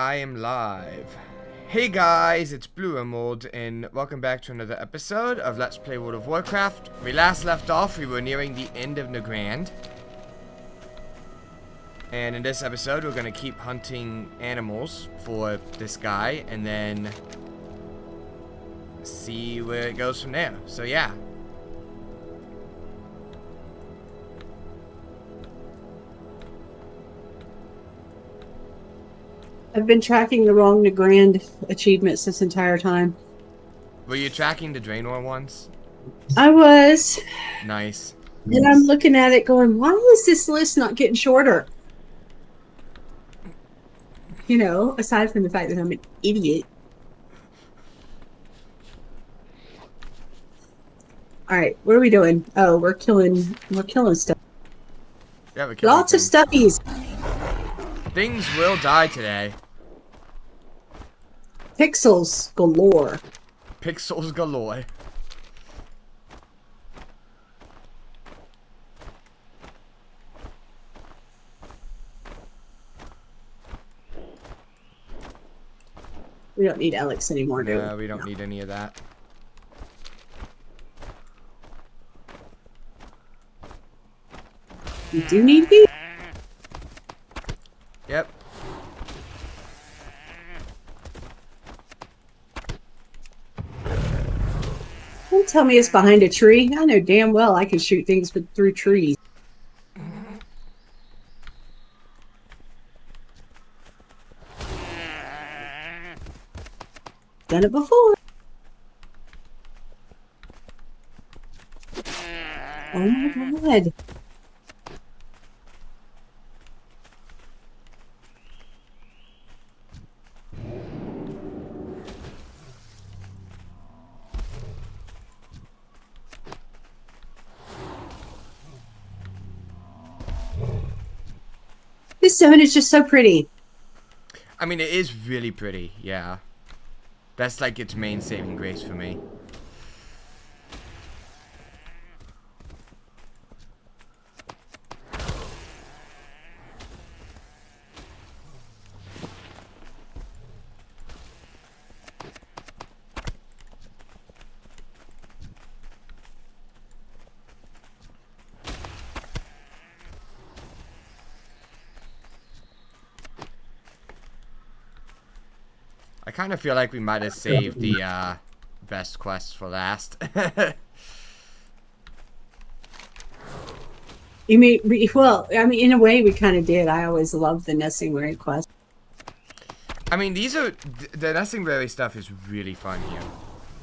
I am live. Hey guys, it's Blue Emerald, and welcome back to another episode of Let's Play World of Warcraft. We last left off, we were nearing the end of Nagrand. And in this episode, we're going to keep hunting animals for this guy, and then see where it goes from there. So yeah. I've been tracking the wrong Nagrand achievements this entire time. Were you tracking the Draenor ones? I was. Nice. And I'm looking at it going, why is this list not getting shorter? You know, aside from the fact that I'm an idiot. Alright, what are we doing? Oh, we're killing stuff. Yeah, we're killing Lots of things. stuffies. Things will die today. Pixels galore. Pixels galore. We don't need Alex anymore, do we? No, we don't need any of that. We do need these? Yep. Don't tell me it's behind a tree. I know damn well I can shoot things through trees. Done it before. Oh my god. This zone is just so pretty. I mean, it is really pretty, yeah. That's like its main saving grace for me. I kind of feel like we might have saved the best quests for last. You mean, well, I mean, in a way, we kind of did. I always loved the Nessingberry quest. I mean, these are... The Nessingberry stuff is really fun here,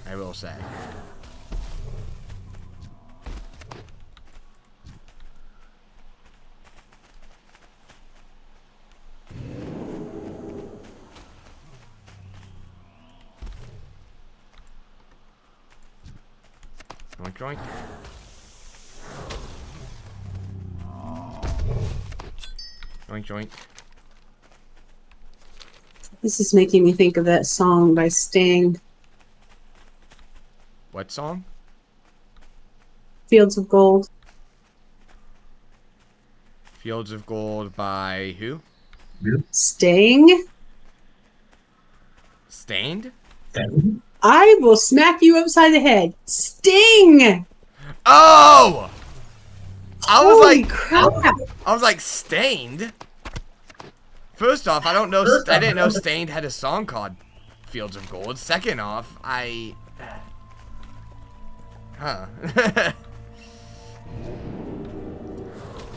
I will say. Joink, joink. Joink, joink. This is making me think of that song by Sting, What song? Fields of Gold. Fields of Gold by who? Sting? Stained? I will smack you upside the head. Sting! Oh! Holy crap! I was like, Stained? First off, I didn't know Stained had a song called Fields of Gold. Second off, Huh.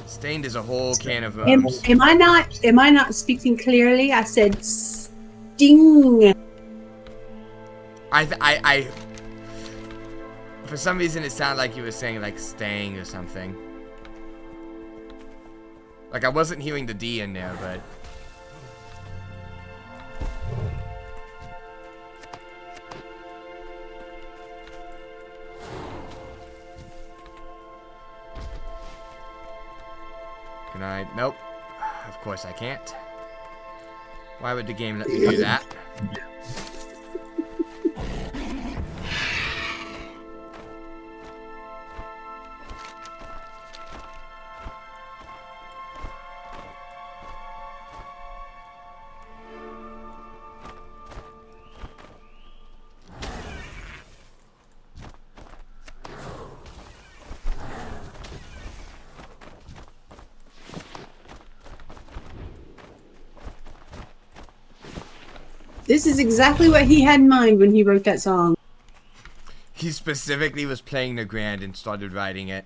Stained is a whole can of worms. Am I not speaking clearly? I said Sting. For some reason it sounded like you were saying like staying or something. Like I wasn't hearing the D in there, but... Can I? Nope. Of course I can't. Why would the game let me do that? This is exactly what he had in mind when he wrote that song. He specifically was playing Nagrand and started writing it.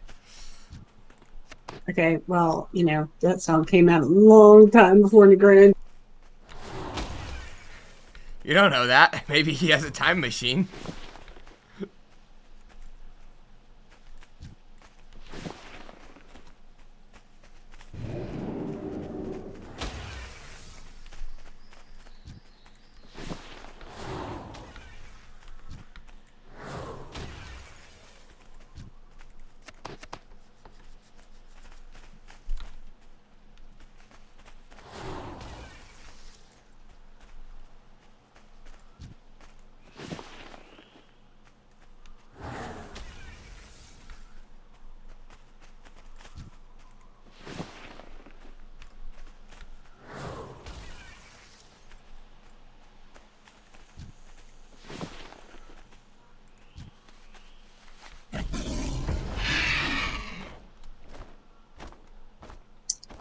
Okay, well, you know, that song came out a long time before Nagrand. You don't know that. Maybe he has a time machine.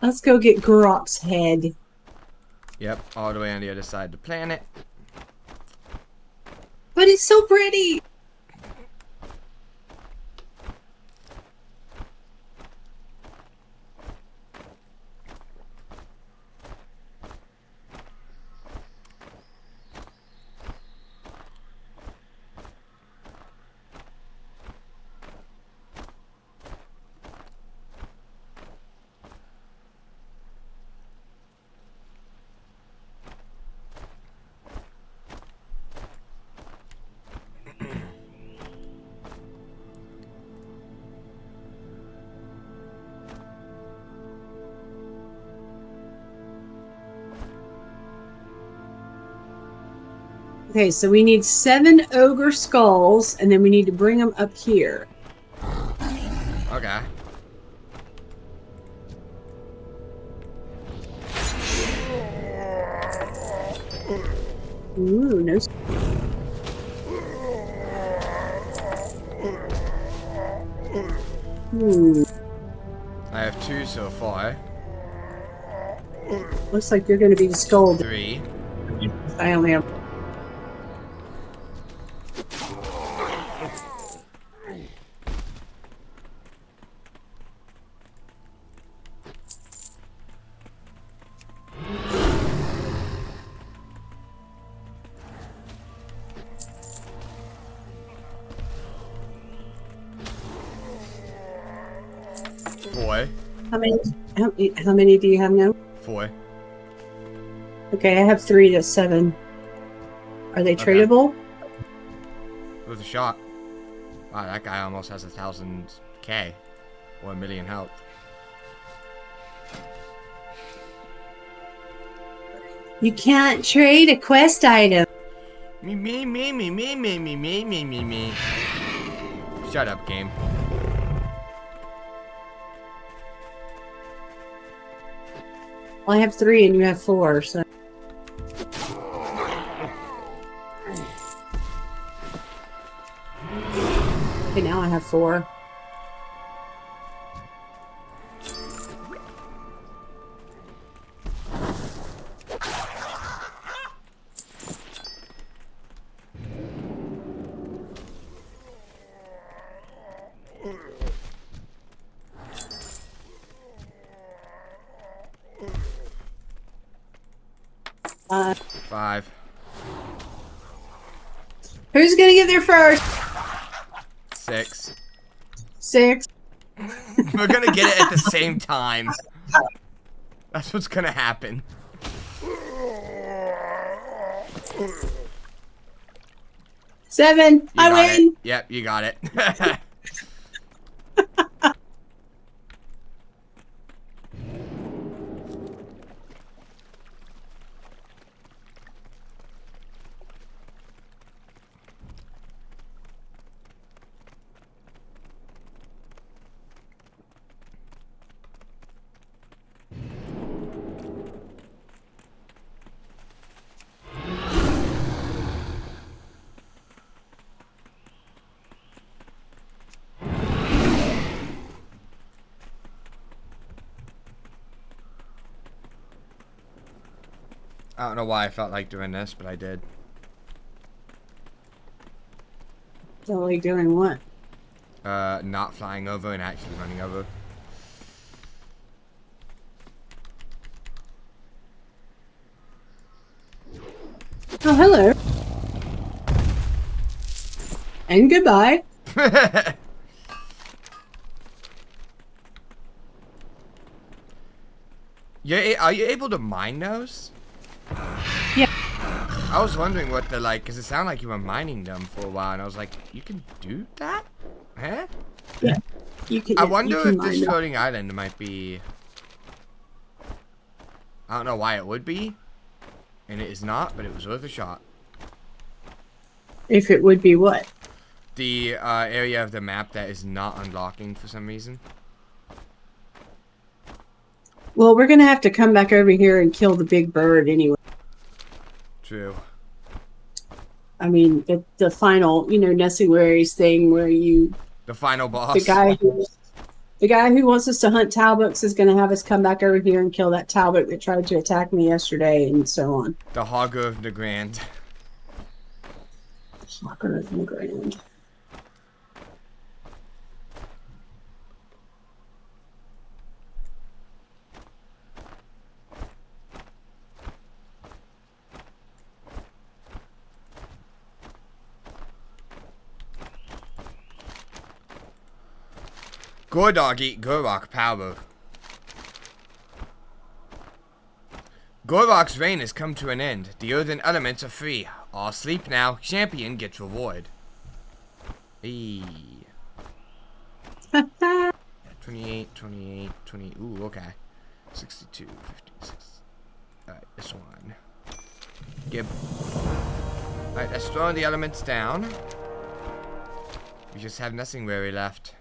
Let's go get Grok's head. Yep, all the way on the other side of the planet. But it's so pretty. Okay, so we need 7 ogre skulls, and then we need to bring them up here. Okay. Ooh, no. I have 2 so far. Looks like you're going to be the skull. 3. I only have. Four. How many do you have now? 4. Okay, I have 3. That's 7. Are they Okay. tradable? With a shot. Wow, that guy almost has 1,000k. Or 1 million health. You can't trade a quest item. Me. Shut up, game. Well, I have 3 and you have 4, so. Okay, now I have 4. Uh, 5. Who's gonna get there first? 6. 6. We're gonna get it at the same time. That's what's gonna happen. 7. You I got win. it. Yep, you got it. I don't know why I felt like doing this, but I did. So like doing what? Not flying over and actually running over. Oh, hello. And goodbye. Are you able to mine those? Yeah. I was wondering what they're like, because it sounded like you were mining them for a while, and I was like, you can do that? Huh? Yeah. You can. I wonder you can if this mine floating island might be... I don't know why it would be, and it is not, but it was worth a shot. If it would be what? The area of the map that is not unlocking for some reason. Well, we're gonna have to come back over here and kill the big bird anyway. True. I mean, the final, Nessie thing where you... The final boss. The guy who wants us to hunt Talbots is going to have us come back over here and kill that Talbot that tried to attack me yesterday, and so on. The Hogger of Nagrand. Hogger of Nagrand. Gordog eat Gorok power. Gorok's reign has come to an end. The earthen elements are free. All sleep now. Champion gets reward. Eee. 28, 28, 20. Ooh, okay. 62, 56. Alright, this one. Alright, let's throw the elements down. We just have nothing really left.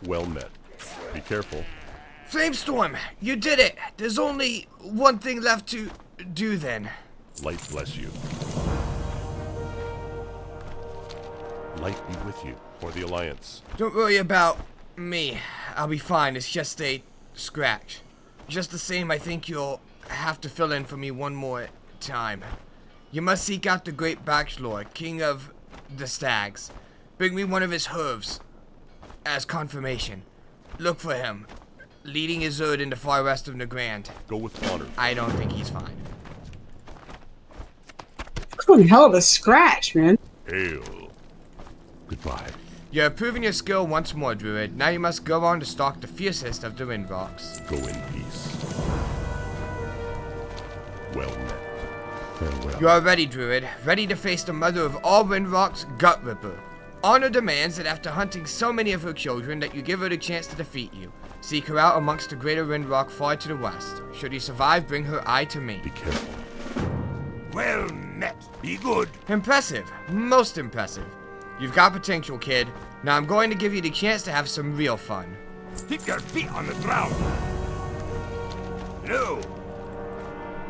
Well met. Be careful. Flamestorm, you did it! There's only one thing left to do then. Light bless you. Light be with you, for the Alliance. Don't worry about me. I'll be fine. It's just a scratch. Just the same, I think you'll have to fill in for me one more time. You must seek out the great Bachelor, king of the stags. Bring me one of his hooves as confirmation. Look for him, leading his herd in the far west of Nagrand. Go with honor. I don't think he's fine. That's one hell of a scratch, man. Hail. Goodbye. You have proven your skill once more, Druid. Now you must go on to stalk the fiercest of the Windrocks. Go in peace. Well met. Farewell. You are ready, Druid. Ready to face the mother of all Windrocks, Gut Ripper. Honor demands that after hunting so many of her children that you give her the chance to defeat you. Seek her out amongst the greater Windrock far to the west. Should you survive, bring her eye to me. Be careful. Well met. Be good. Impressive. Most impressive. You've got potential, kid. Now I'm going to give you the chance to have some real fun. Keep your feet on the ground. No.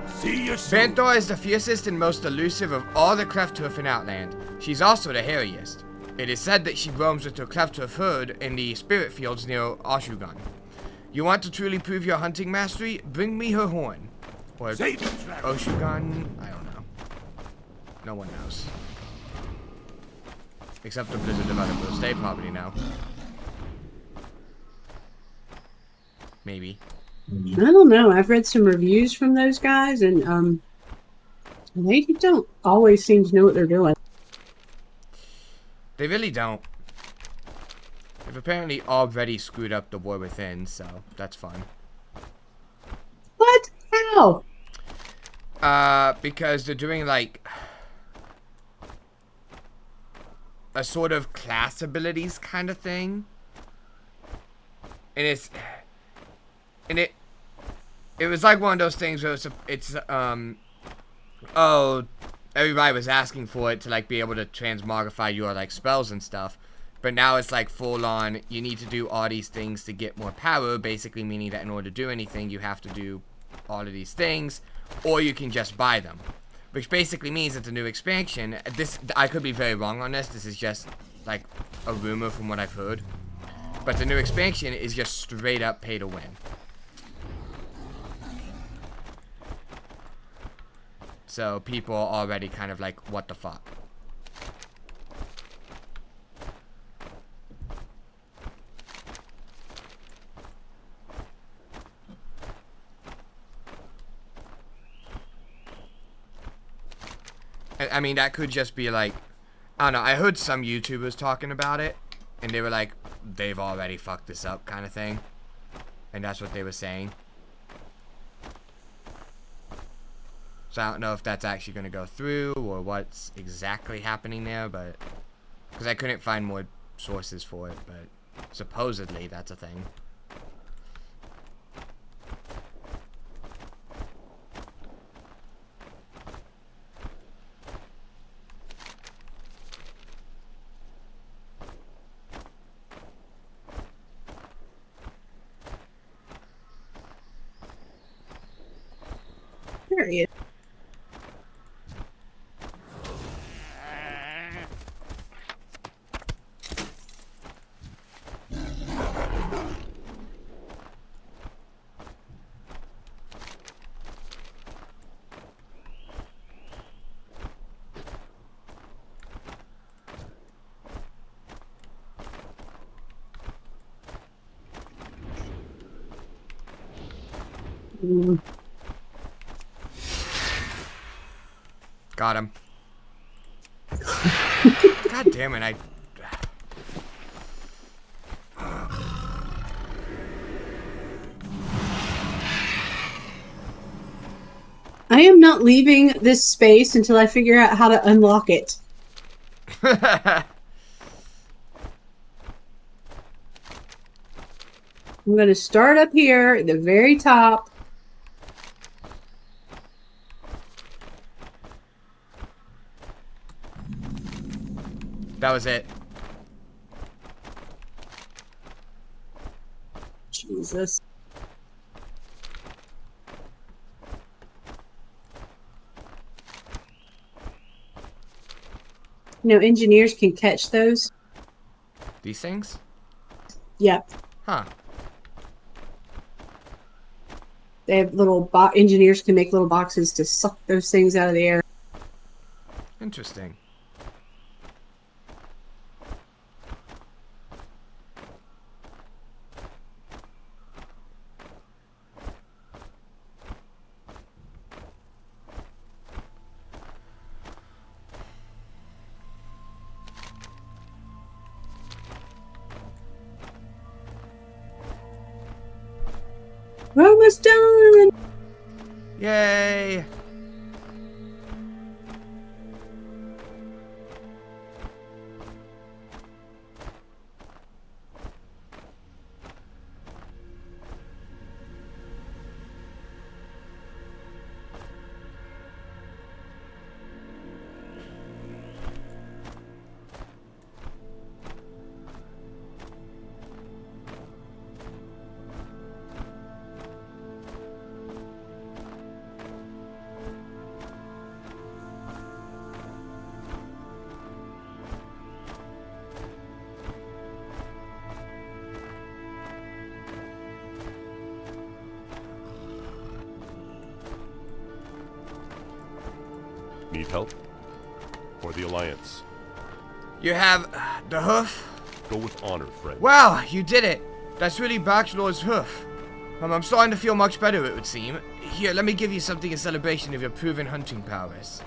See you soon. Banthor is the fiercest and most elusive of all the Clefthoof in Outland. She's also the hairiest. It is said that she roams with her Clefthoof herd in the spirit fields near Oshugan. You want to truly prove your hunting mastery? Bring me her horn. Or Save the trap. Oshugan? I don't know. No one knows. Except the Blizzard developers. They probably know. Maybe. I don't know. I've read some reviews from those guys, and they don't always seem to know what they're doing. They really don't. They've apparently already screwed up the War Within, so that's fun. What? How? Because they're doing like a sort of class abilities kind of thing. And it was like one of those things where everybody was asking for it to like be able to transmogrify your like spells and stuff. But now it's like full on, you need to do all these things to get more power, basically meaning that in order to do anything, you have to do all of these things, or you can just buy them. Which basically means that the new expansion, I could be very wrong on this is just like a rumor from what I've heard. But the new expansion is just straight up pay to win. So people are already kind of like, what the fuck? I mean, that could just be like, I don't know, I heard some YouTubers talking about it, and they were like, they've already fucked this up kind of thing. And that's what they were saying. So I don't know if that's actually going to go through, or what's exactly happening there, but, because I couldn't find more sources for it, but supposedly that's a thing. There he is. Got him. God damn it, I am not leaving this space until I figure out how to unlock it. I'm going to start up here at the very top. That was it. Jesus. You know, engineers can catch those. These things? Yep. Huh. They have little engineers can make little boxes to suck those things out of the air. Interesting. We're almost done! Yay! Need help? For the Alliance. You have the hoof? Go with honor, friend. Wow, you did it! That's really Bachelor's hoof. I'm starting to feel much better, it would seem. Here, let me give you something in celebration of your proven hunting prowess.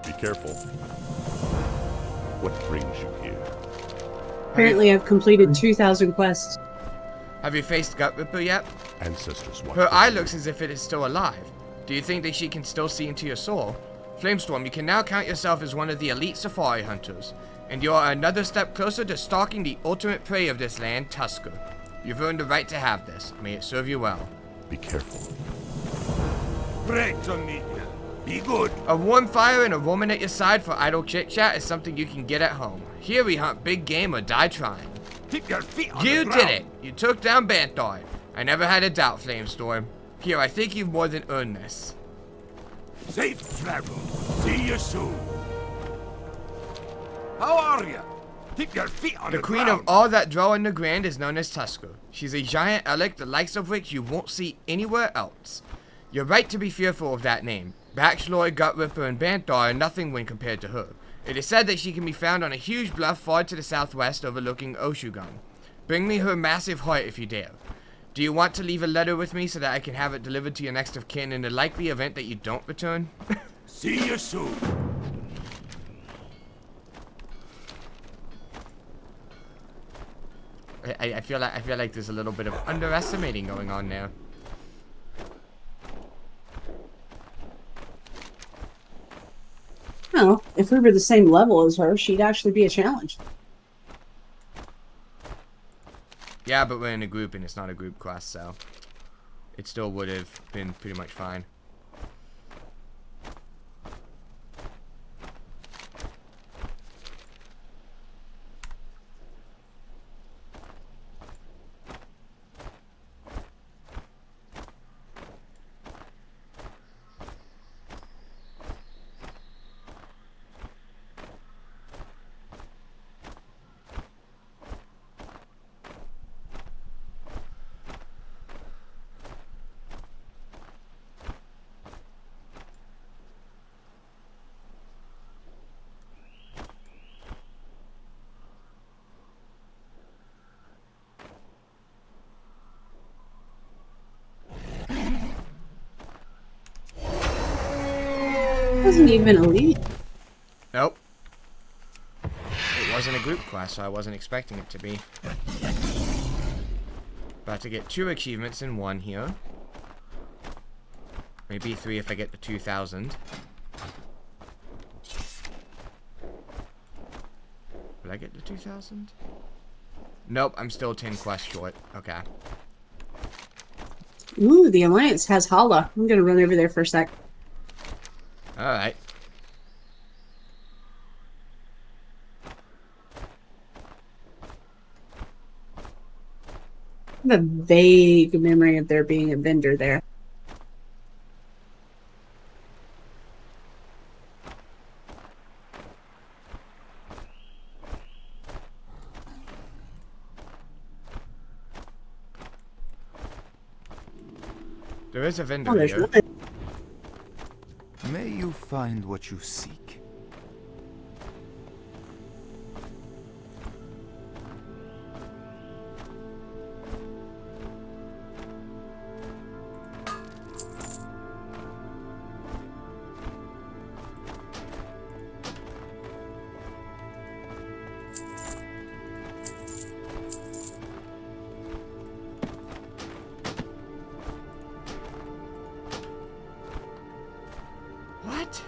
Be careful. What brings you here? Apparently I've completed 2,000 quests. Have you faced Gut Ripper yet? Ancestors watch. Her eye looks as if it is still alive. Do you think that she can still see into your soul? Flamestorm, you can now count yourself as one of the elite safari hunters, and you are another step closer to stalking the ultimate prey of this land, Tusker. You've earned the right to have this. May it serve you well. Be careful. Pray to me. Be good. A warm fire and a woman at your side for idle chit-chat is something you can get at home. Here we hunt big game or die trying. Keep your feet on the You ground. did it! You took down Banthar. I never had a doubt, Flamestorm. Here, I think you've more than earned this. Safe travel. See you soon. How are you? Keep your feet on the The queen ground. of all that dwell in Nagrand is known as Tusker. She's a giant elk, the likes of which you won't see anywhere else. You're right to be fearful of that name. Baxlord, Gutripper, and Banthar are nothing when compared to her. It is said that she can be found on a huge bluff far to the southwest overlooking Oshugan. Bring me her massive heart if you dare. Do you want to leave a letter with me so that I can have it delivered to your next of kin in the likely event that you don't return? See you soon. I feel like there's a little bit of underestimating going on there. No, if we were the same level as her, she'd actually be a challenge. Yeah, but we're in a group and it's not a group quest, so it still would have been pretty much fine. Wasn't even elite. Nope. It wasn't a group quest, so I wasn't expecting it to be. About to get 2 achievements in one here. Maybe 3 if I get the 2,000. Will I get the 2,000? Nope, I'm still 10 quests short. Okay. Ooh, the Alliance has Hala. I'm gonna run over there for a sec. Alright. I have a vague memory of there being a vendor there. There is a vendor Oh, there's here. nothing. May you find what you seek. What?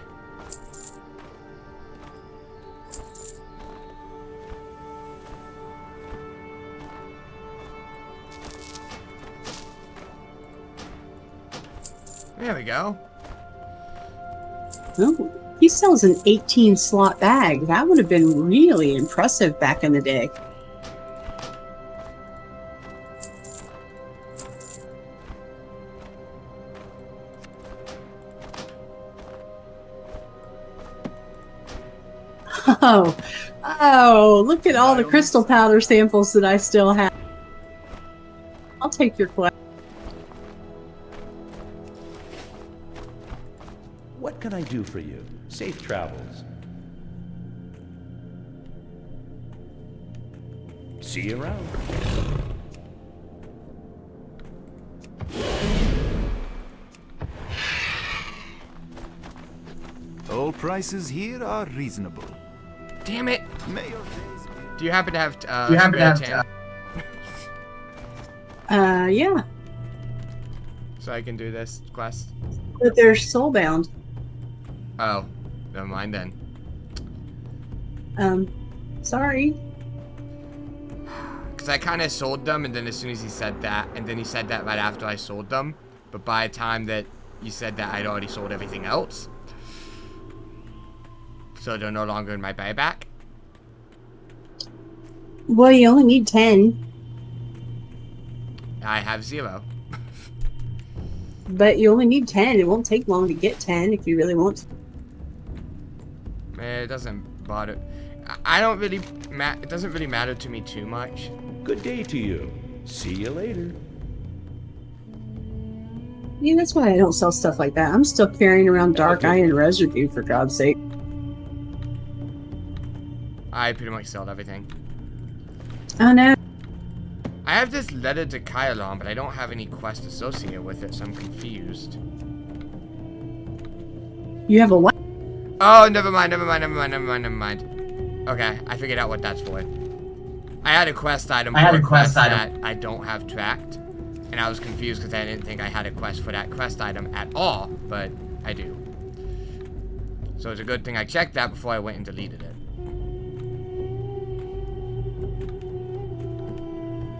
There we go. Oh, he sells an 18 slot bag. That would have been really impressive back in the day. Oh, look at all the crystal powder samples that I still have. I'll take your question. What can I do for you? Safe travels. See you around. All prices here are reasonable. Damn it! May your days be... Do you happen to have spare 10? Yeah, So I can do this quest? but they're soulbound. Oh, never mind then. Sorry. Because I kind of sold them, and then as soon as he said that, and then he said that right after I sold them, but by the time that you said that, I'd already sold everything else. So they're no longer in my buyback? Well, you only need 10, I have 0. but you only need 10. It won't take long to get 10 if you really want to. It doesn't bother. I don't really. It doesn't really matter to me too much. Good day to you. See you later. Yeah, that's why I don't sell stuff like that. I'm still carrying around dark iron residue, for God's sake. I pretty much sold everything. Oh no. I have this letter to Kylon, but I don't have any quest associated with it, so I'm confused. You have a what? Oh, never mind. Okay, I figured out what that's for. I had a quest item for a quest that I don't have tracked, and I was confused because I didn't think I had a quest for that quest item at all, but I do. So it's a good thing I checked that before I went and deleted it.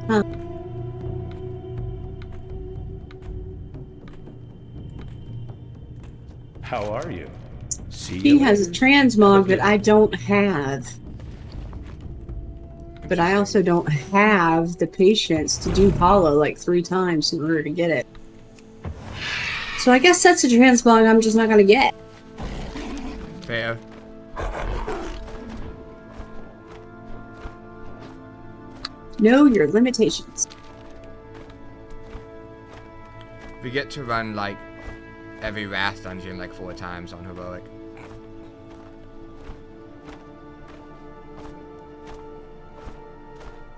Huh. How are you? See He you has a later. transmog that I don't have. But I also don't have the patience to do hollow like 3 times in order to get it. So I guess that's a transmog I'm just not gonna get. Fair. Know your limitations. We get to run like every Wrath dungeon like 4 times on heroic.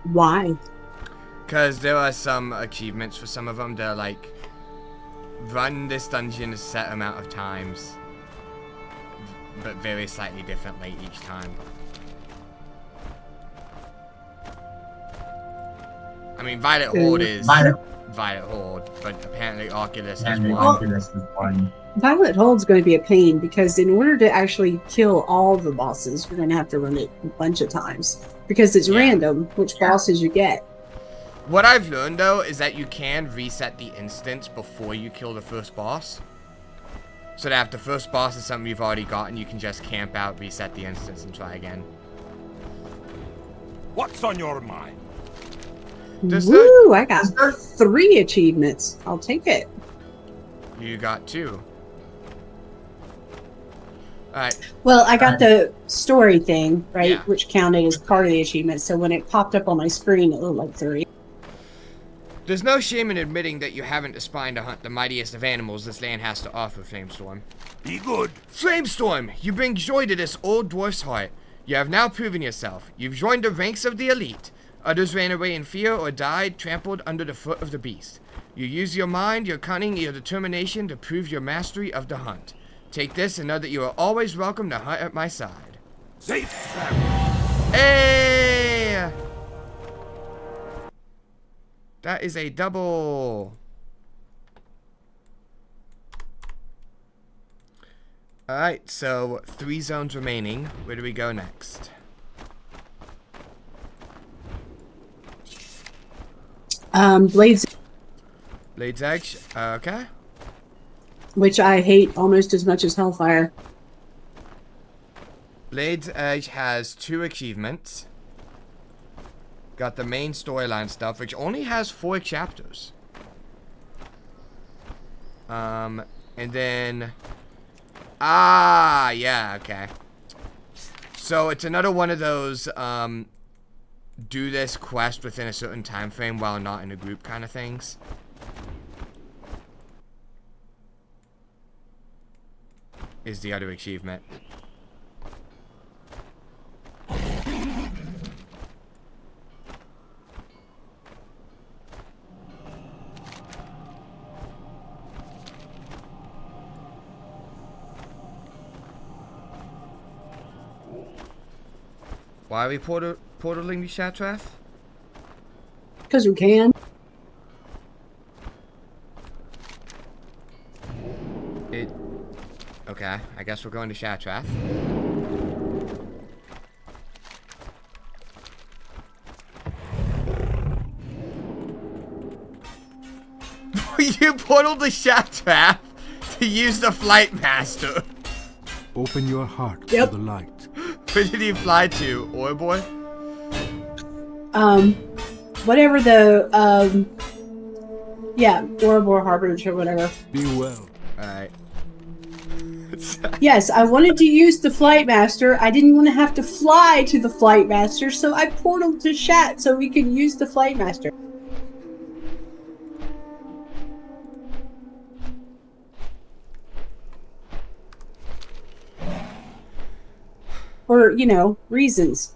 Why? Because there are some achievements for some of them that are like, run this dungeon a set amount of times, but very slightly differently each time. I mean, Violet Horde is Violet Horde, but apparently Oculus is one. Violet Holde's going to be a pain because in order to actually kill all the bosses, you're going to have to run it a bunch of times because it's random which bosses you get. What I've learned though is that you can reset the instance before you kill the first boss. So that if the first boss is something you've already gotten, you can just camp out, reset the instance, and try again. What's on your mind? Woo! I got 3 achievements. I'll take it. You got 2. Alright. Well, I got the story thing, right, Yeah. which counted as part of the achievement. So when it popped up on my screen, it looked like 3. There's no shame in admitting that you haven't aspired to hunt the mightiest of animals this land has to offer, Flamestorm. Be good. Flamestorm, you bring joy to this old dwarf's heart. You have now proven yourself. You've joined the ranks of the elite. Others ran away in fear or died trampled under the foot of the beast. You use your mind, your cunning, your determination to prove your mastery of the hunt. Take this and know that you are always welcome to hunt at my side. Safe travel. Hey! That is a double. Alright, so 3 zones remaining. Where do we go next? Blades, Blade's Edge? Okay. which I hate almost as much as Hellfire. Blade's Edge has 2 achievements. Got the main storyline stuff, which only has 4 chapters. And then... yeah, okay. So it's another one of those, do this quest within a certain time frame while not in a group kind of things. Is the other achievement. Why are we portaling the Shatrath? Because we can. Okay, I guess we're going to Shatrath. You portaled the Shatrath to use the Flight Master. Open your heart Yep. to the light. Where did he fly to, Orboy? Whatever the, yeah, Ouroboros Harbinger or whatever. Be well. Alright. Yes, I wanted to use the Flight Master. I didn't want to have to fly to the Flight Master, so I portaled to Shat so we could use the Flight Master. For, you know, reasons.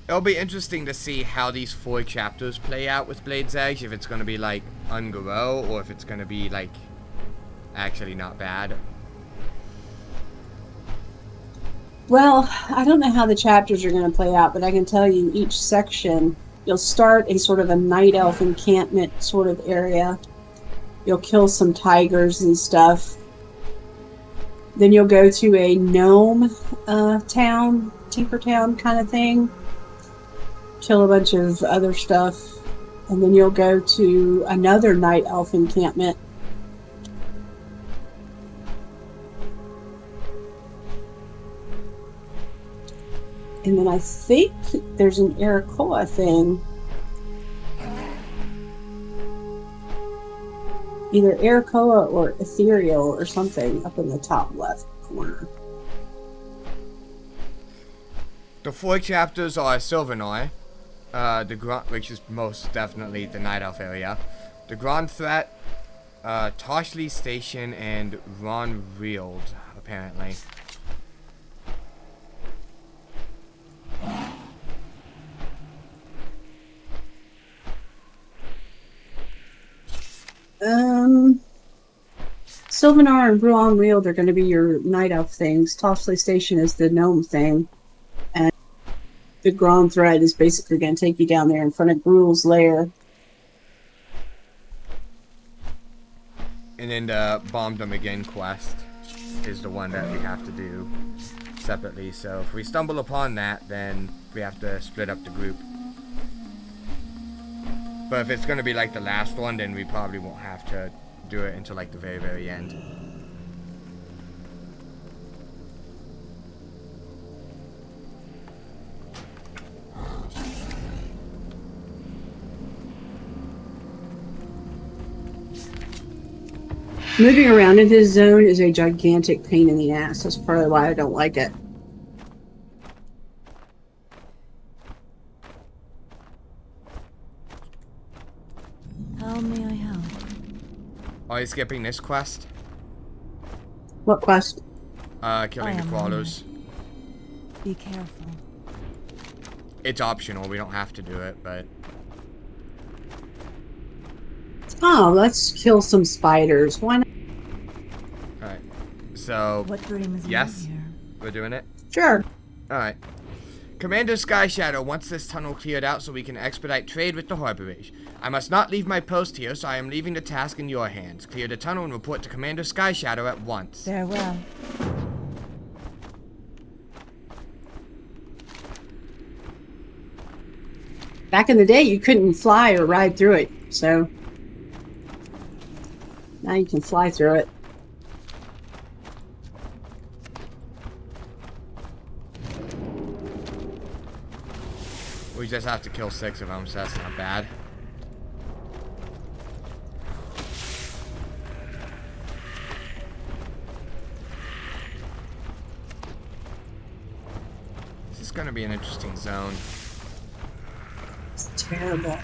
It'll be interesting to see how these 4 chapters play out with Blade's Edge. If it's going to be like ungrow, or if it's going to be like actually not bad. Well, I don't know how the chapters are going to play out, but I can tell you each section, you'll start in sort of a night elf encampment sort of area. You'll kill some tigers and stuff. Then you'll go to a gnome town, tinker town kind of thing. Kill a bunch of other stuff. And then you'll go to another night elf encampment. And then I think there's an Arakoa thing. Either Arakoa or Ethereal or something up in the top left corner. The 4 chapters are Silvernoy, the Grand, which is most definitely the Night Elf area, the Grand Threat, Toshley Station, and Ron Rield, apparently. Sylvanar and Bruon Rield are going to be your night elf things. Toshley Station is the gnome thing. And the Grand Thread is basically going to take you down there in front of Gruel's lair. And then the Bomb Them Again quest is the one that we have to do separately. So if we stumble upon that, then we have to split up the group. But if it's going to be like the last one, then we probably won't have to do it until like the very, very end. Moving around in this zone is a gigantic pain in the ass. That's probably why I don't like it. How may I help? Are you skipping this quest? What quest? Killing the crawlers. Be careful. It's optional, we don't have to do it, but... Oh, let's kill some spiders. Why not? Alright, so... What brings yes, me here? we're doing it? Sure. Alright. Commander Sky Shadow wants this tunnel cleared out so we can expedite trade with the Harborage. I must not leave my post here, so I am leaving the task in your hands. Clear the tunnel and report to Commander Sky Shadow at once. Farewell. Back in the day, you couldn't fly or ride through it, so now you can fly through it. We just have to kill 6 of them, so that's not bad. This is gonna be an interesting zone. It's terrible.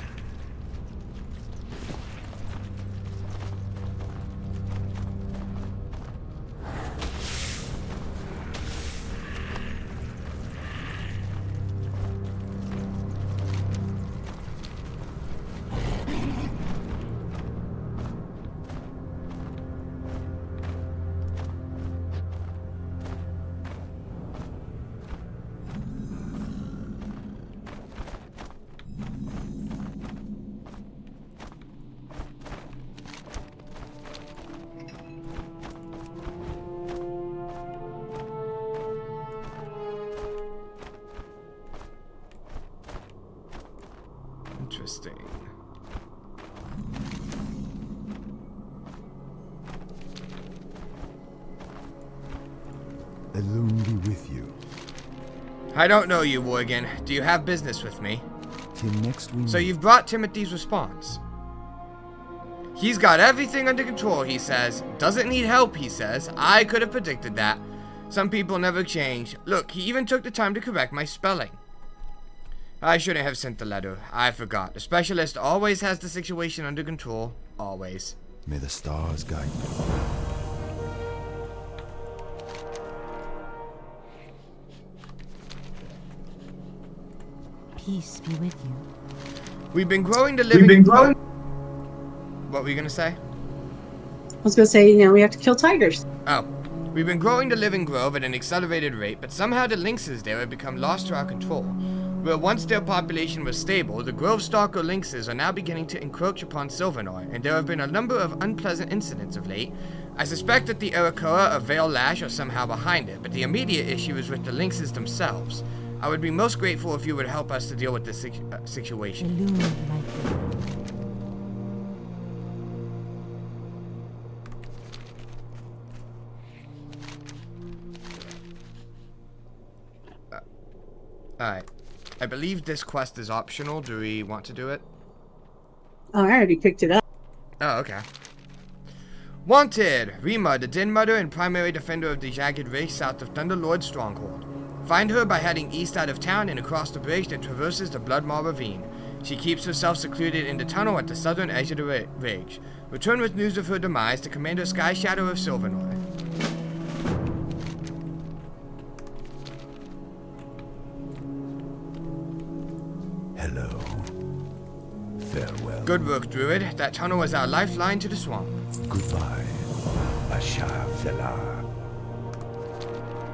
Interesting. Alone be with you. I don't know you, Worgen. Do you have business with me? Till next we So meet. you've brought Timothy's response. He's got everything under control, he says. Doesn't need help, he says. I could have predicted that. Some people never change. Look, he even took the time to correct my spelling. I shouldn't have sent the letter. I forgot. The specialist always has the situation under control. Always. May the stars guide you. Peace be with you. We've been growing the living... What were you gonna say? I was going to say, we have to kill tigers. Oh. We've been growing the living grove at an accelerated rate, but somehow the lynxes there have become lost to our control. Where once their population was stable, the grove stalker lynxes are now beginning to encroach upon Silvernoy, and there have been a number of unpleasant incidents of late. I suspect that the Arakoa of Vale Lash are somehow behind it, but the immediate issue is with the lynxes themselves. I would be most grateful if you would help us to deal with this situation. Illumined my people. Alright. I believe this quest is optional. Do we want to do it? Oh, I already picked it up. Oh, okay. Wanted! Rima, the Den Mother and primary defender of the Jagged Ridge south of Thunderlord's stronghold. Find her by heading east out of town and across the bridge that traverses the Bloodmaw Ravine. She keeps herself secluded in the tunnel at the southern edge of the ridge. Return with news of her demise to Commander Sky Shadow of Silvernoy. Hello. Farewell. Good work, Druid. That tunnel is our lifeline to the swamp. Goodbye, Asha Vela.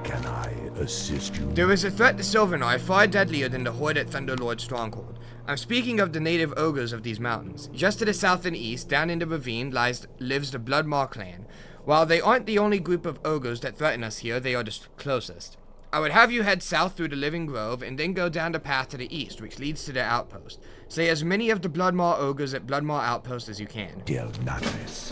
Can I assist you? There is a threat to Silvernoy far deadlier than the horde at Thunderlord's stronghold. I'm speaking of the native ogres of these mountains. Just to the south and east, down in the ravine, lives the Bloodmaw clan. While they aren't the only group of ogres that threaten us here, they are the closest. I would have you head south through the Living Grove and then go down the path to the east, which leads to their outpost. Slay as many of the Bloodmaw ogres at Bloodmaw Outpost as you can. Del Nagres.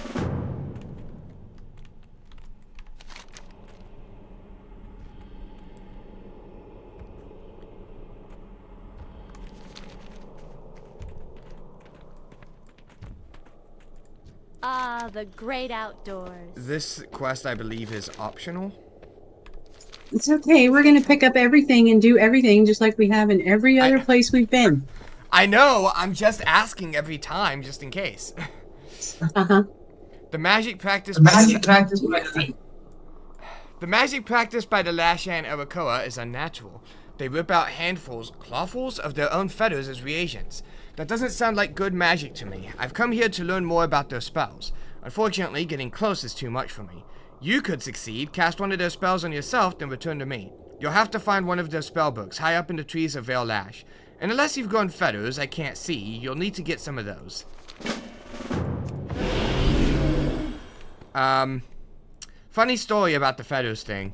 Ah, the great outdoors. This quest, I believe, is optional. It's okay. We're going to pick up everything and do everything just like we have in every other place we've been. I know, I'm just asking every time, just in case. Uh-huh. The magic practiced by the Lashan Arakoa is unnatural. They rip out handfuls, clawfuls of their own feathers as reagents. That doesn't sound like good magic to me. I've come here to learn more about their spells. Unfortunately, getting close is too much for me. You could succeed, cast one of their spells on yourself, then return to me. You'll have to find one of their spell books high up in the trees of Vale Lash. And unless you've grown feathers I can't see, you'll need to get some of those. Funny story about the feathers thing.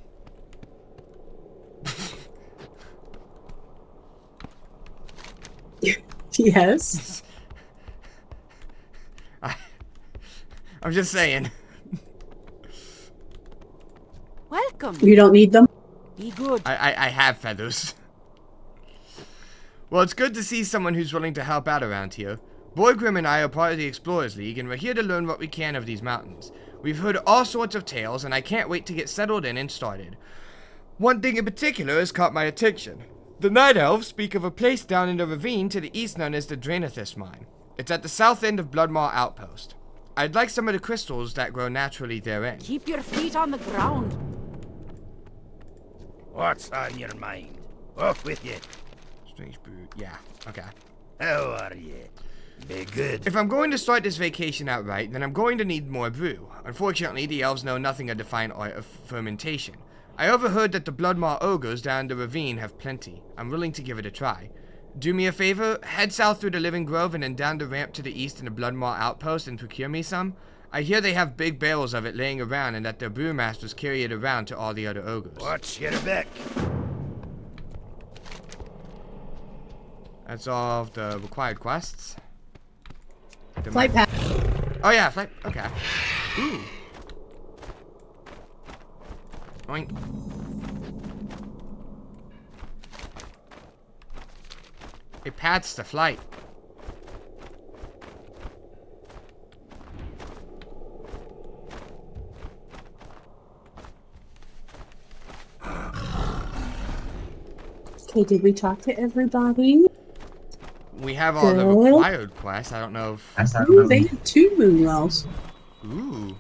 Yes. I'm just saying. Welcome. You don't need them? Be good. I have feathers. Well, it's good to see someone who's willing to help out around here. Borgrim and I are part of the Explorers League, and we're here to learn what we can of these mountains. We've heard all sorts of tales, and I can't wait to get settled in and started. One thing in particular has caught my attention. The Night Elves speak of a place down in the ravine to the east known as the Draenithis Mine. It's at the south end of Bloodmaw Outpost. I'd like some of the crystals that grow naturally therein. Keep your feet on the ground. What's on your mind? Off with you. Strange brute. Yeah, okay. How are you? Be good. If I'm going to start this vacation outright, then I'm going to need more brew. Unfortunately, the elves know nothing of the fine art of fermentation. I overheard that the Bloodmaw ogres down the ravine have plenty. I'm willing to give it a try. Do me a favor, head south through the Living Grove and then down the ramp to the east in the Bloodmaw Outpost and procure me some. I hear they have big barrels of it laying around and that their brewmasters carry it around to all the other ogres. Watch your back. That's all of the required quests. Flight path. Oh yeah, flight. Okay. Ooh. Oink. It pads the flight. Okay, did we talk to everybody? We have all the Good. required quests. I don't know if... Ooh, they have 2 moonwells. Ooh.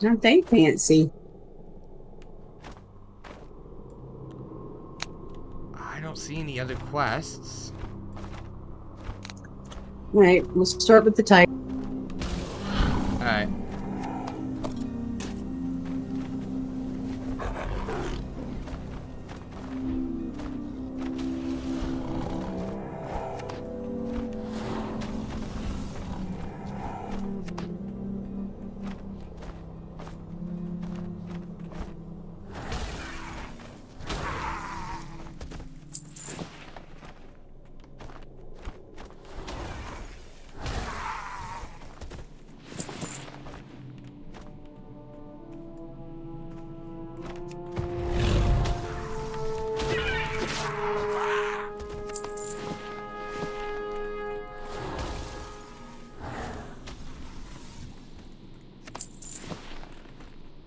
Aren't they fancy? I don't see any other quests. Right, we'll start with the type. Alright.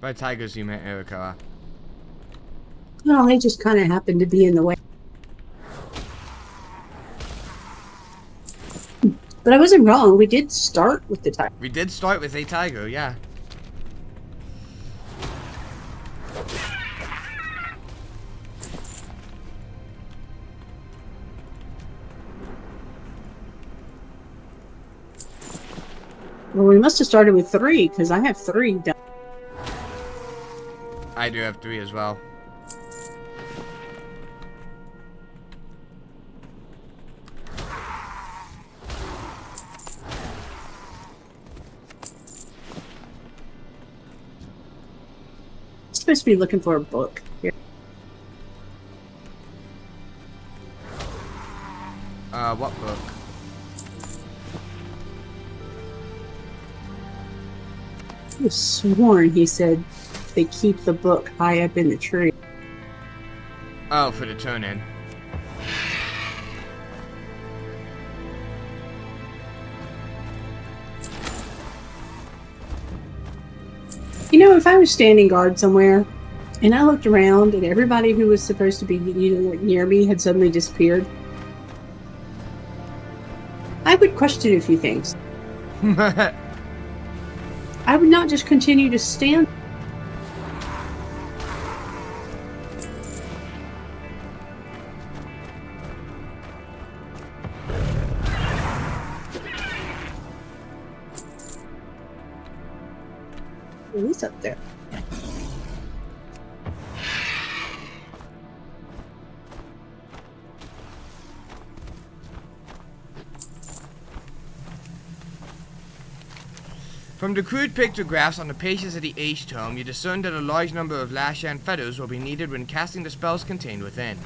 By tigers, you meant Erica. No, they just kind of happened to be in the way. But I wasn't wrong. We did start with the type. We did start with a tiger, yeah. Well, we must have started with 3, because I have 3 done. I do have 3 as well. Supposed to be looking for a book here. What book? I was sworn he said they keep the book high up in the tree. Oh, for the turn-in. You know, if I was standing guard somewhere and I looked around and everybody who was supposed to be near me had suddenly disappeared, I would question a few things. I would not just continue to stand. Who's up there? From the crude pictographs on the pages of the H-tome, you discern that a large number of Lashan feathers will be needed when casting the spells contained within.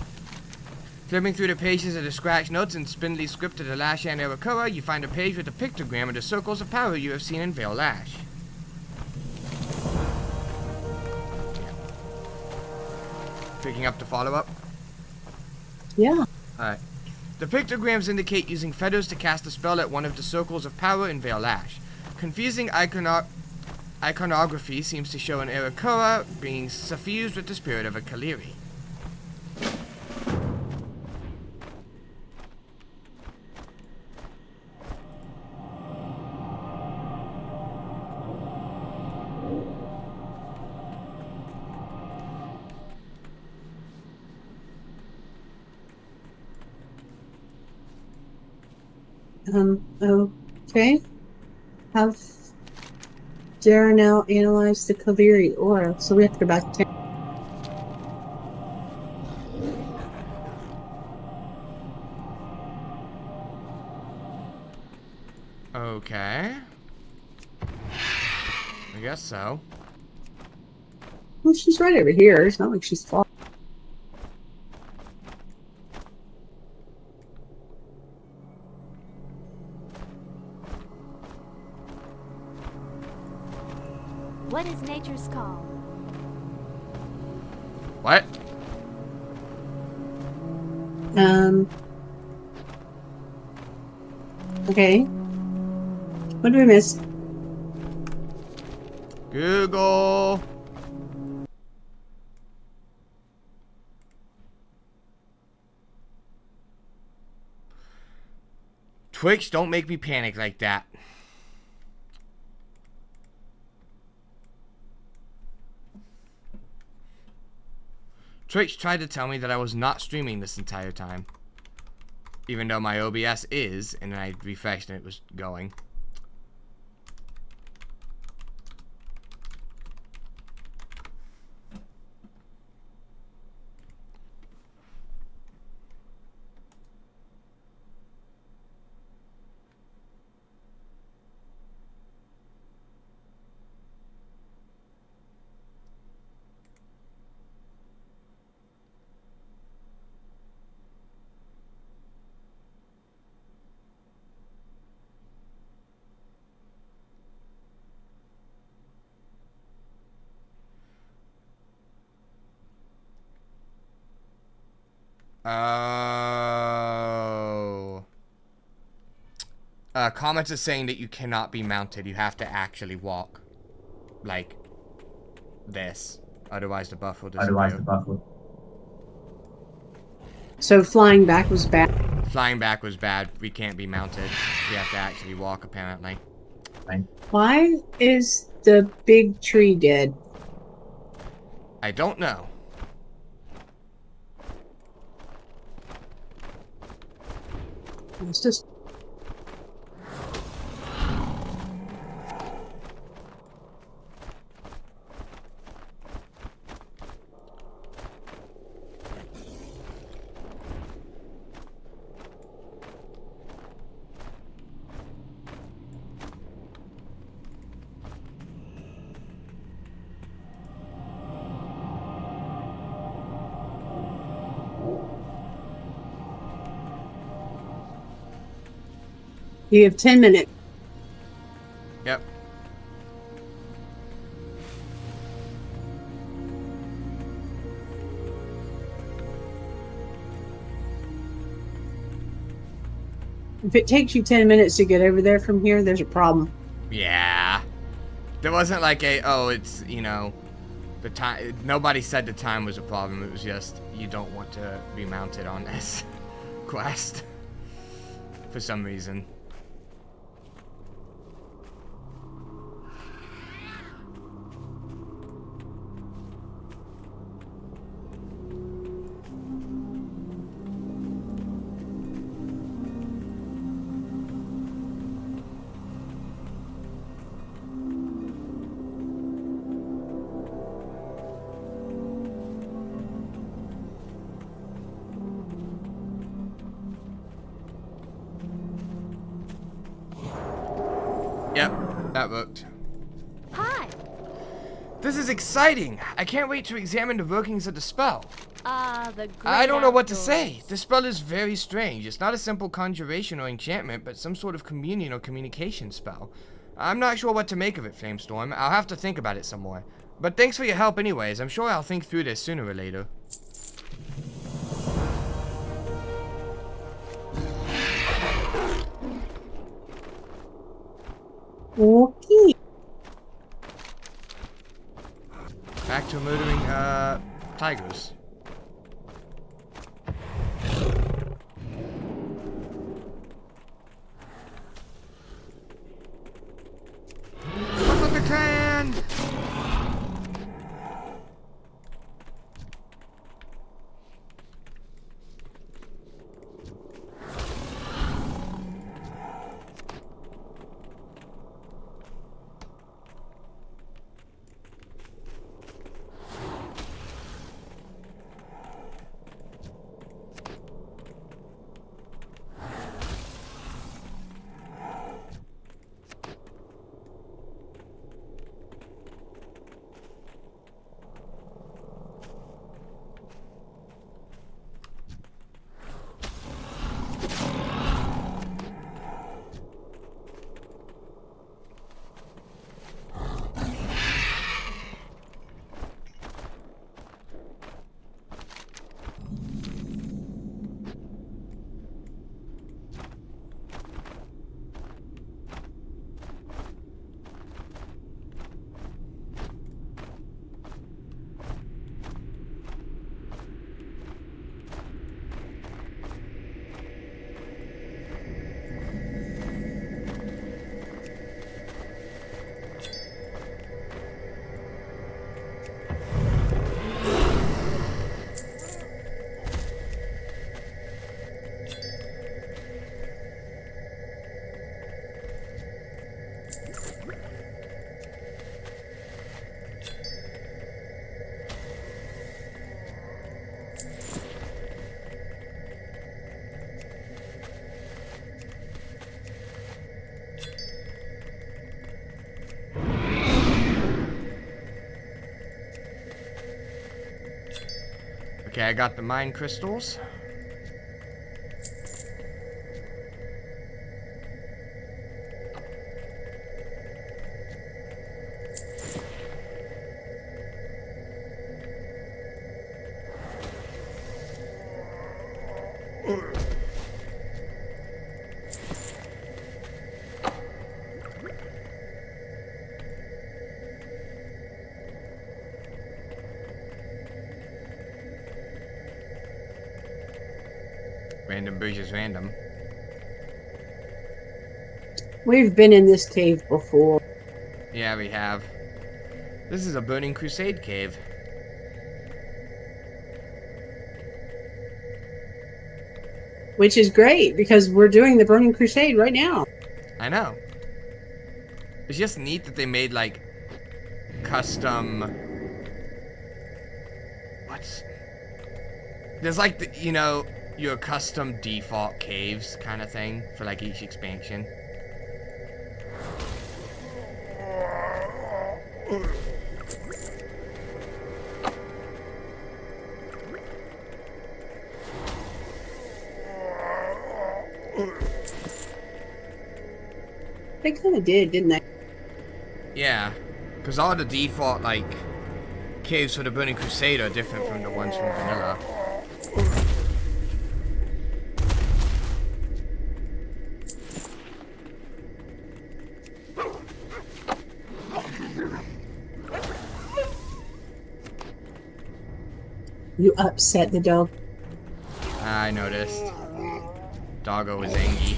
Flipping through the pages of the scratch notes and spindly script of the Lashan Arakoa, you find a page with a pictogram of the circles of power you have seen in Vale Lash. Picking up the follow-up? Yeah. Alright. The pictograms indicate using feathers to cast a spell at one of the circles of power in Vale Lash. Confusing iconography seems to show an Arakoa being suffused with the spirit of a Kaleri. Okay. Have Dara now analyze the Kaleri aura, so we have to go back to town. Okay. I guess so. Well, she's right over here. It's not like she's far. What is nature's call? What? Okay. What did we miss? Google. Twix, don't make me panic like that. Twitch tried to tell me that I was not streaming this entire time. Even though my OBS is, and then I refreshed and it was going. Oh. Comments are saying that you cannot be mounted. You have to actually walk. Like this. Otherwise the buff will disappear. So flying back was bad. Flying back was bad. We can't be mounted. We have to actually walk, apparently. Why is the big tree dead? I don't know. It's just... You have 10 minutes. Yep. If it takes you 10 minutes to get over there from here, there's a problem. Yeah. There wasn't like a, oh, it's, you know, the time. Nobody said the time was a problem. It was just, you don't want to be mounted on this quest. For some reason. Yep, that worked. Hi. This is exciting. I can't wait to examine the workings of the spell. The great I don't know what to outdoors. say. The spell is very strange. It's not a simple conjuration or enchantment, but some sort of communion or communication spell. I'm not sure what to make of it, Flamestorm. I'll have to think about it some more. But thanks for your help anyways. I'm sure I'll think through this sooner or later. Okay. Back to murdering, tigers. Look at the clan! Okay, I got the mine crystals. Random bridge is random. We've been in this cave before. Yeah, we have. This is a Burning Crusade cave. Which is great, because we're doing the Burning Crusade right now. I know. It's just neat that they made, like, custom... What's... There's, like, the, you know, your custom default caves kind of thing for, like, each expansion. They kind of did, didn't they? Yeah, because all the default, like, caves for the Burning Crusade are different from the ones from vanilla. You upset the dog. I noticed. Doggo was angry.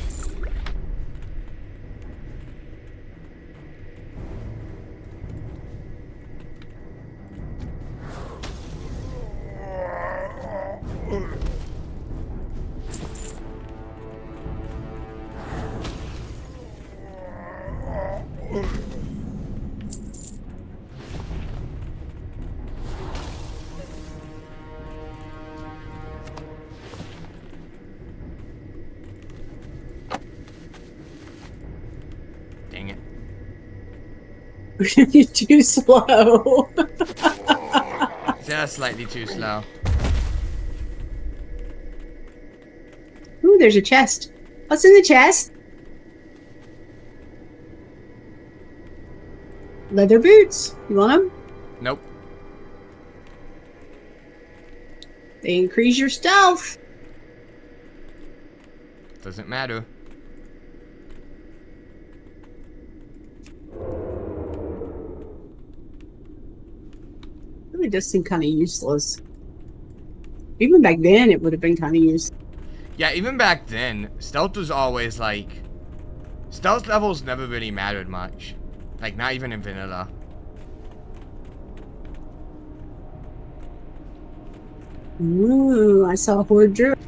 Dang it. You're too slow. Just slightly too slow. Ooh, there's a chest. What's in the chest? Leather boots. You want them? Nope. They increase your stealth. Doesn't matter. Really does seem kind of useless. Even back then, it would have been kind of useless. Yeah, even back then, stealth was always like... Stealth levels never really mattered much. Like, not even in vanilla. Ooh, I saw a horde druid.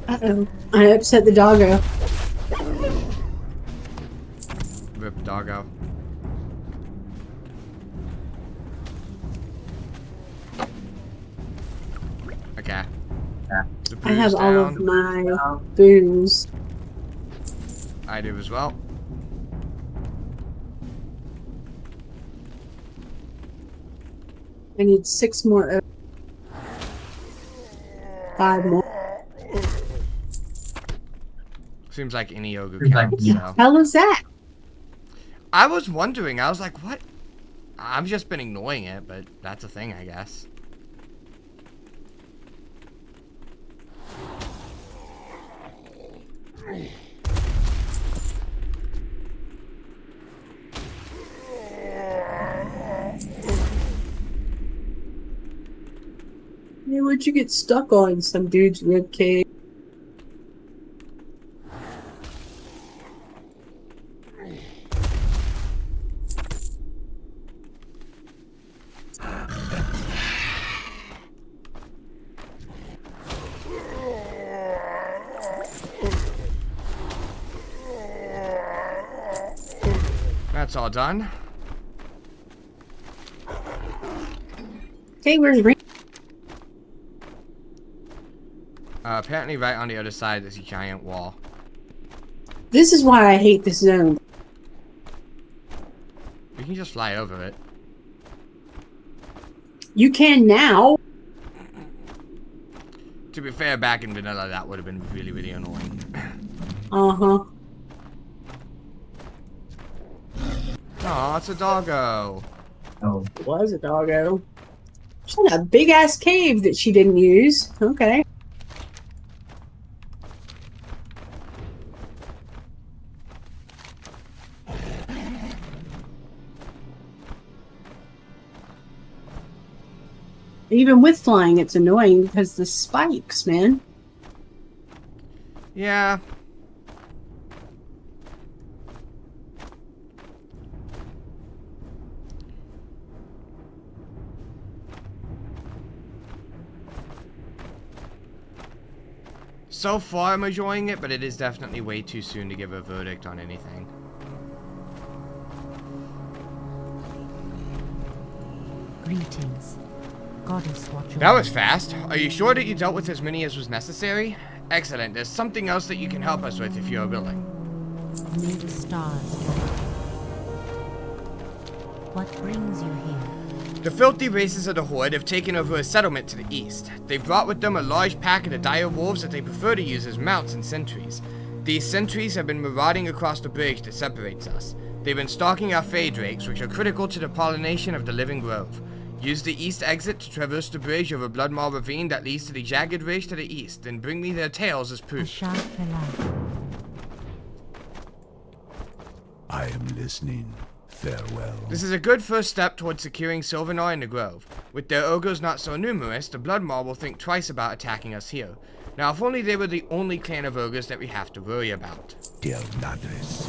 Uh-oh. I upset the doggo. Rip doggo. Okay. The I have booze all of down. my booze. I do as well. I need 6 more. 5 more. Seems like any yoga counts, so. Hell is that? I was wondering, I was like, what? I've just been ignoring it, but that's a thing, I guess. Yeah, what'd you get stuck on? Some dude's ribcage. That's all done. Okay, where's Ring? Apparently right on the other side there's a giant wall. This is why I hate this zone. We can just fly over it. You can now. To be fair, back in vanilla that would have been really, really annoying. Uh-huh. Aw, it's a doggo. Oh, it was a doggo. She had a big-ass cave that she didn't use. Okay. Even with flying, it's annoying because the spikes, man. Yeah. So far I'm enjoying it, but it is definitely way too soon to give a verdict on anything. Greetings. Goddess, watch your That was fast. Are you sure that you dealt with as many as was necessary? Excellent. There's something else that you can help us with if you are willing. May the stars guide you. What brings you here? The filthy races of the Horde have taken over a settlement to the east. They've brought with them a large pack of the dire wolves that they prefer to use as mounts and sentries. These sentries have been marauding across the bridge that separates us. They've been stalking our fey drakes, which are critical to the pollination of the living grove. Use the east exit to traverse the bridge over Bloodmaw Ravine that leads to the jagged ridge to the east, then bring me their tails as proof. I am listening. Farewell. This is a good first step towards securing Sylvanar in the grove. With their ogres not so numerous, the Bloodmaw will think twice about attacking us here. Now, if only they were the only clan of ogres that we have to worry about. Del Nadres.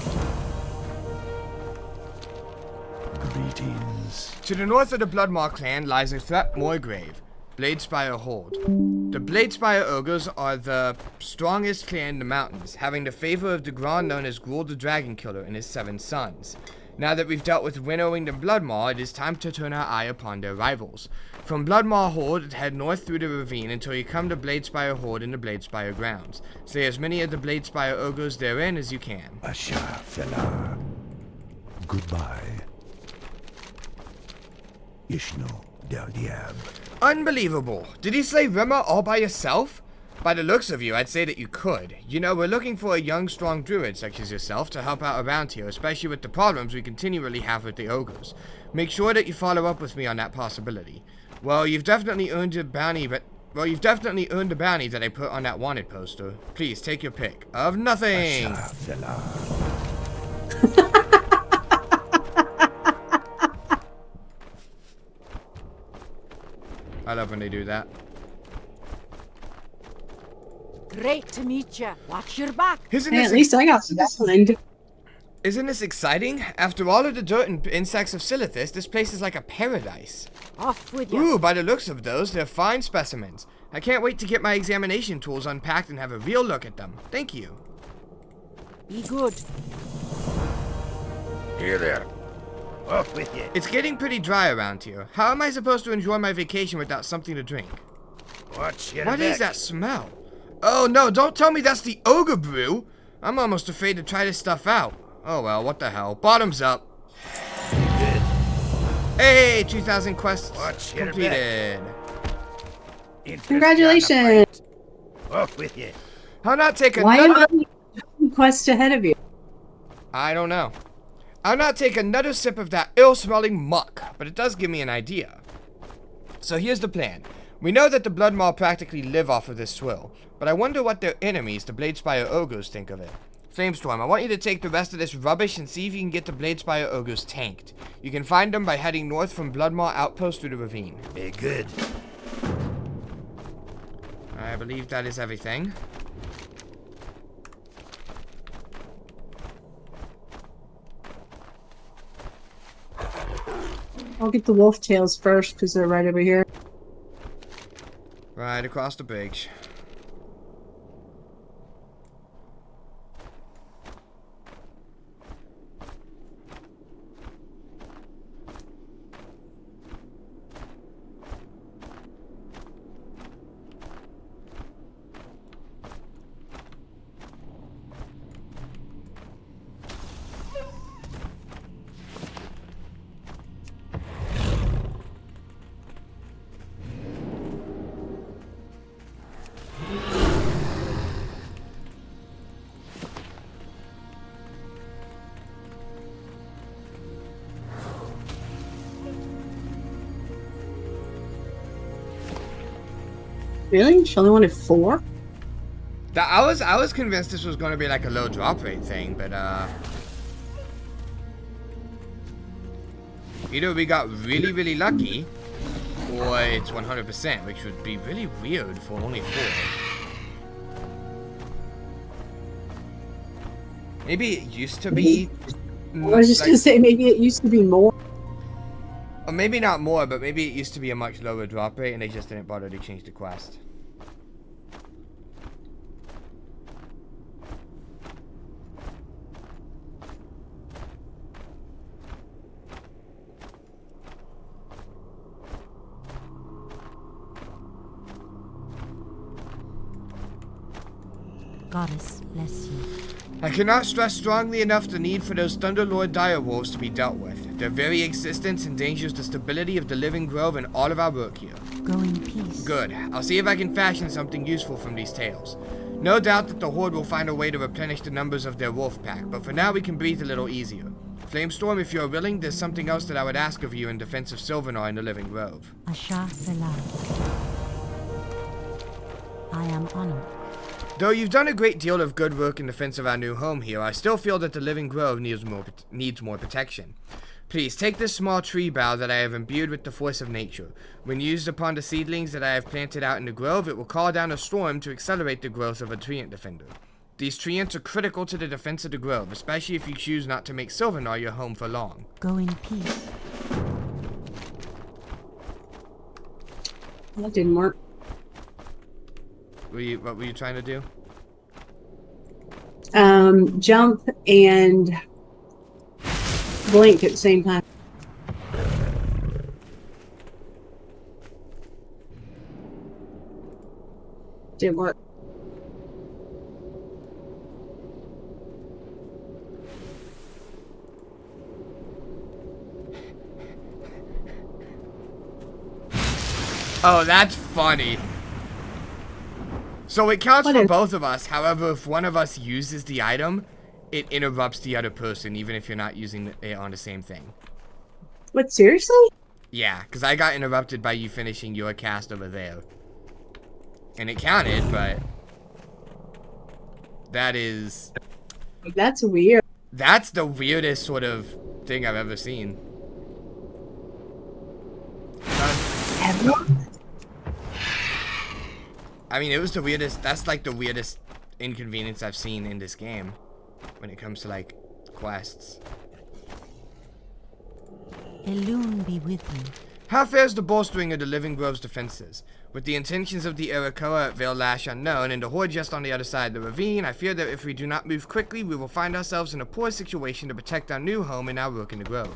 Greetings. To the north of the Bloodmaw clan lies a threat more grave, Bladespire Horde. The Bladespire ogres are the strongest clan in the mountains, having the favor of the Nagrand known as Gruul the Dragon Killer and his 7 sons. Now that we've dealt with winnowing the Bloodmaw, it is time to turn our eye upon their rivals. From Bloodmaw Horde, head north through the ravine until you come to Bladespire Horde in the Bladespire grounds. Slay as many of the Bladespire ogres therein as you can. Asha Fela. Goodbye. Ishno Del Diab. Unbelievable. Did you slay Rima all by yourself? By the looks of you, I'd say that you could. You know, we're looking for a young, strong druid such as yourself to help out around here, especially with the problems we continually have with the ogres. Make sure that you follow up with me on that possibility. Well, you've definitely earned a bounty, that I put on that wanted poster. Please take your pick of nothing. Asha Fela. I love when they do that. Great to meet you. Watch your back. Isn't Hey, this at least I got some behind. Isn't this exciting? After all of the dirt and insects of Silithus, this place is like a paradise. Off with you. Ooh, by the looks of those, they're fine specimens. I can't wait to get my examination tools unpacked and have a real look at them. Thank you. Be good. Here there. Off with you. It's getting pretty dry around here. How am I supposed to enjoy my vacation without something to drink? Watch your What back. is that smell? Oh no, don't tell me that's the ogre brew! I'm almost afraid to try this stuff out. Oh well, what the hell. Bottoms up. Good. Hey, 2,000 quests Watch your completed. Interest Congratulations. on the fight. Off with you. I'll not take Why am another... I 2 quests ahead of you? I don't know. I'll not take another sip of that ill-smelling muck, but it does give me an idea. So here's the plan. We know that the Bloodmaw practically live off of this swill, but I wonder what their enemies, the Bladespire ogres, think of it. Flamestorm, I want you to take the rest of this rubbish and see if you can get the Bladespire ogres tanked. You can find them by heading north from Bloodmaw Outpost through the ravine. Be good. I believe that is everything. I'll get the wolf tails first because they're right over here. Right across the bridge. Really? She only wanted 4? I was convinced this was going to be like a low drop rate thing, but either we got really, really lucky, or it's 100%, which would be really weird for only 4. Maybe it used to be. I was just gonna say, maybe it used to be more. Or maybe not more, but maybe it used to be a much lower drop rate and they just didn't bother to change the quest. Goddess bless you. I cannot stress strongly enough the need for those Thunderlord direwolves to be dealt with. Their very existence endangers the stability of the Living Grove and all of our work here. Go in peace. Good. I'll see if I can fashion something useful from these tales. No doubt that the Horde will find a way to replenish the numbers of their wolf pack, but for now we can breathe a little easier. Flamestorm, if you're willing, there's something else that I would ask of you in defense of Sylvanar in the Living Grove. Asha Selah. I am honored. Though you've done a great deal of good work in defense of our new home here, I still feel that the Living Grove needs more protection. Please, take this small tree bough that I have imbued with the force of nature. When used upon the seedlings that I have planted out in the grove, it will call down a storm to accelerate the growth of a treant defender. These treants are critical to the defense of the grove, especially if you choose not to make Sylvanar your home for long. Go in peace. That didn't work. What were you trying to do? Jump and blink at the same time. Didn't work. Oh, that's funny. So it counts What for is- both of us. However, if one of us uses the item, it interrupts the other person, even if you're not using it on the same thing. What, seriously? Yeah, because I got interrupted by you finishing your cast over there. And it counted, but... That's weird. That's the weirdest sort of thing I've ever seen. Ever? I mean, it was the weirdest... That's like the weirdest inconvenience I've seen in this game. When it comes to, like, quests. Elune be with you. How fares the bolstering of the Living Grove's defenses? With the intentions of the Arakoa at Vale Lash unknown and the Horde just on the other side of the ravine, I fear that if we do not move quickly, we will find ourselves in a poor situation to protect our new home and our work in the Grove.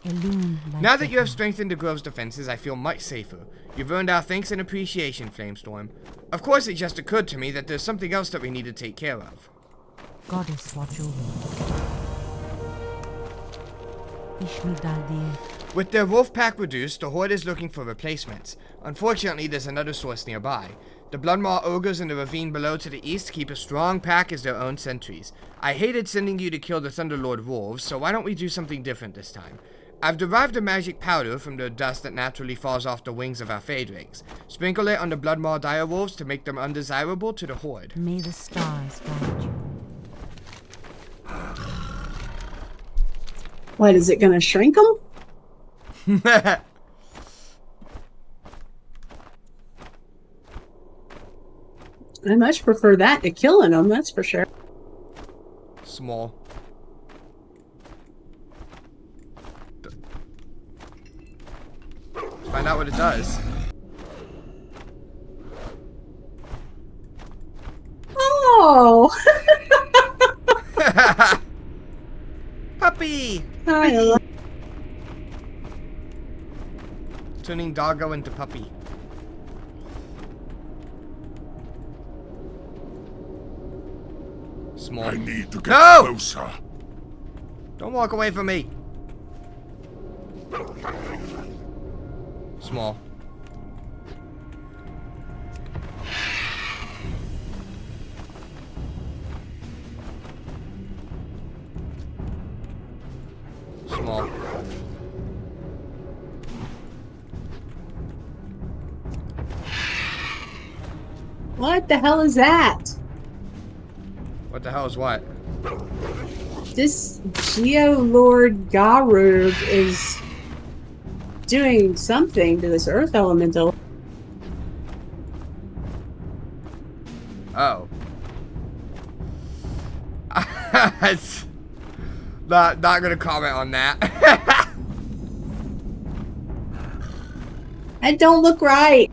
Elune, my Now that you have second. strengthened the Grove's defenses, I feel much safer. You've earned our thanks and appreciation, Flamestorm. Of course, it just occurred to me that there's something else that we need to take care of. Goddess watch over you. Ishmidaldir. With their wolf pack reduced, the Horde is looking for replacements. Unfortunately, there's another source nearby. The Bloodmaw ogres in the ravine below to the east keep a strong pack as their own sentries. I hated sending you to kill the Thunderlord wolves, so why don't we do something different this time? I've derived a magic powder from the dust that naturally falls off the wings of our Phaedrings. Sprinkle it on the Bloodmaw direwolves to make them undesirable to the Horde. May the stars guide you. What, is it gonna shrink them? I much prefer that to killing them, that's for sure. Small. Let's find out what it does. Oh! Puppy! I Turning doggo into puppy. Small. I need to get No! closer. Don't walk away from me. Small. Small. What the hell is that? What the hell is what? This Geolord Garug is doing something to this earth elemental. Oh. It's not gonna comment on that. That don't look right.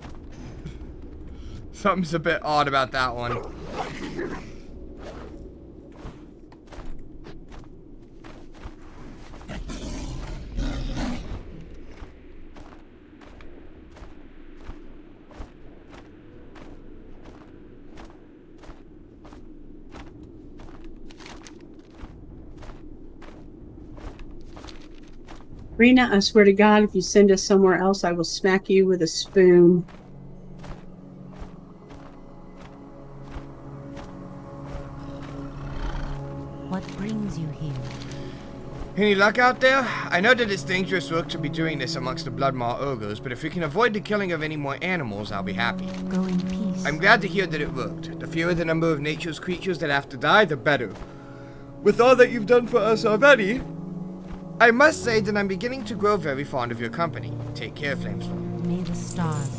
Something's a bit odd about that one. Rena, I swear to God, if you send us somewhere else, I will smack you with a spoon. What brings you here? Any luck out there? I know that it's dangerous work to be doing this amongst the Bloodmaw ogres, but if we can avoid the killing of any more animals, I'll be happy. Go in peace. I'm glad to hear that it worked. The fewer the number of nature's creatures that have to die, the better. With all that you've done for us already, I must say that I'm beginning to grow very fond of your company. Take care, Flamestorm. May the stars.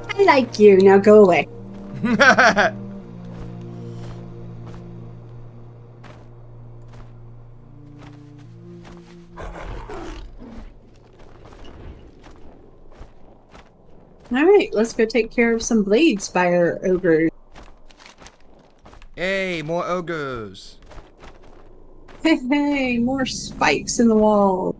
I like you. Now go away. Alright, let's go take care of some Blade Spire ogres. Hey, more ogres. Hey, hey, more spikes in the wall.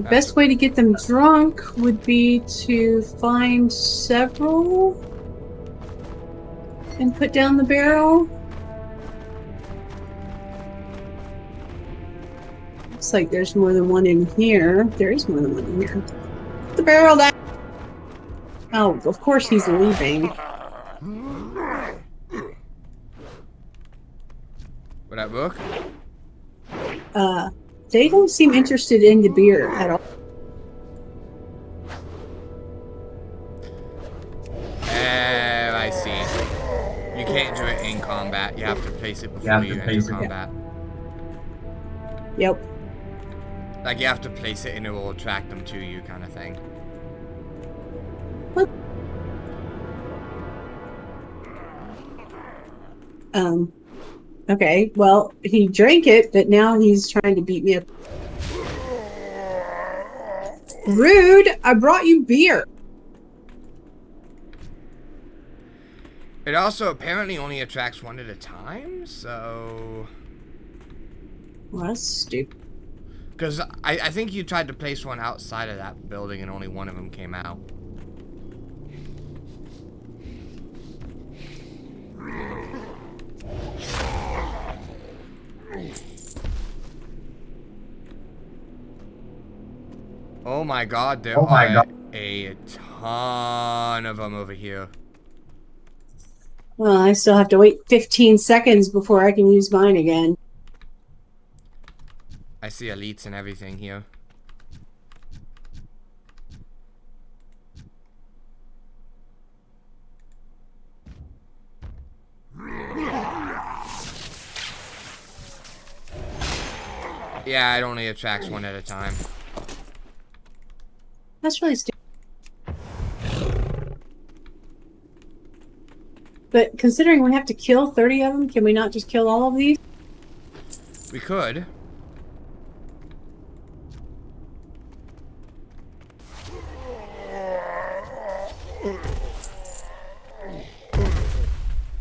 Best way to get them drunk would be to find several and put down the barrel. Looks like there's more than one in here. There is more than one in here. Put the barrel down. Oh, of course he's leaving. Would that work? They don't seem interested in the beer at all. I see. You can't do it in combat. You have to place it before you enter combat. Yep. Like, you have to place it and it will attract them to you, kind of thing. What? Okay, well, he drank it, but now he's trying to beat me up. Rude! I brought you beer! It also apparently only attracts one at a time, so... Well, that's stupid. Because I think you tried to place one outside of that building and only one of them came out. Oh my god, there are a ton of them over here. Well, I still have to wait 15 seconds before I can use mine again. I see elites and everything here. Yeah, it only attracts one at a time. That's really stupid. But considering we have to kill 30 of them, can we not just kill all of these? We could.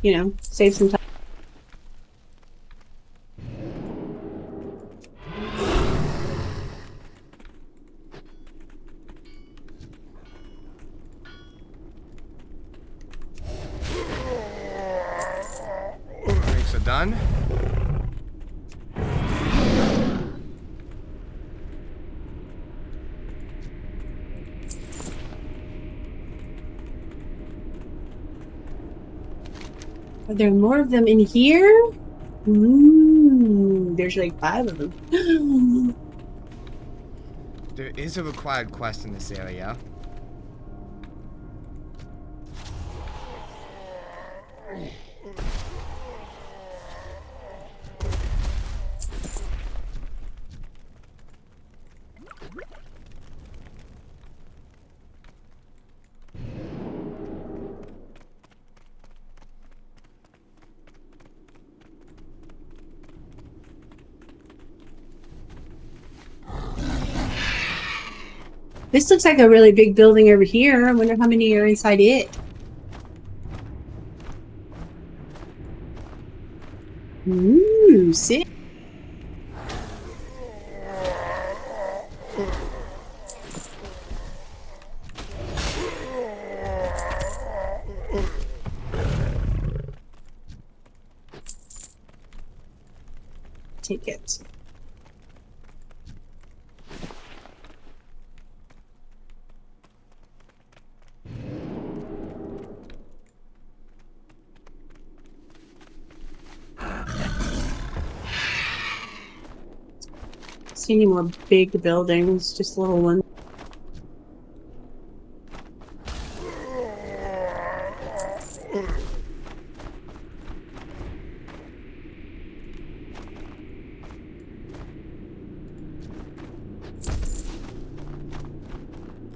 You know, save some time. Drinks are done. Are there more of them in here? Ooh, there's like 5 of them. There is a required quest in this area. This looks like a really big building over here. I wonder how many are inside it. Ooh, sick. Take it. See any more big buildings, just little ones.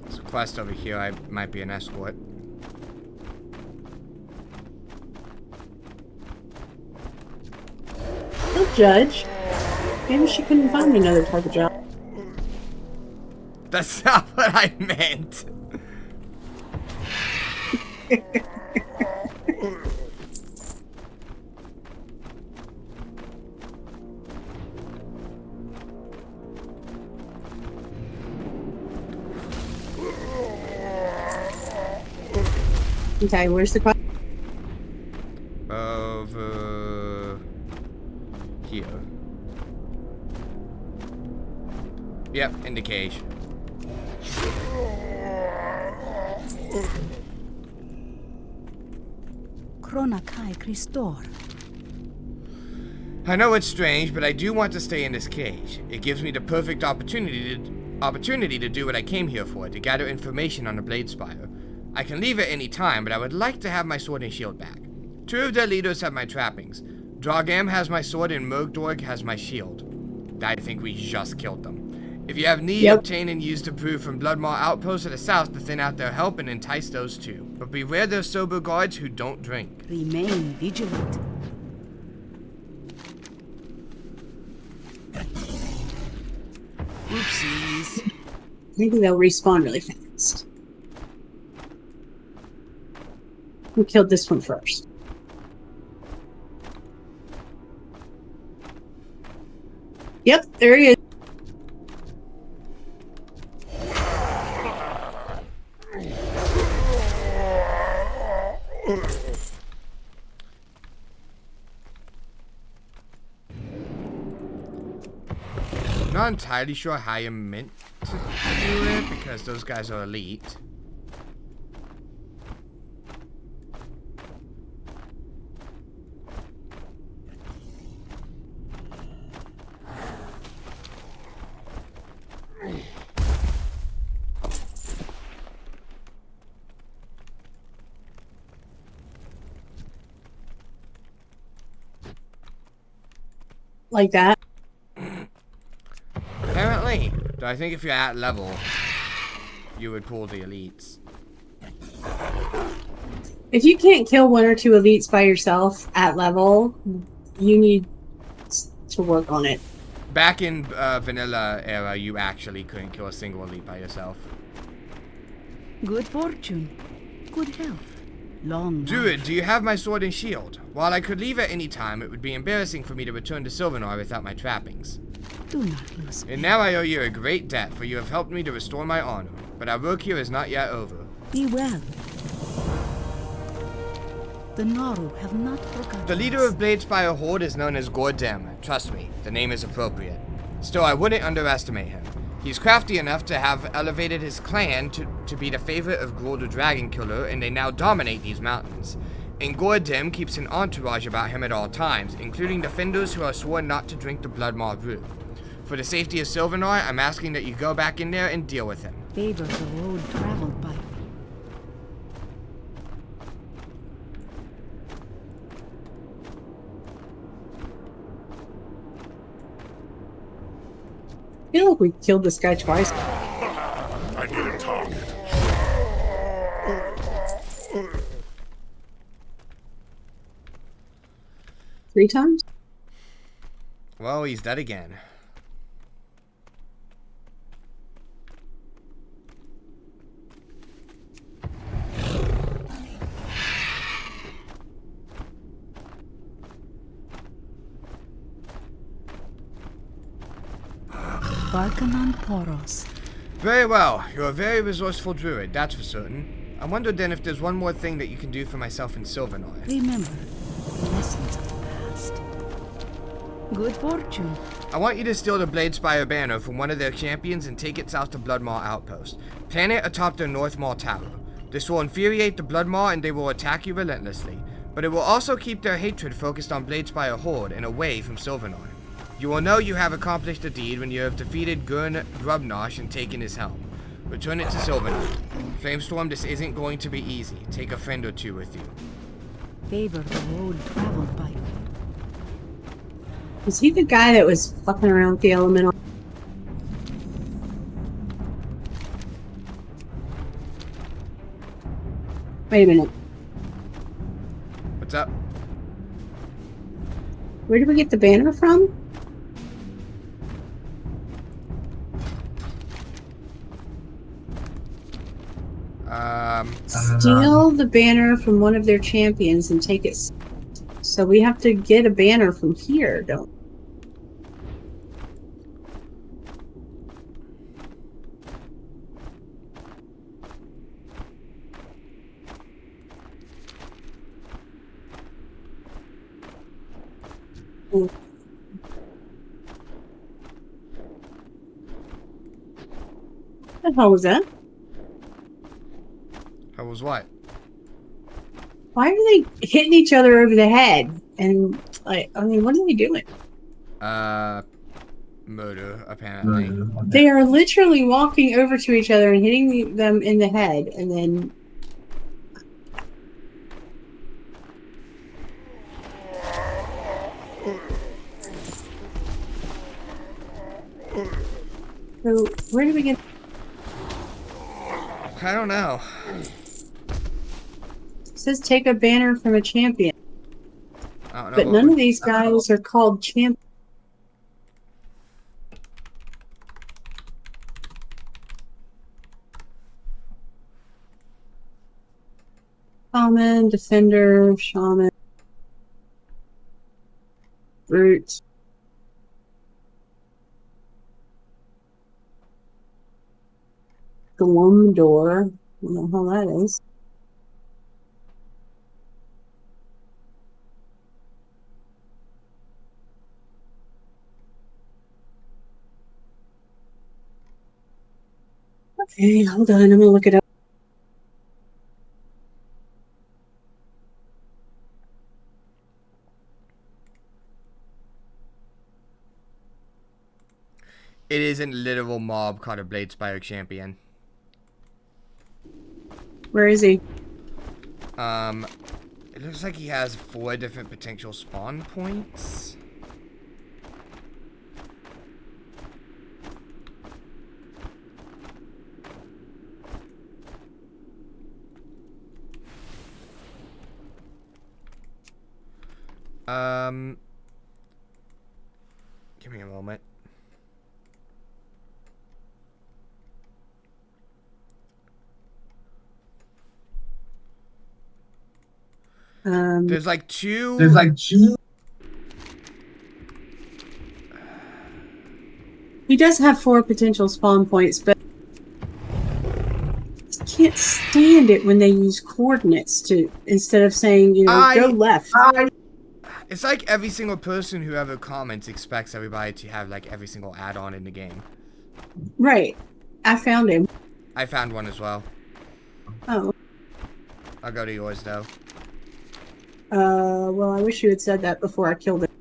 There's a quest over here. I might be an escort. He'll judge. Maybe she couldn't find another type of job. That's not what I meant. Okay, where's the question? Over here. Yep, in the cage. Chronakai Christor. I know it's strange, but I do want to stay in this cage. It gives me the perfect opportunity to do what I came here for, to gather information on the Blade Spire. I can leave at any time, but I would like to have my sword and shield back. Two of their leaders have my trappings. Drogam has my sword and Murgdorg has my shield. I think we just killed them. If you have need, obtain and use the proof from Bloodmaw outposts to the south to thin out their help and entice those too. But beware their sober guards who don't drink. Remain vigilant. Oopsies. Maybe they'll respawn really fast. Who killed this one first? Yep, there he is. Not entirely sure how you're meant to do it because those guys are elite. Like that. Apparently. Though I think if you're at level, you would pull the elites. If you can't kill one or two elites by yourself at level, you need to work on it. Back in vanilla era, you actually couldn't kill a single elite by yourself. Good fortune. Good health. Long Druid, life. do you have my sword and shield? While I could leave at any time, it would be embarrassing for me to return to Sylvanar without my trappings. Do not lose And faith. now I owe you a great debt, for you have helped me to restore my honor. But our work here is not yet over. Be well. The Naru have not forgotten. The leader of Bladespire Horde is known as Gordem. Trust me, the name is appropriate. Still, I wouldn't underestimate him. He's crafty enough to have elevated his clan to be the favorite of Gruul the Dragon Killer, and they now dominate these mountains. And Gordem keeps an entourage about him at all times, including defenders who are sworn not to drink the Bloodmaw brew. For the safety of Silvernoy, I'm asking that you go back in there and deal with him. Favor the road traveled by. I feel like we killed this guy twice. I need a target. 3 times? Well, he's dead again. Barkanon Poros. Very well. You're a very resourceful druid, that's for certain. I wonder then if there's one more thing that you can do for myself in Silvernoy. Remember the lessons of the past. Good fortune. I want you to steal the Bladespire banner from one of their champions and take it south to Bloodmaw Outpost. Plant it atop their North Maw Tower. This will infuriate the Bloodmaw and they will attack you relentlessly. But it will also keep their hatred focused on Bladespire Horde and away from Silvernoy. You will know you have accomplished a deed when you have defeated Gurn Grubnosh and taken his helm. Return it to Silvernoy. Flamestorm, this isn't going to be easy. Take a friend or two with you. Favor the road traveled by. Was he the guy that was fucking around with the elemental? Wait a minute. What's up? Where did we get the banner from? Steal the banner from one of their champions and take it. So we have to get a banner from here, don't we? What the hell was that? How was what? Why are they hitting each other over the head? And, like, I mean, what are they doing? Murder, apparently. They are literally walking over to each other and hitting them in the head, and then... So, where do we get... I don't know. It says take a banner from a champion. I don't know. But none of these guys are called champions. Shaman, defender, shaman, brute. Glumdor. I don't know how that is. Okay, hold on. I'm gonna look it up. It isn't literal mob called a Bladespire champion. Where is he? It looks like he has 4 different potential spawn points. Give me a moment. There's like two. He does have 4 potential spawn points, but I can't stand it when they use coordinates to instead of saying, you know, go left. It's like every single person who ever comments expects everybody to have like every single add-on in the game. Right. I found him. I found one as well. Oh. I'll go to yours though. Well, I wish you had said that before I killed it.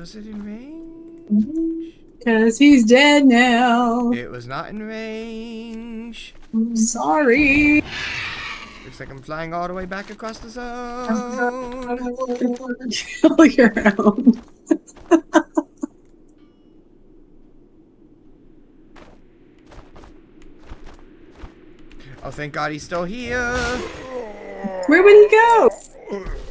Was it in range? Because he's dead now. It was not in range. I'm sorry. Looks like I'm flying all the way back across the zone. Kill your own. Oh, thank God he's still here. Where would he go?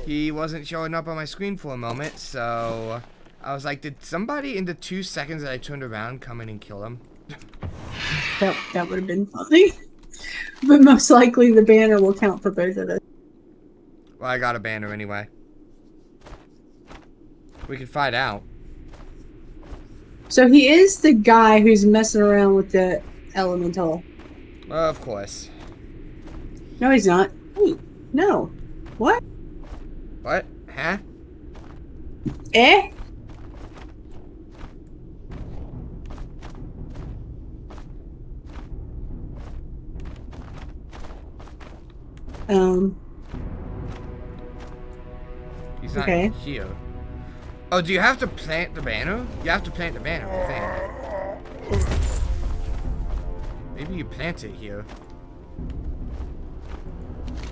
He wasn't showing up on my screen for a moment, so I was like, did somebody in the 2 seconds that I turned around come in and kill him? That would have been funny. But most likely the banner will count for both of us. Well, I got a banner anyway. We can find out. So he is the guy who's messing around with the elemental. Of course. No, he's not. Wait, no. What? What? Huh? Eh? He's not Okay. here. Oh, do you have to plant the banner? You have to plant the banner, I think. Maybe you plant it here.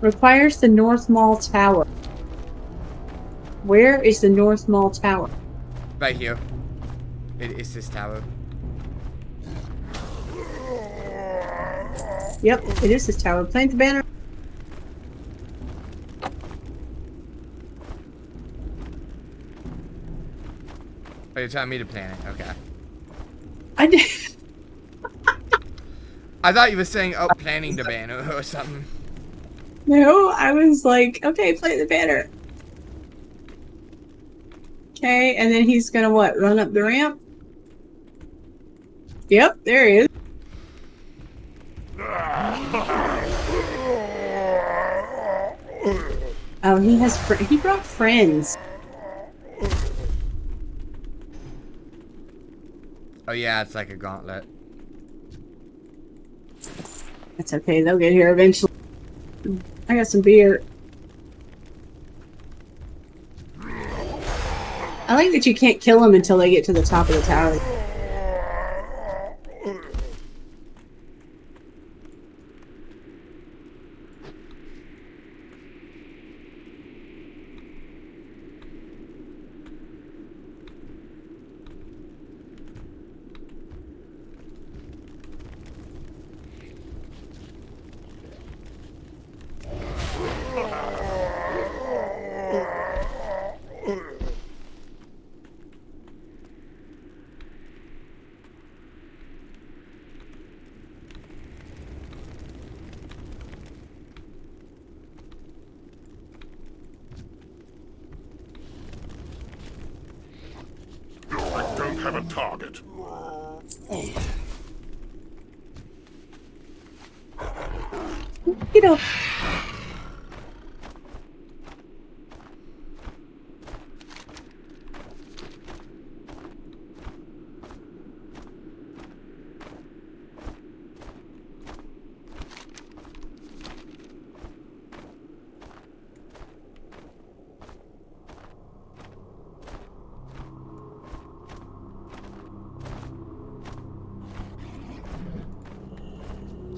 Requires the North Mall Tower. Where is the North Mall Tower? Right here. It is this tower. Yep, it is this tower. Plant the banner. Oh, you're telling me to plant it? Okay. I did. I thought you were saying, oh, planting the banner or something. No, I was like, okay, plant the banner. Okay, and then he's gonna what? Run up the ramp? Yep, there he is. Oh, he has he brought friends. Oh yeah, it's like a gauntlet. That's okay, they'll get here eventually. I got some beer. I like that you can't kill them until they get to the top of the tower. I don't have a target. You know.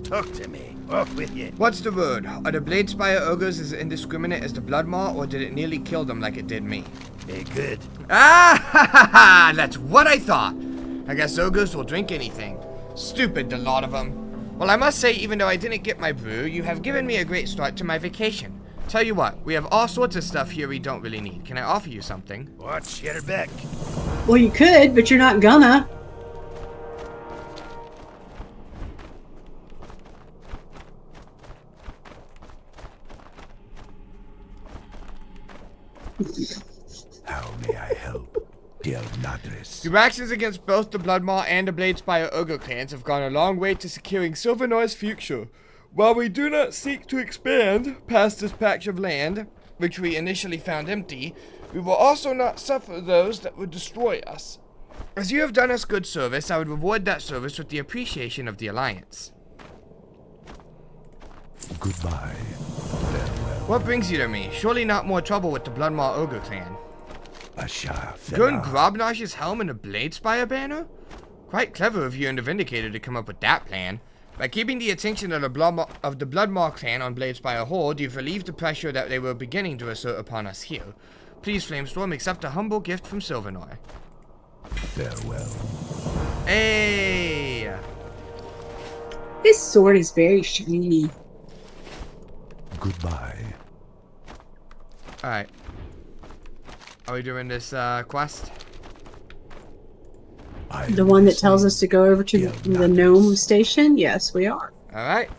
Talk to me. Off with you. What's the word? Are the Bladespire ogres as indiscriminate as the Bloodmaw, or did it nearly kill them like it did me? They're good. Ah, ha, ha, ha! That's what I thought. I guess ogres will drink anything. Stupid, the lot of them. Well, I must say, even though I didn't get my brew, you have given me a great start to my vacation. Tell you what, we have all sorts of stuff here we don't really need. Can I offer you something? Watch your back. Well, you could, but you're not gonna. How may I help, dear Nadris? Your actions against both the Bloodmaw and the Bladespire ogre clans have gone a long way to securing Silvernoir's future. While we do not seek to expand past this patch of land, which we initially found empty, we will also not suffer those that would destroy us. As you have done us good service, I would reward that service with the appreciation of the Alliance. Goodbye. Farewell. What brings you to me? Surely not more trouble with the Bloodmaw ogre clan. Asha Gun Fela. Grobnosh's helm and a Blade Spire banner? Quite clever of you and the Vindicator to come up with that plan. By keeping the attention of the Bloodmark clan on Bladespire Horde, you've relieved the pressure that they were beginning to assert upon us here. Please, Flamestorm, accept a humble gift from Silvernoy. Farewell. Hey! This sword is very shiny. Goodbye. Alright. Are we doing this quest? The one that tells us to go over to the gnome station? Yes, we are. Alright.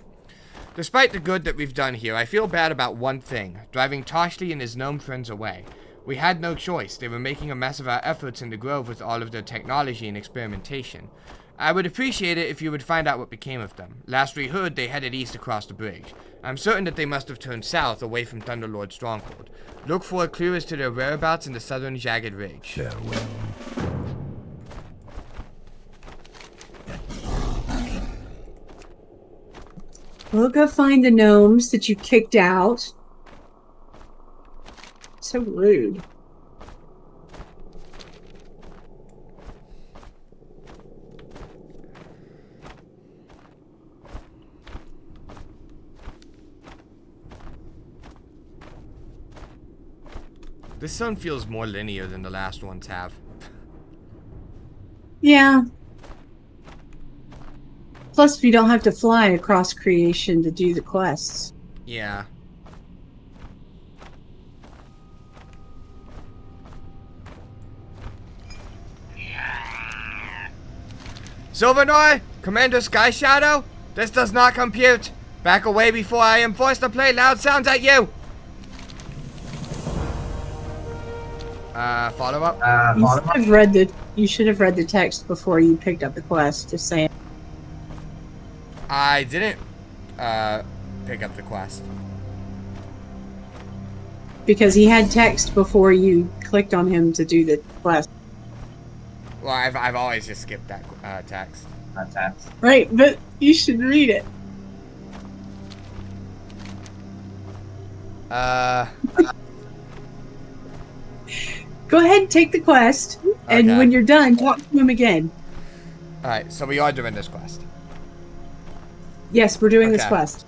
Despite the good that we've done here, I feel bad about one thing, driving Toshli and his gnome friends away. We had no choice. They were making a mess of our efforts in the grove with all of their technology and experimentation. I would appreciate it if you would find out what became of them. Last we heard, they headed east across the bridge. I'm certain that they must have turned south away from Thunderlord's stronghold. Look for a clue as to their whereabouts in the southern jagged ridge. Farewell. We'll go find the gnomes that you kicked out. So rude. This one feels more linear than the last ones have. Yeah. Plus, you don't have to fly across creation to do the quests. Yeah. Silvernoy, Commander Sky Shadow, this does not compute. Back away before I am forced to play loud sounds at you. Follow up. You should have read the text before you picked up the quest. Just saying. I didn't pick up the quest. Because he had text before you clicked on him to do the quest. Well, I've always just skipped that text. Right, but you should read it. Go ahead and take the quest, and Okay. when you're done, talk to him again. Alright, so we are doing this quest. Yes, we're doing this Okay. quest.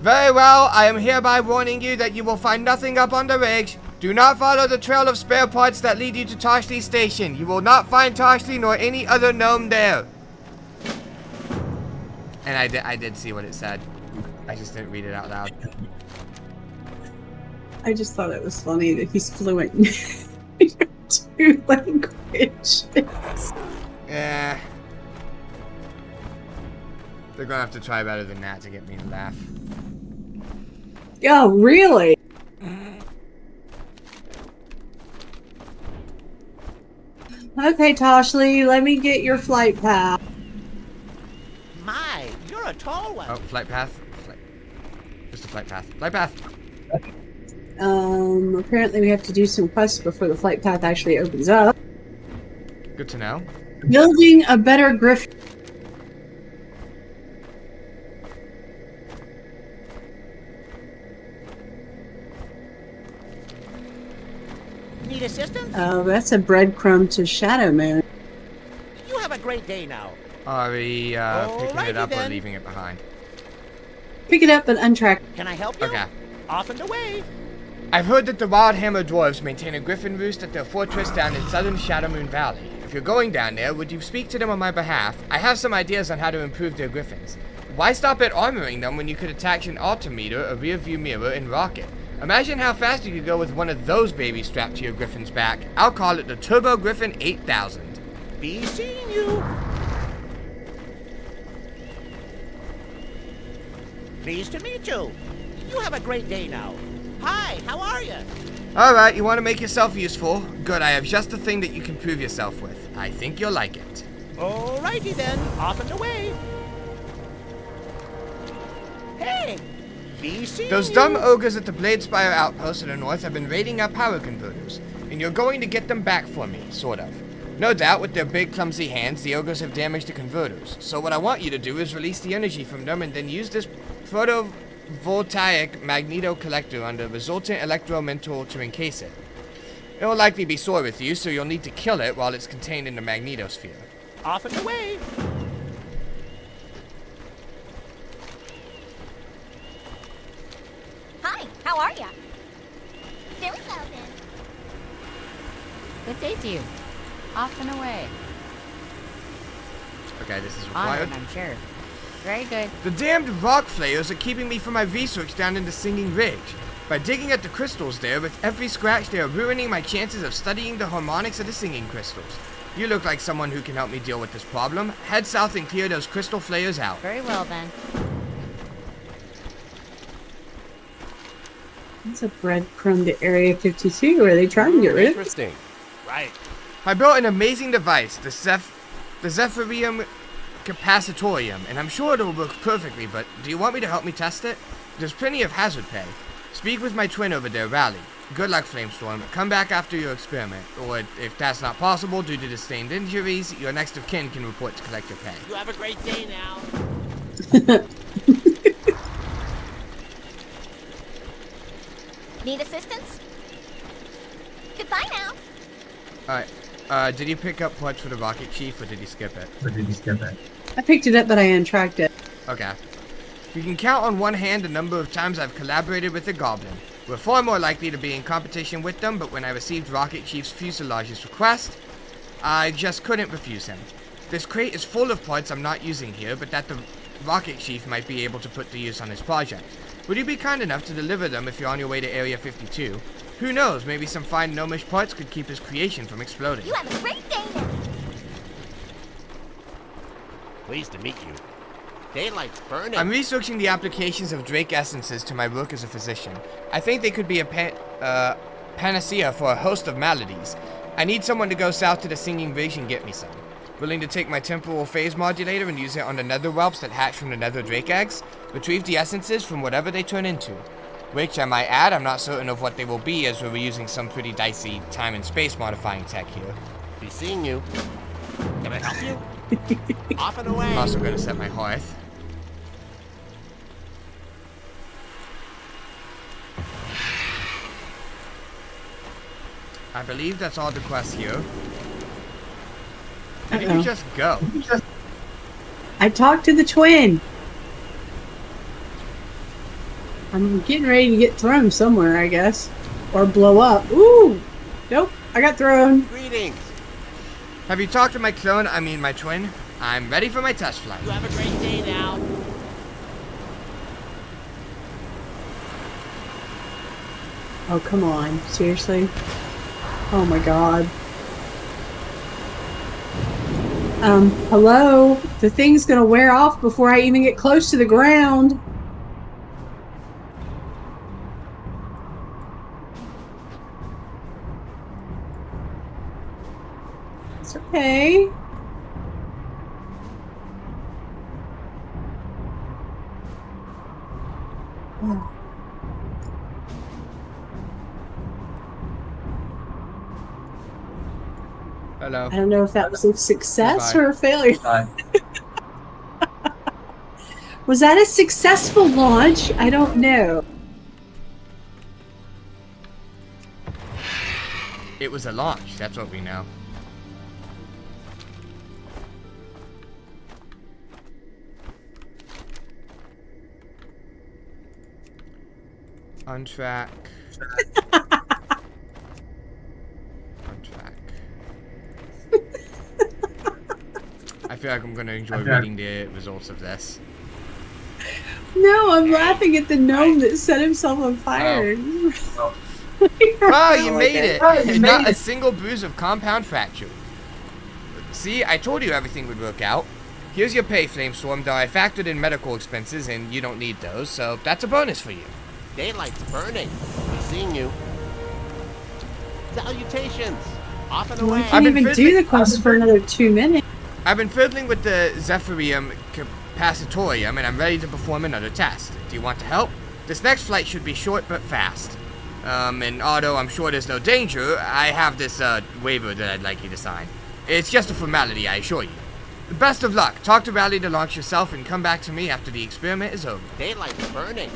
Very well, I am hereby warning you that you will find nothing up on the ridge. Do not follow the trail of spare parts that lead you to Toshli Station. You will not find Toshli nor any other gnome there. And I did see what it said. I just didn't read it out loud. I just thought it was funny that he's fluent in two languages. Yeah. They're gonna have to try better than that to get me to laugh. Oh, really? Okay, Toshli, let me get your flight path. My, you're a tall one. Oh, flight path? Just a flight path. Flight path! Apparently we have to do some quests before the flight path actually opens up. Good to know. Building a better griffin. Need assistance? Oh, that's a breadcrumb to Shadow Moon. You have a great day now. Are we picking Alrighty it up or then. leaving it behind? Pick it up and untrack. Can I help you? Okay. Off and away. I've heard that the Wildhammer Dwarves maintain a griffin roost at their fortress down in southern Shadowmoon Valley. If you're going down there, would you speak to them on my behalf? I have some ideas on how to improve their griffins. Why stop at armoring them when you could attach an altimeter, a rear view mirror, and rocket? Imagine how fast you could go with one of those babies strapped to your griffin's back. I'll call it the Turbo Griffin 8000. Be seeing you. Pleased to meet you. You have a great day now. Hi, how are you? Alright, you want to make yourself useful? Good, I have just the thing that you can prove yourself with. I think you'll like it. Alrighty then, off and away. Hey, be seeing Those you. dumb ogres at the Bladespire outpost to the north have been raiding our power converters, and you're going to get them back for me, sort of. No doubt, with their big clumsy hands, the ogres have damaged the converters. So what I want you to do is release the energy from them and then use this photovoltaic magneto collector on the resultant electromental to encase it. It will likely be sore with you, so you'll need to kill it while it's contained in the magnetosphere. Off and away. Hi, how are ya? Very well then. Good day to you. Off and away. Okay, this is required. Honored, I'm sure. Very good. The damned rock flayers are keeping me from my research down in the Singing Ridge. By digging at the crystals there, with every scratch they are ruining my chances of studying the harmonics of the singing crystals. You look like someone who can help me deal with this problem. Head south and clear those crystal flayers out. Very well then. It's a breadcrumb to Area 52. Are they trying to get rid of it? Interesting. Right. I built an amazing device, the Zephyrium Capacitorium, and I'm sure it'll work perfectly, but do you want me to help me test it? There's plenty of hazard pay. Speak with my twin over there, Rally. Good luck, Flamestorm. Come back after your experiment, or if that's not possible due to sustained injuries, your next of kin can report to collect your pay. You have a great day now. Need assistance? Goodbye now. Alright, did you pick up parts for the Rocket Chief, or did you skip it? I picked it up, but I untracked it. Okay. You can count on one hand the number of times I've collaborated with the Goblin. We're far more likely to be in competition with them, but when I received Rocket Chief's fuselage's request, I just couldn't refuse him. This crate is full of parts I'm not using here, but that the Rocket Chief might be able to put to use on his project. Would you be kind enough to deliver them if you're on your way to Area 52? Who knows, maybe some fine gnomish parts could keep his creation from exploding. You have a great day now. Pleased to meet you. Daylight's burning. I'm researching the applications of Drake essences to my work as a physician. I think they could be a panacea for a host of maladies. I need someone to go south to the Singing Ridge and get me some. Willing to take my temporal phase modulator and use it on the nether whelps that hatch from the nether drake eggs? Retrieve the essences from whatever they turn into. Which, I might add, I'm not certain of what they will be, as we're using some pretty dicey time and space modifying tech here. Be seeing you. Can I help you? Off and away. I'm also going to set my hearth. I believe that's all the quests here. Why didn't you just go? I talked to the twin. I'm getting ready to get thrown somewhere, I guess. Or blow up. Ooh! Nope, I got thrown. Greetings. Have you talked to my clone, I mean my twin? I'm ready for my test flight. You have a great day now. Oh, come on. Seriously? Oh my god. Hello? The thing's gonna wear off before I even get close to the ground. It's okay. Hello. I don't know if that was a success or a failure. Was that a successful launch? I don't know. It was a launch, that's what we know. On track. On track. I feel like I'm going to enjoy reading the results of this. No, I'm laughing at the gnome that set himself on fire. Oh. Wow, you made it! Not a single bruise of compound fracture. See, I told you everything would work out. Here's your pay, Flamestorm, though I factored in medical expenses and you don't need those, so that's a bonus for you. Daylight's burning. Be seeing you. Salutations. Off and Well, I away. can't even do the quest for another 2 minutes. I've been fiddling with the Zephyrium Capacitorium, and I'm ready to perform another test. Do you want to help? This next flight should be short but fast. And although I'm sure there's no danger, I have this waiver that I'd like you to sign. It's just a formality, I assure you. Best of luck. Talk to Rally to launch yourself and come back to me after the experiment is over. Daylight's burning.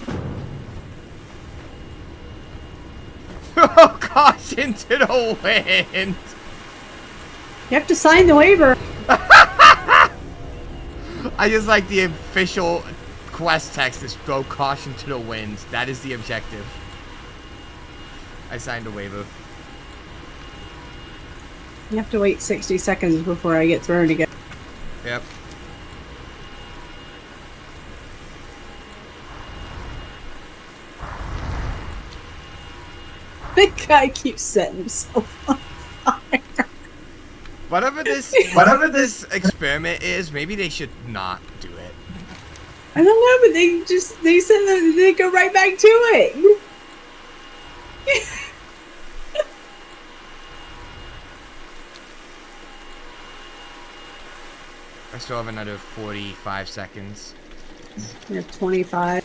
Oh gosh! into the wind. You have to sign the waiver. I just like the official quest text is throw caution to the winds. That is the objective. I signed a waiver. You have to wait 60 seconds before I get thrown again. Yep. The guy keeps setting himself on fire. Whatever this experiment is, maybe they should not do it. I don't know, but they said that they go right back to it. I still have another 45 seconds. You have 25.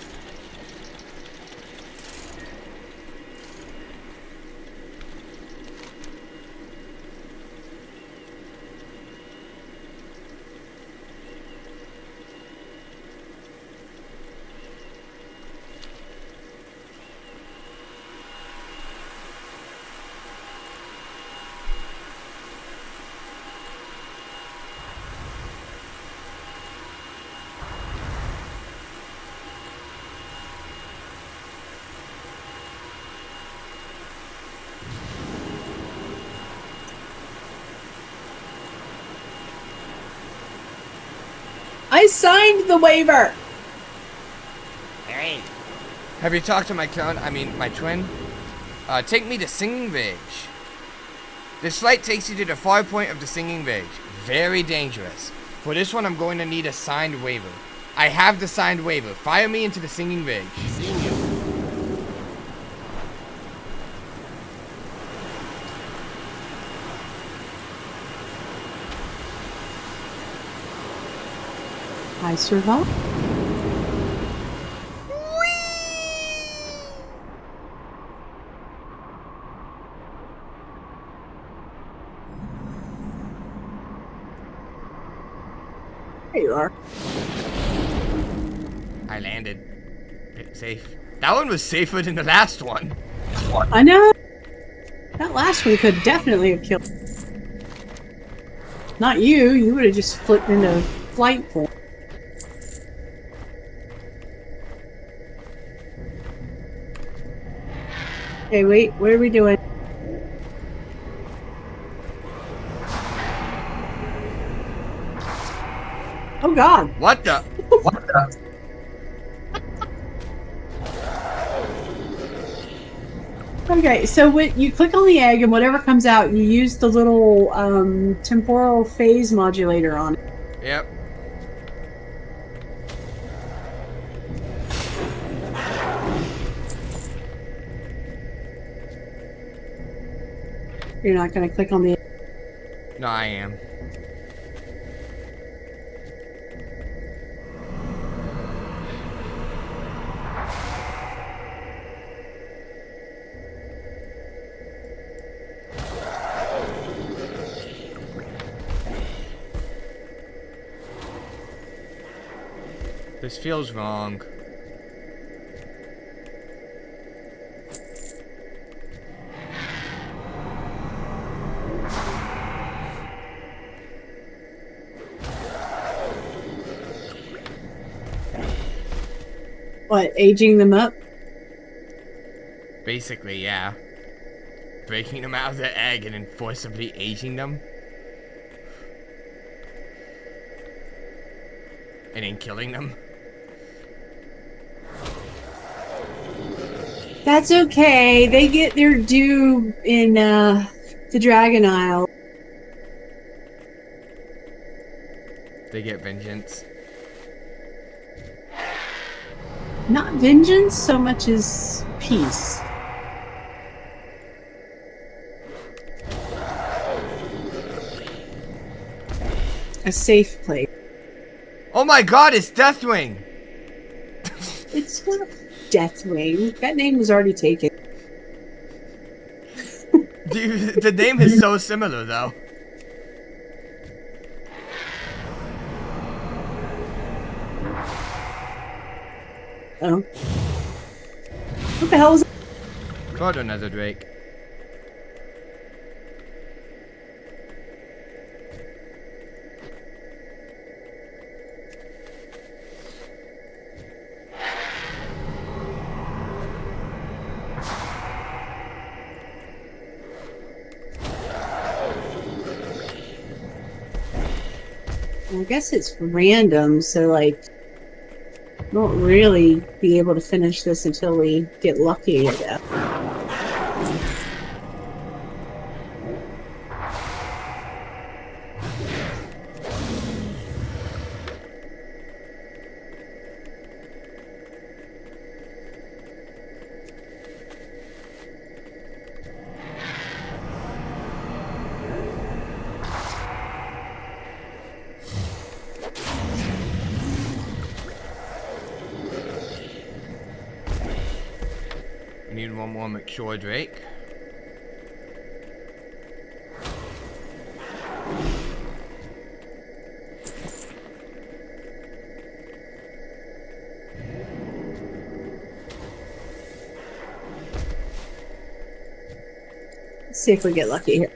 I signed the waiver. Hey. Have you talked to my clone? I mean, my twin? Take me to Singing Ridge. This flight takes you to the far point of the Singing Ridge. Very dangerous. For this one, I'm going to need a signed waiver. I have the signed waiver. Fire me into the Singing Ridge. Seen you. I survived. There you are. I landed. Safe. That one was safer than the last one. I know. That last one could definitely have killed. Not you. You would have just flipped into flight form. Okay, wait. What are we doing? Oh God! What the? What the? Okay, so when you click on the egg and whatever comes out, you use the little temporal phase modulator on it. Yep. You're not going to click on the... No, I am. This feels wrong. What, aging them up? Basically, yeah. Breaking them out of the egg and then forcibly aging them. And then killing them. That's okay. They get their due in the Dragon Isle. They get vengeance. Not vengeance so much as peace. A safe place. Oh my God, it's Deathwing! It's not Deathwing. That name was already taken. Dude, the name is so similar, though. Oh. What the hell is that? Caught another Drake. I guess it's random, so like, won't really be able to finish this until we get lucky, I guess. We need one more mature Drake. Let's see if we get lucky here.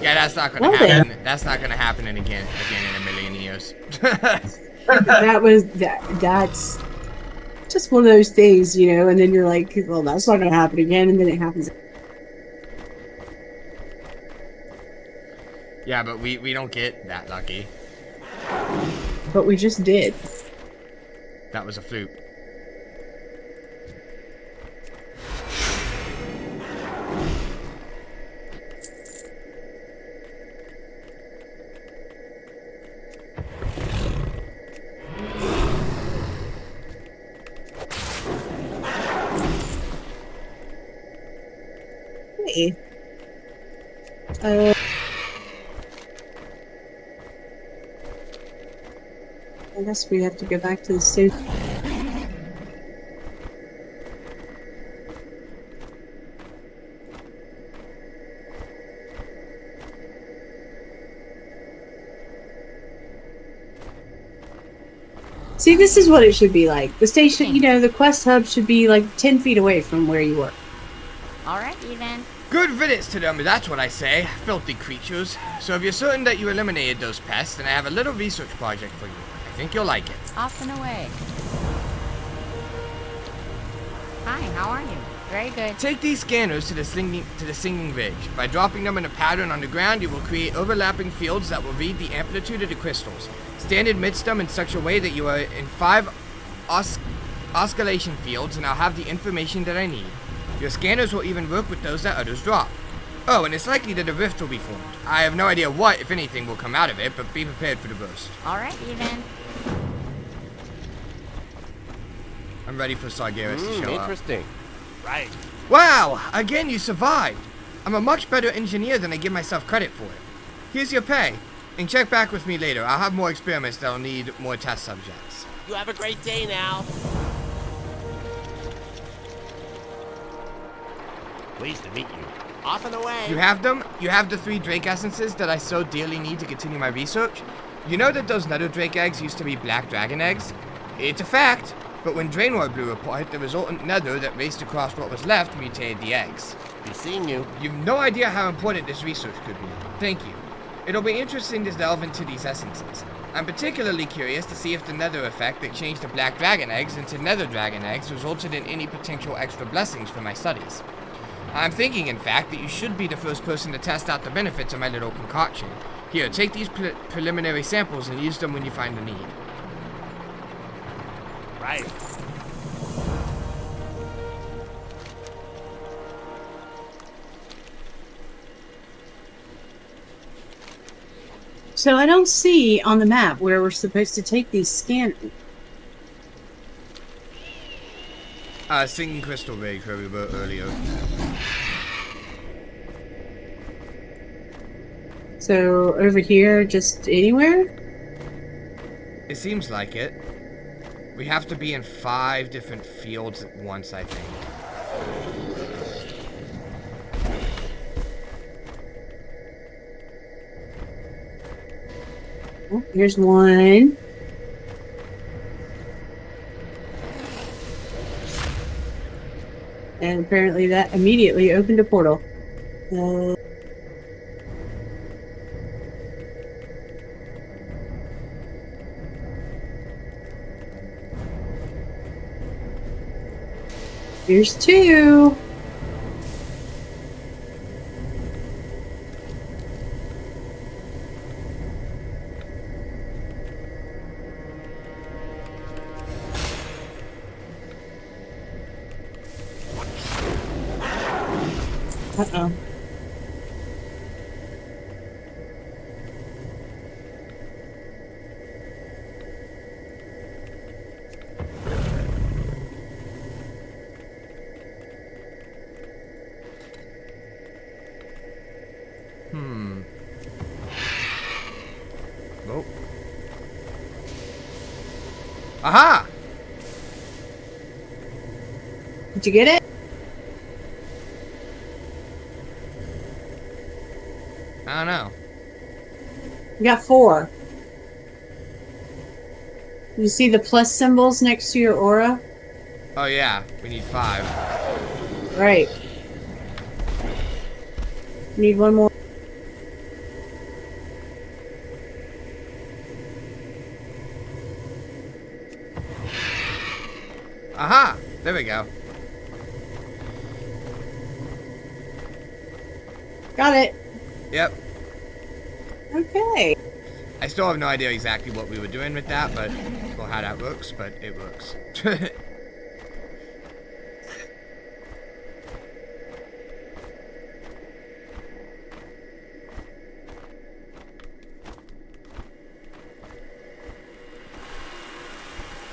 Yeah, that's not gonna happen. That's not gonna happen again in a million years. That's just one of those things, you know, and then you're like, well, that's not gonna happen again, and then it happens. Yeah, but we don't get that lucky. But we just did. That was a fluke. Hey. I guess we have to go back to the station. See, this is what it should be like. The station, you know, the quest hub should be like 10 feet away from where you were. Alrighty then. Good riddance to them, that's what I say. Filthy creatures. So if you're certain that you eliminated those pests, then I have a little research project for you. I think you'll like it. Off and away. Hi, how are you? Very good. Take these scanners to the singing ridge. By dropping them in a pattern on the ground, you will create overlapping fields that will read the amplitude of the crystals. Stand amidst them in such a way that you are in 5 oscillation fields, and I'll have the information that I need. Your scanners will even work with those that others drop. Oh, and it's likely that a rift will be formed. I have no idea what, if anything, will come out of it, but be prepared for the worst. Alrighty then. I'm ready for Sargeras to show up. Interesting. Right. Wow! Again, you survived! I'm a much better engineer than I give myself credit for. Here's your pay, and check back with me later. I'll have more experiments that'll need more test subjects. You have a great day now. Pleased to meet you. Off and away. You have them? You have the 3 Drake essences that I so dearly need to continue my research? You know that those Nether Drake eggs used to be black dragon eggs? It's a fact, but when Draenor blew apart, the resultant Nether that raced across what was left mutated the eggs. Be seeing you. You've no idea how important this research could be. Thank you. It'll be interesting to delve into these essences. I'm particularly curious to see if the Nether effect that changed the black dragon eggs into Nether dragon eggs resulted in any potential extra blessings for my studies. I'm thinking, in fact, that you should be the first person to test out the benefits of my little concoction. Here, take these preliminary samples and use them when you find the need. Right. So I don't see on the map where we're supposed to take these scanners. Singing Crystal Ridge, where we were earlier. So over here, just anywhere? It seems like it. We have to be in 5 different fields at once, I think. Oh, here's one. And apparently that immediately opened a portal. Here's 2. Uh-oh. Oh. Aha! Did you get it? I don't know. You got 4. You see the plus symbols next to your aura? Oh yeah, we need 5. Right. Need 1 more. Aha! There we go. Got it. Yep. Okay. I still have no idea exactly what we were doing with that, but or how that works, but it works.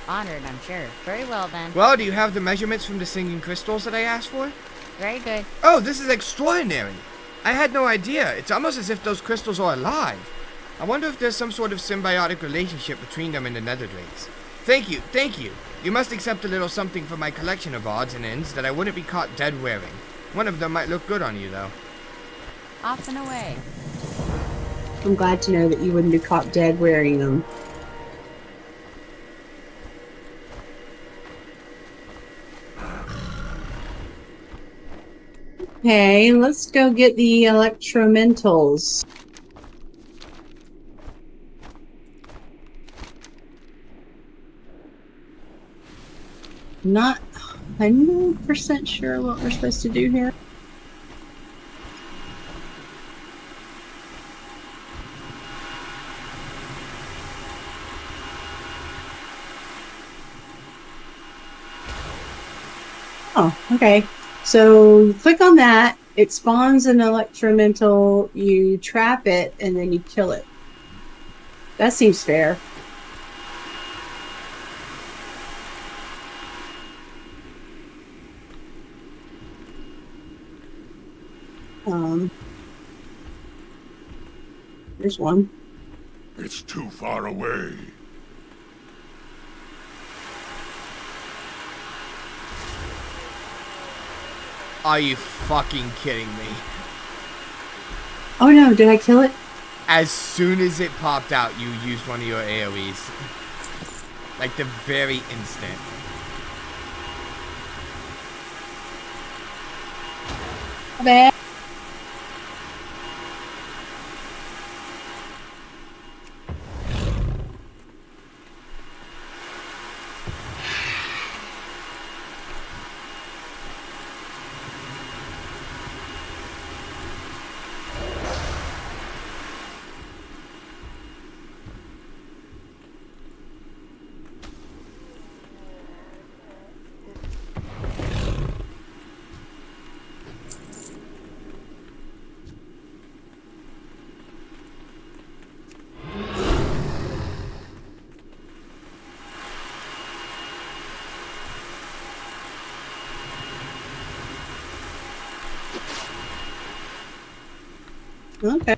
Honored, I'm sure. Very well then. Well, do you have the measurements from the singing crystals that I asked for? Very good. Oh, this is extraordinary. I had no idea. It's almost as if those crystals are alive. I wonder if there's some sort of symbiotic relationship between them and the nether drakes. Thank you, thank you. You must accept a little something from my collection of odds and ends that I wouldn't be caught dead wearing. One of them might look good on you, though. Off and away. I'm glad to know that you wouldn't be caught dead wearing them. Okay, let's go get the electromentals. Not 100% sure what we're supposed to do here. Oh, okay. So you click on that, it spawns an electromental, you trap it, and then you kill it. That seems fair. There's one. It's too far away. Are you fucking kidding me? Oh no, did I kill it? As soon as it popped out, you used one of your AoEs. Like the very instant. Bad. Okay.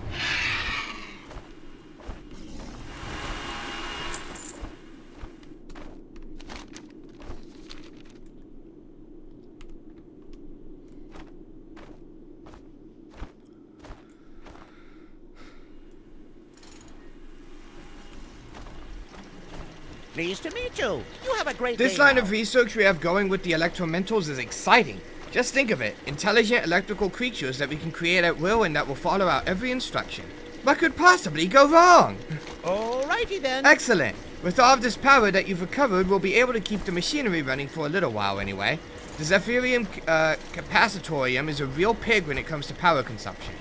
Pleased to meet you. You have a great This day line now. of research we have going with the electromentals is exciting. Just think of it. Intelligent electrical creatures that we can create at will and that will follow our every instruction. What could possibly go wrong? Alrighty then. Excellent. With all of this power that you've recovered, we'll be able to keep the machinery running for a little while anyway. The Zephyrium Capacitorium is a real pig when it comes to power consumption.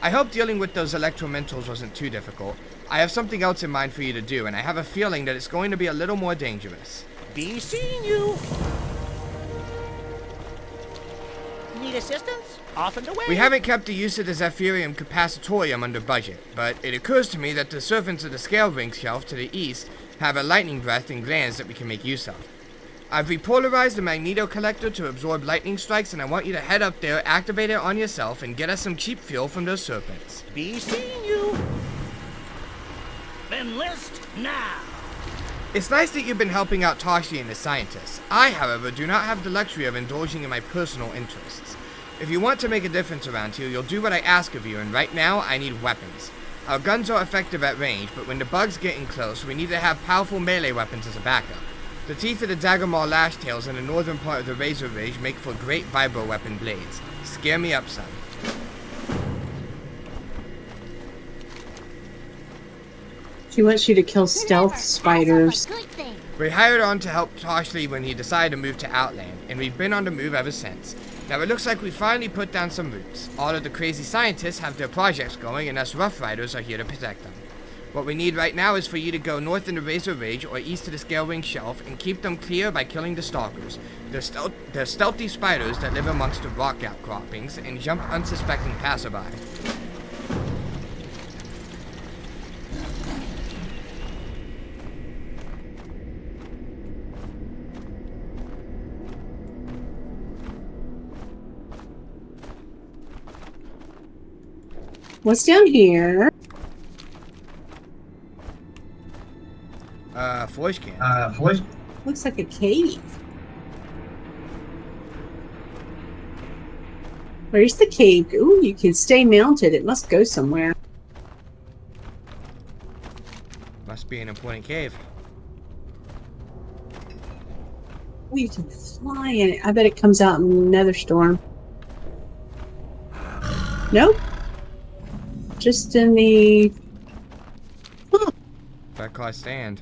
I hope dealing with those electromentals wasn't too difficult. I have something else in mind for you to do, and I have a feeling that it's going to be a little more dangerous. Be seeing you. Need assistance? Off and away. We haven't kept the use of the Zephyrium Capacitorium under budget, but it occurs to me that the servants of the Scale Ring Shelf to the east have a lightning breath and glands that we can make use of. I've repolarized the magneto collector to absorb lightning strikes, and I want you to head up there, activate it on yourself, and get us some cheap fuel from those serpents. Be seeing you. Enlist now. It's nice that you've been helping out Tashi and the scientists. I, however, do not have the luxury of indulging in my personal interests. If you want to make a difference around here, you'll do what I ask of you, and right now, I need weapons. Our guns are effective at range, but when the bugs get in close, we need to have powerful melee weapons as a backup. The teeth of the Daggermaw Lashtails in the northern part of the Razor Ridge make for great vibro weapon blades. Scare me up, son. She wants you to kill stealth spiders. We hired on to help Toshli when he decided to move to Outland, and we've been on the move ever since. Now it looks like we finally put down some roots. All of the crazy scientists have their projects going, and us Rough Riders are here to protect them. What we need right now is for you to go north in the Razor Ridge or east to the Scale Ring Shelf and keep them clear by killing the stalkers. They're stealthy spiders that live amongst the rock outcroppings and jump unsuspecting passerby. What's down here? Voice can. Looks like a cave. Where's the cave? Ooh, you can stay mounted. It must go somewhere. Must be an important cave. Ooh, you can fly in it. I bet it comes out in another storm. Nope. Just in the... Huh. That car stand.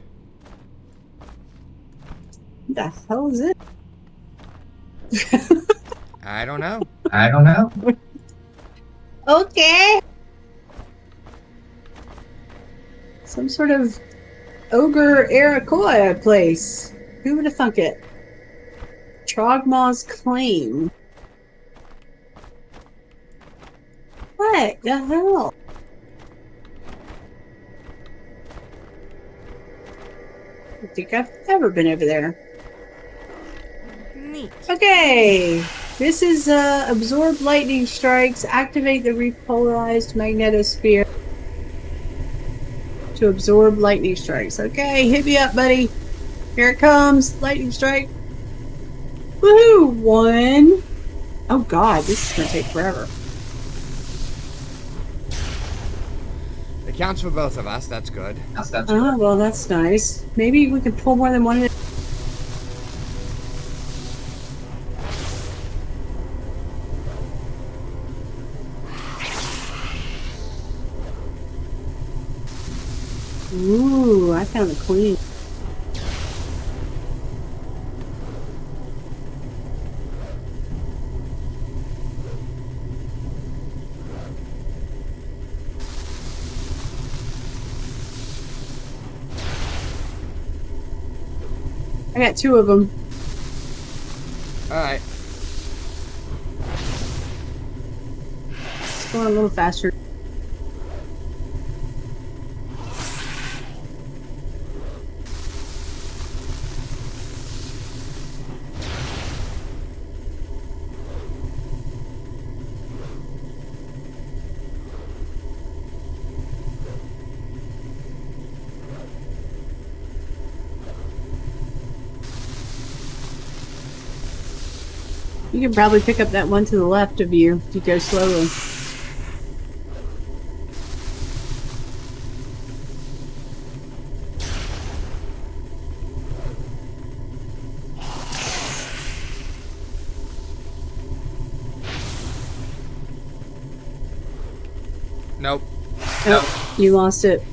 What the hell is it? I don't know. Okay. Some sort of ogre Arakoa place. Who would have thunk it? Trogmaw's Claim. What the hell? I don't think I've ever been over there. Neat. Okay, this is absorb lightning strikes. Activate the repolarized magnetosphere to absorb lightning strikes. Okay, hit me up, buddy. Here it comes, lightning strike. Woohoo! 1. Oh god, this is gonna take forever. It counts for both of us. That's good. Oh, well, that's nice. Maybe we could pull more than one. Ooh, I found the queen. I got 2 of them. Alright. It's going a little faster. You can probably pick up that one to the left of you if you go slowly. Nope. Oh, you lost it.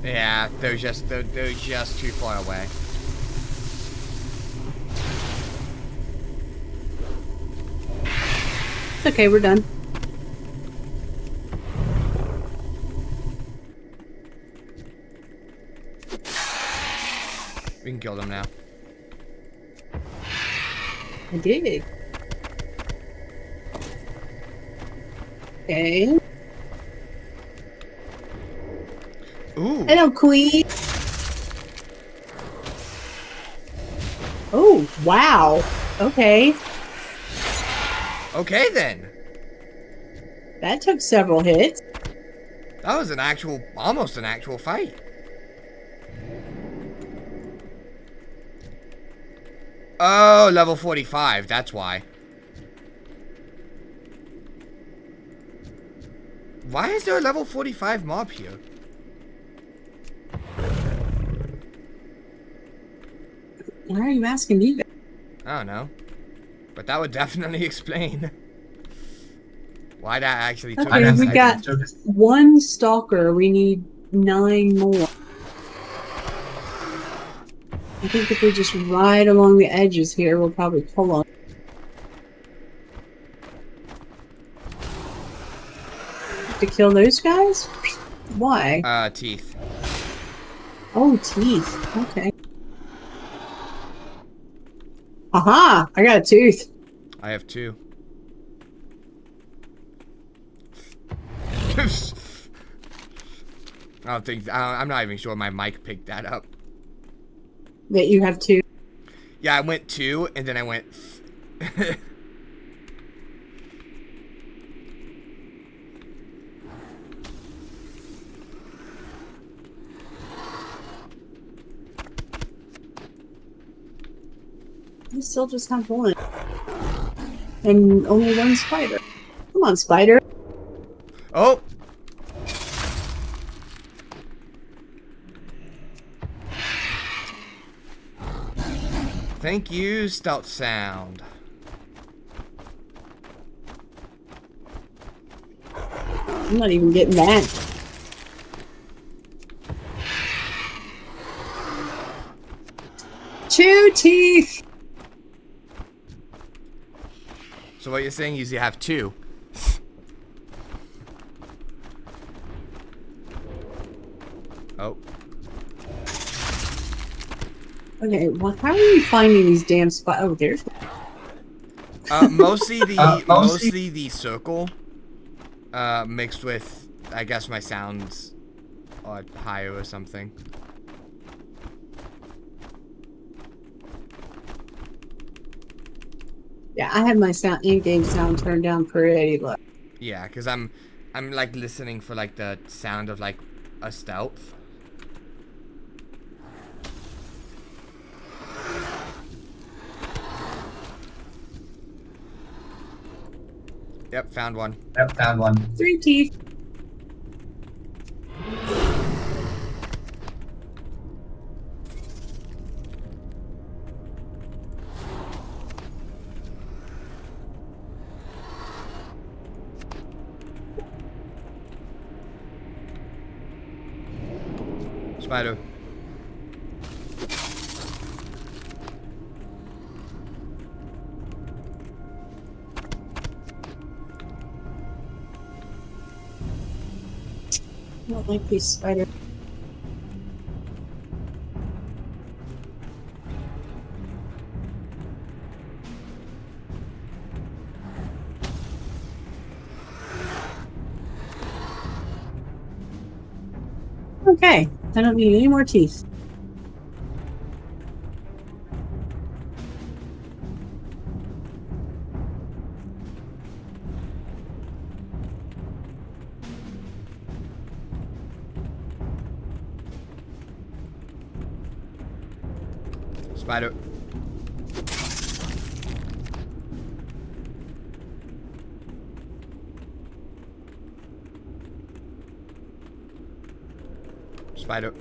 Yeah, they're just too far away. It's okay, we're done. We can kill them now. I did. Okay. Ooh. Hello, Queen. Oh, wow. Okay. Okay then. That took several hits. That was almost an actual fight. Oh, level 45, that's why. Why is there a level 45 mob here? Why are you asking me that? I don't know. But that would definitely explain why that actually took Okay, a we second. got one stalker. We need 9 more. I think if we just ride along the edges here, we'll probably pull on. To kill those guys? Why? Teeth. Oh, teeth. Okay. Aha! I got a tooth. I have 2. I'm not even sure my mic picked that up. That you have 2. Yeah, I went 2, and then I went... You still just have 1. And only 1 spider. Come on, spider. Oh! Thank you, Stout Sound. I'm not even getting that. Two teeth! So what you're saying is you have 2. Oh. Okay, well, how are you finding these damn spots? Oh, there's. Mostly the circle, mixed with, I guess, my sounds are higher or something. Yeah, I have my sound in-game sound turned down pretty low. Yeah, cause I'm like listening for like the sound of like a stealth. Yep, found one. 3 teeth. Spider. I don't like these spiders. Okay, I don't need any more teeth. Spider. Spider.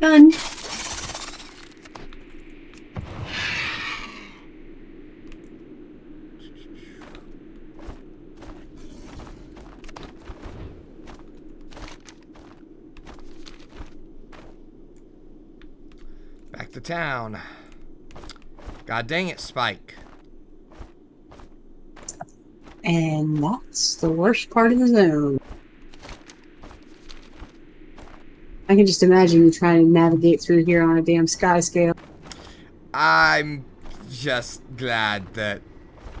Done. Back to town. God dang it, Spike. And that's the worst part of the zone. I can just imagine you trying to navigate through here on a damn sky scale. I'm just glad that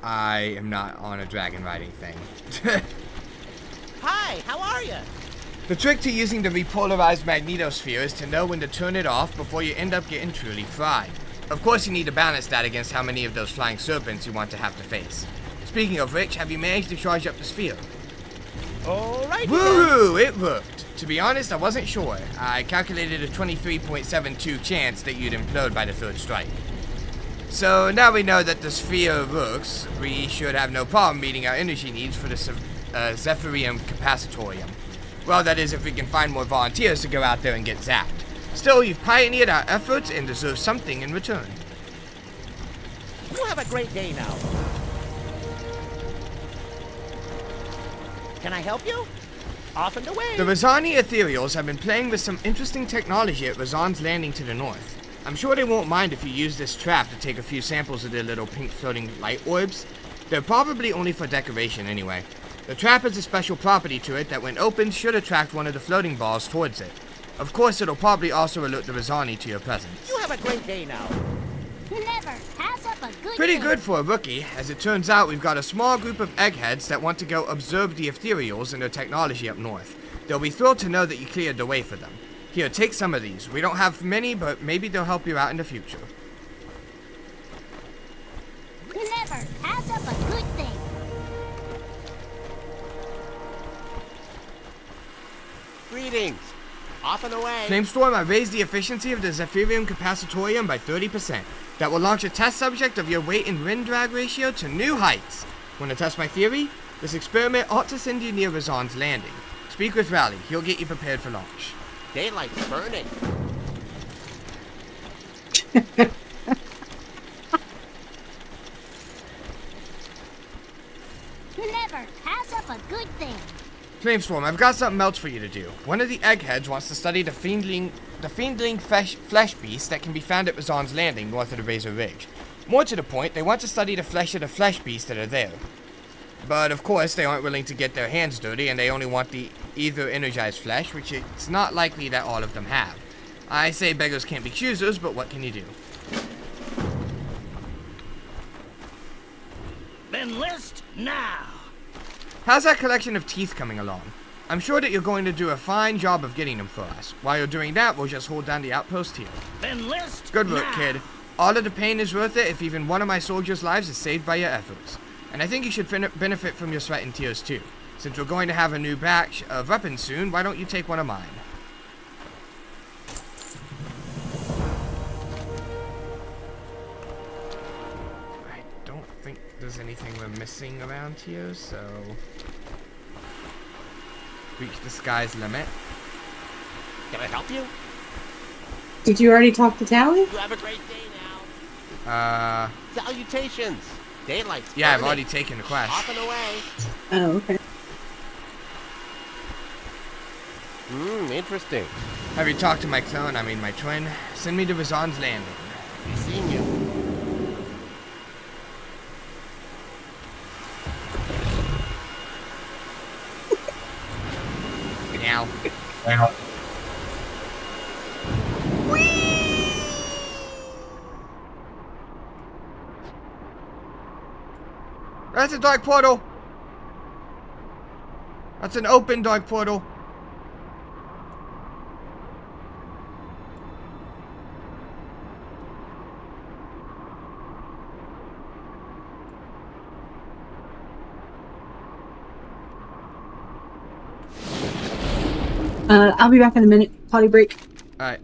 I am not on a dragon riding thing. Hi, how are you? The trick to using the repolarized magnetosphere is to know when to turn it off before you end up getting truly fried. Of course, you need to balance that against how many of those flying serpents you want to have to face. Speaking of which, have you managed to charge up the sphere? Alright. Woohoo! It worked. To be honest, I wasn't sure. I calculated a 23.72 chance that you'd implode by the third strike. So now we know that the sphere works, we should have no problem meeting our energy needs for the Zephyrium Capacitorium. Well, that is if we can find more volunteers to go out there and get zapped. Still, you've pioneered our efforts and deserve something in return. You have a great day now. Can I help you? Off and away. The Razani Ethereals have been playing with some interesting technology at Razan's Landing to the north. I'm sure they won't mind if you use this trap to take a few samples of their little pink floating light orbs. They're probably only for decoration anyway. The trap has a special property to it that when opened should attract one of the floating balls towards it. Of course, it'll probably also alert the Razani to your presence. You have a great day now. Never pass up a good Pretty day. good for a rookie. As it turns out, we've got a small group of eggheads that want to go observe the Ethereals and their technology up north. They'll be thrilled to know that you cleared the way for them. Here, take some of these. We don't have many, but maybe they'll help you out in the future. Never pass up a good thing. Greetings. Off and away. Flamestorm, I raised the efficiency of the Zephyrium Capacitorium by 30%. That will launch a test subject of your weight and wind drag ratio to new heights. Want to test my theory? This experiment ought to send you near Razan's Landing. Speak with Raleigh. He'll get you prepared for launch. Daylight's burning. Never pass up a good thing. Flamestorm, I've got something else for you to do. One of the eggheads wants to study the fiendling flesh beast that can be found at Razan's Landing north of the Razor Ridge. More to the point, they want to study the flesh of the flesh beasts that are there. But of course, they aren't willing to get their hands dirty, and they only want the ether energized flesh, which it's not likely that all of them have. I say beggars can't be choosers, but what can you do? Enlist now. How's that collection of teeth coming along? I'm sure that you're going to do a fine job of getting them for us. While you're doing that, we'll just hold down the outpost here. Enlist. Good work, now. kid. All of the pain is worth it if even one of my soldiers' lives is saved by your efforts. And I think you should benefit from your sweat and tears too. Since we're going to have a new batch of weapons soon, why don't you take one of mine? I don't think there's anything we're missing around here, so... Reach the sky's limit. Can I help you? Did you already talk to Tally? You have a great day now. Salutations. Daylight's Yeah, I've burning. already taken the quest. Off and away. Oh, okay. Interesting. Have you talked to my clone, my twin? Send me to Razan's Landing. Be seeing you. Now. That's a dark portal. That's an open dark portal. I'll be back in a minute. Potty break. Alright.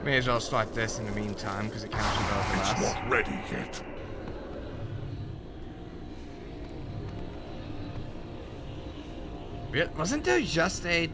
May as well start this in the meantime, because it counts for both of It's us. not ready yet. Wasn't there just a...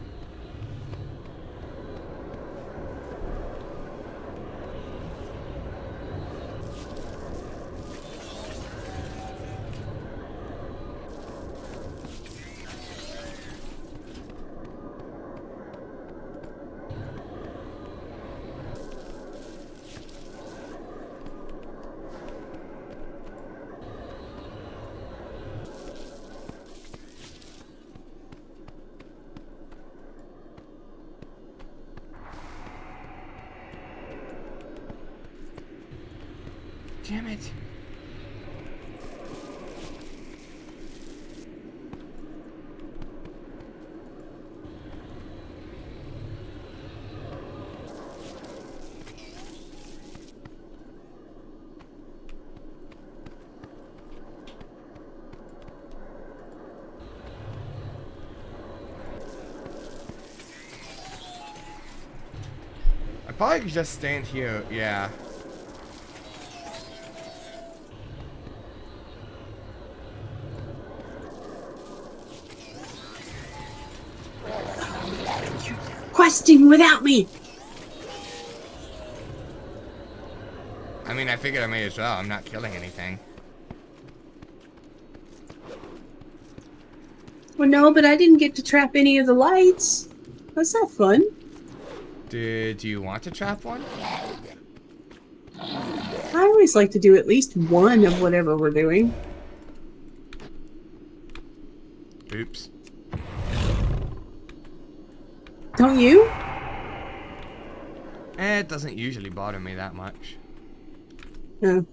Damn it. I probably could just stand here, yeah. Questing without me. I mean, I figured I may as well. I'm not killing anything. Well, no, but I didn't get to trap any of the lights. That's not fun. Did you want to trap one? I always like to do at least one of whatever we're doing. Oops. Don't you? It doesn't usually bother me that much. No.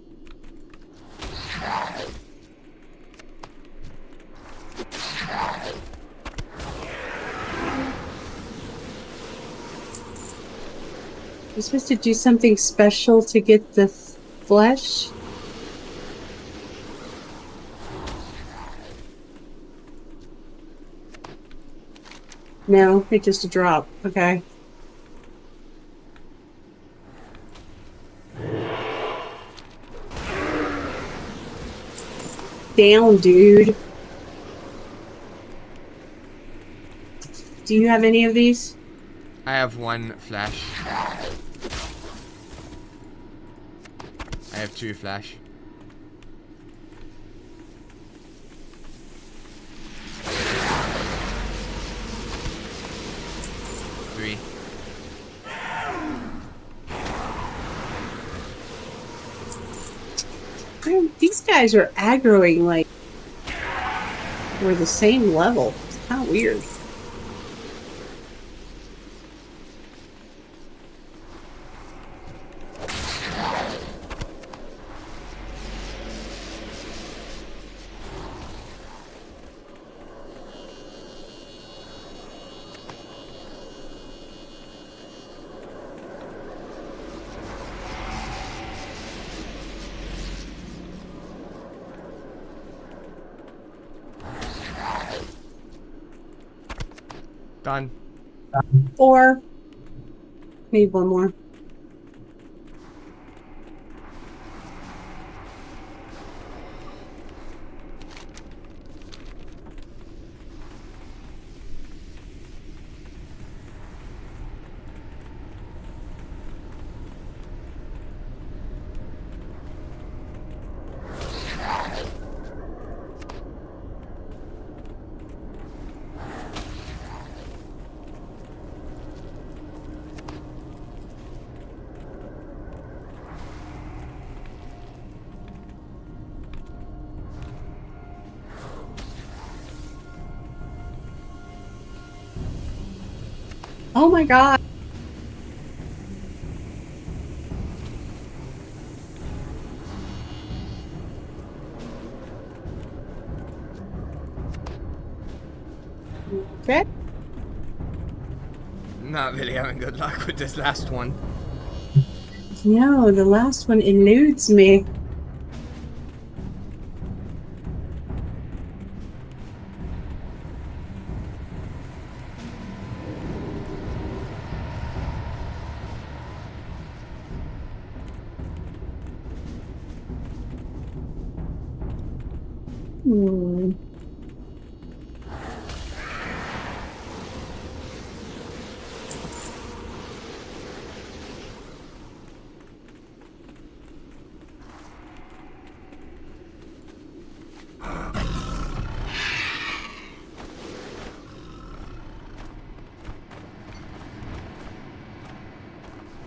You're supposed to do something special to get the flesh? No, it's just a drop. Okay. Down, dude. Do you have any of these? I have one flash. I have 2 flash. Three. Man, these guys are aggroing like we're the same level. It's kind of weird. Done. Or need one more. Oh my god. Okay. Not really having good luck with this last one. No, the last one eludes me. Hmm.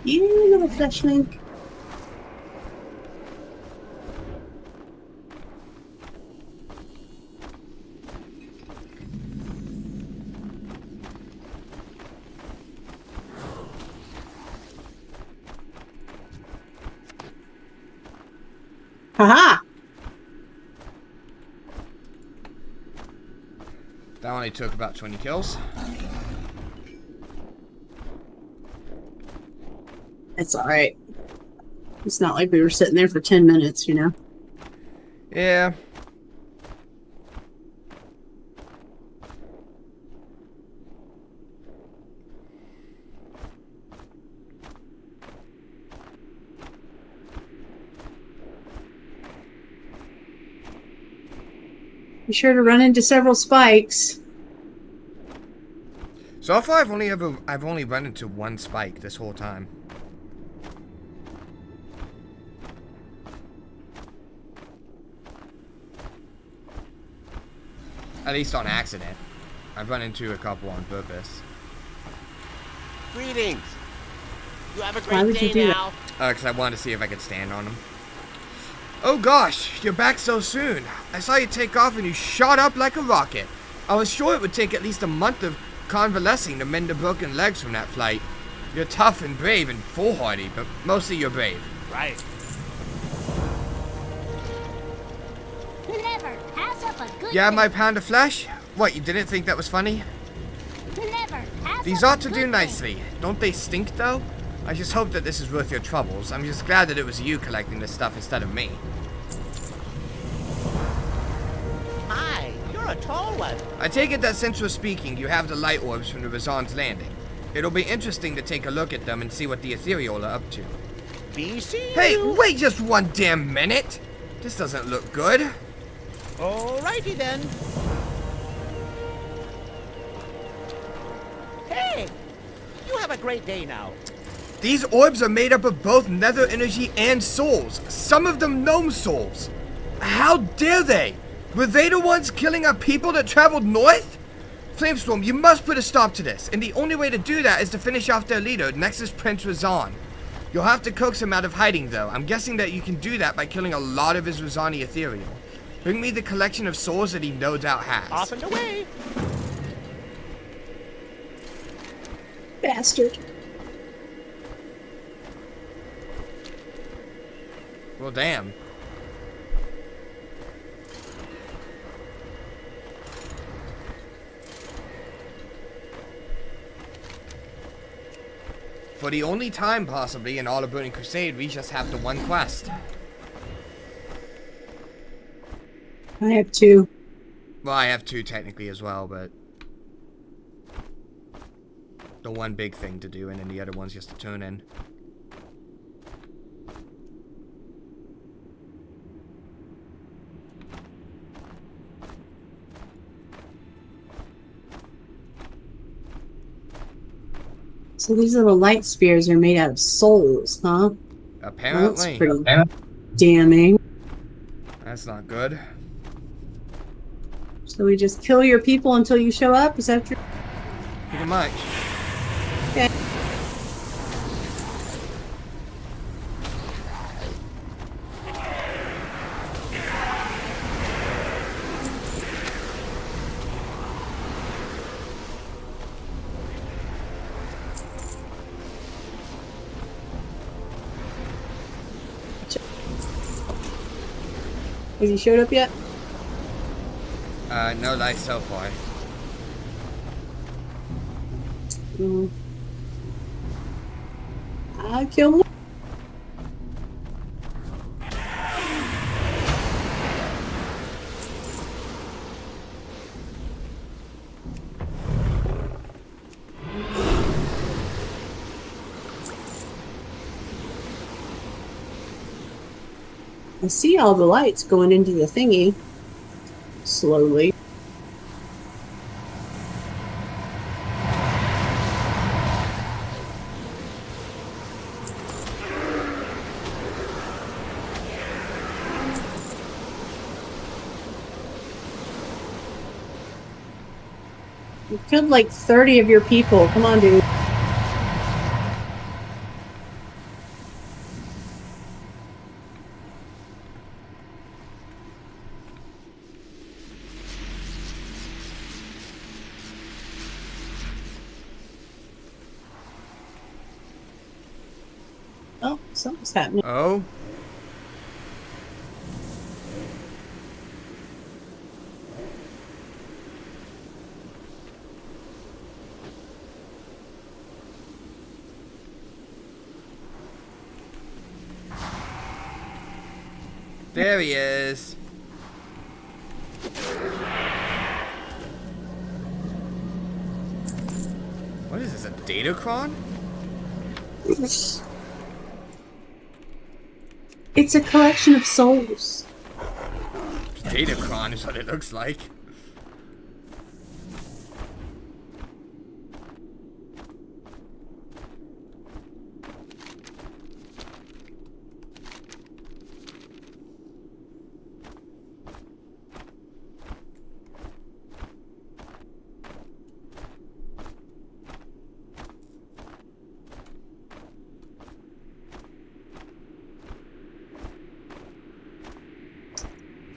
You little fleshling. Haha! That only took about 20 kills. It's alright. It's not like we were sitting there for 10 minutes, you know? Yeah. Be sure to run into several spikes. So far, I've only run into one spike this whole time. At least on accident. I've run into a couple on purpose. Greetings. You have a Why great would you day do now. Because I wanted to see if I could stand on them. Oh gosh, you're back so soon. I saw you take off and you shot up like a rocket. I was sure it would take at least a month of convalescing to mend the broken legs from that flight. You're tough and brave and foolhardy, but mostly you're brave. Right. Never pass up a good Yeah, thing. my pound of flesh? What, you didn't think that was funny? Never pass These up ought a to good do thing. nicely. Don't they stink, though? I just hope that this is worth your troubles. I'm just glad that it was you collecting this stuff instead of me. Hi, you're a tall one. I take it that since we're speaking, you have the light orbs from the Razan's landing. It'll be interesting to take a look at them and see what the Ethereal are up to. BC. Hey, wait just one damn minute! This doesn't look good. Alrighty then. Hey, you have a great day now. These orbs are made up of both nether energy and souls. Some of them gnome souls. How dare they? Were they the ones killing our people that traveled north? Flamestorm, you must put a stop to this. And the only way to do that is to finish off their leader, Nexus Prince Razan. You'll have to coax him out of hiding though. I'm guessing that you can do that by killing a lot of his Razani Ethereal. Bring me the collection of souls that he no doubt has. Off and away. Bastard. Well, damn. For the only time, possibly, in all of Burning Crusade, we just have the one quest. I have 2. Well, I have 2 technically as well, but... the one big thing to do, and then the other one's just to turn in. So these little light spears are made out of souls, huh? Well, that's Apparently. pretty damning. That's not good. So we just kill your people until you show up? Is that true? Pretty much. Okay. Has he showed up yet? No light so far. I kill one. I see all the lights going into the thingy. slowly. You killed like 30 of your people. Come on, dude. Oh, something's happening. Oh? There he is. What is this, a datacron? It's a collection of souls. Datacron is what it looks like.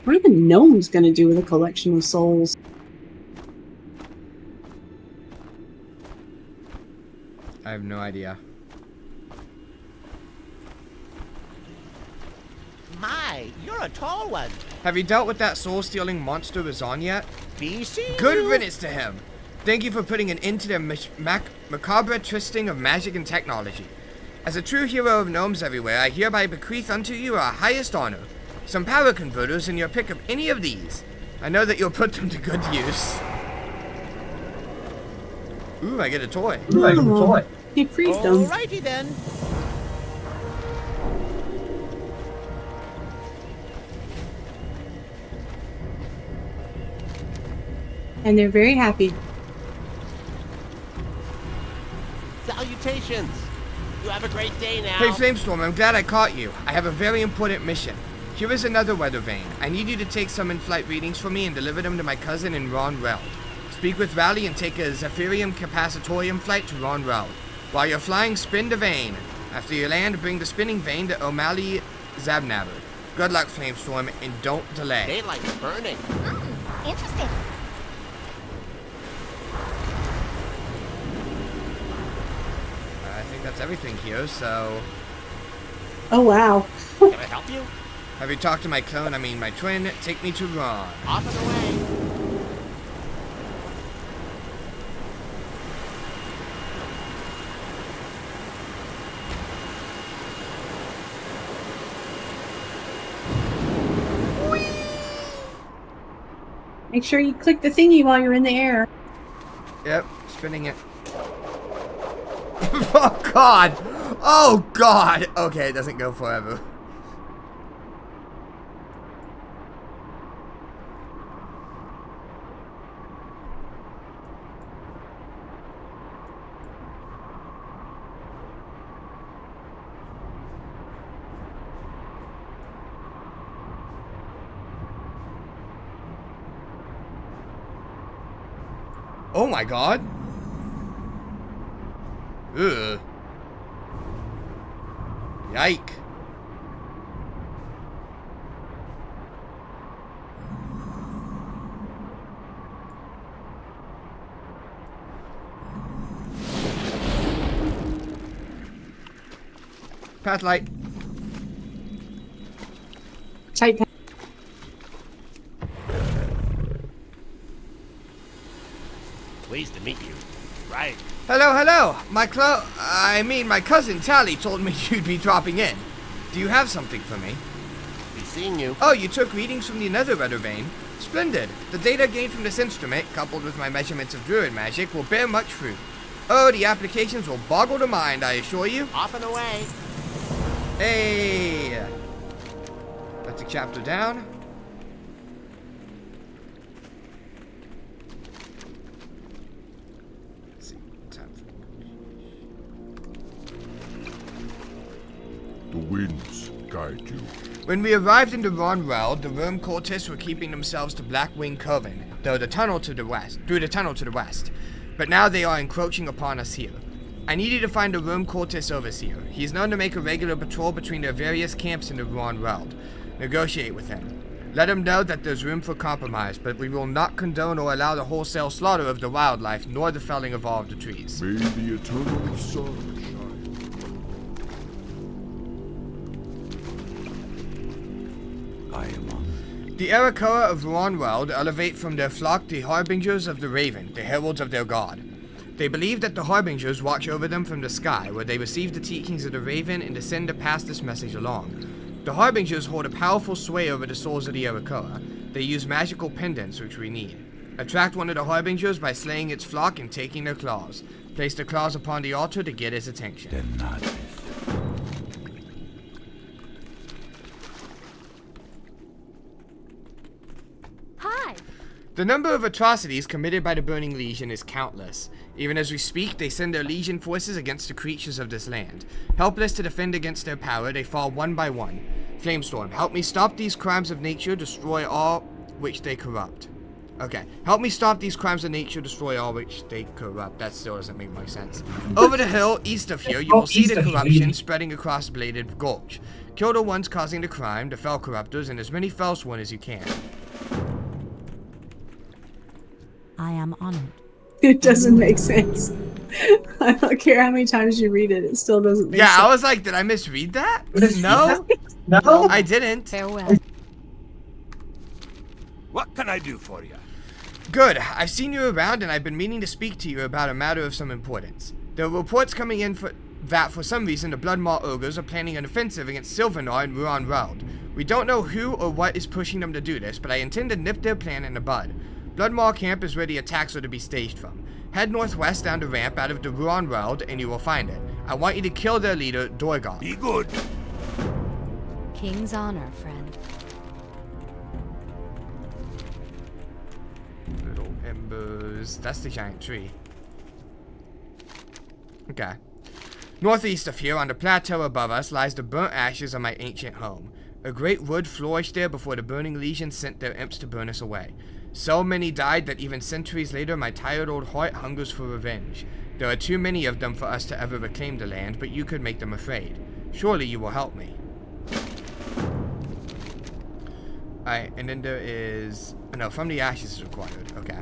What are the gnomes going to do with a collection of souls? I have no idea. My, you're a tall one. Have you dealt with that soul-stealing monster Razan yet? BC. Good riddance to him. Thank you for putting an end to their macabre twisting of magic and technology. As a true hero of gnomes everywhere, I hereby bequeath unto you our highest honor. Some power converters in your pick of any of these. I know that you'll put them to good use. Ooh, I get a toy. He freed them. Alrighty then. And they're very happy. Salutations. You have a great day now. Hey, Flamestorm, I'm glad I caught you. I have a very important mission. Here is another weather vane. I need you to take some in-flight readings for me and deliver them to my cousin in Ron Reld. Speak with Rally and take a Zephyrium Capacitorium flight to Ron Reld. While you're flying, spin the vane. After you land, bring the spinning vane to O'Malley Zabnabber. Good luck, Flamestorm, and don't delay. Daylight's burning. Interesting. I think that's everything here, so... Oh, wow. Can I help you? Have you talked to my clone, I mean my twin? Take me to Ron. Off and away. Make sure you click the thingy while you're in the air. Yep, spinning it. Oh, God! Oh, God! Okay, it doesn't go forever. Oh my God. Ugh. Yike. Path light. Tight. Pleased to meet you. Right. Hello, hello. My cousin Tally told me you'd be dropping in. Do you have something for me? Be seeing you. Oh, you took readings from the Nether Weather Vane. Splendid. The data gained from this instrument, coupled with my measurements of druid magic, will bear much fruit. Oh, the applications will boggle the mind, I assure you. Off and away. Hey! That's a chapter down. The winds guide you. When we arrived in the Ronwell, the Worm cultists were keeping themselves to Blackwing Coven, through the tunnel to the west. But now they are encroaching upon us here. I need you to find the Worm cultist overseer. He is known to make a regular patrol between their various camps in the Ronwell. Negotiate with him. Let him know that there's room for compromise, but we will not condone or allow the wholesale slaughter of the wildlife, nor the felling of all of the trees. May the eternal sun shine. I am on. The Arakoa of Ronwell elevate from their flock the Harbingers of the Raven, the heralds of their god. They believe that the Harbingers watch over them from the sky, where they receive the teachings of the Raven and descend to pass this message along. The Harbingers hold a powerful sway over the souls of the Arakoa. They use magical pendants, which we need. Attract one of the Harbingers by slaying its flock and taking their claws. Place the claws upon the altar to get his attention. Then not. Hi. The number of atrocities committed by the Burning Legion is countless. Even as we speak, they send their Legion forces against the creatures of this land. Helpless to defend against their power, they fall one by one. Flamestorm, help me stop these crimes of nature, destroy all which they corrupt. Okay, help me stop these crimes of nature, destroy all which they corrupt. That still doesn't make much sense. Over the hill, east of here, you will see the corruption spreading across Bladed Gulch. Kill the ones causing the crime, the fell corruptors, and as many fellsworn as you can. I am honored. It doesn't make sense. I don't care how many times you read it, it still doesn't make sense. Yeah, I was like, did I misread that? No? No? I didn't. Farewell. What can I do for you? Good. I've seen you around and I've been meaning to speak to you about a matter of some importance. There are reports coming in that for some reason the Bloodmaw Ogres are planning an offensive against Silvernar and Ruan-Reld. We don't know who or what is pushing them to do this, but I intend to nip their plan in the bud. Bloodmaw Camp is where the attacks are to be staged from. Head northwest down the ramp out of the Ruan-Reld and you will find it. I want you to kill their leader, Dorgoth. Be good. King's honor, friend. Little embers. That's the giant tree. Okay. Northeast of here, on the plateau above us, lies the burnt ashes of my ancient home. A great wood flourished there before the Burning Legion sent their imps to burn us away. So many died that even centuries later my tired old heart hungers for revenge. There are too many of them for us to ever reclaim the land, but you could make them afraid. Surely you will help me. Alright, and then there is... No, from the ashes is required. Okay.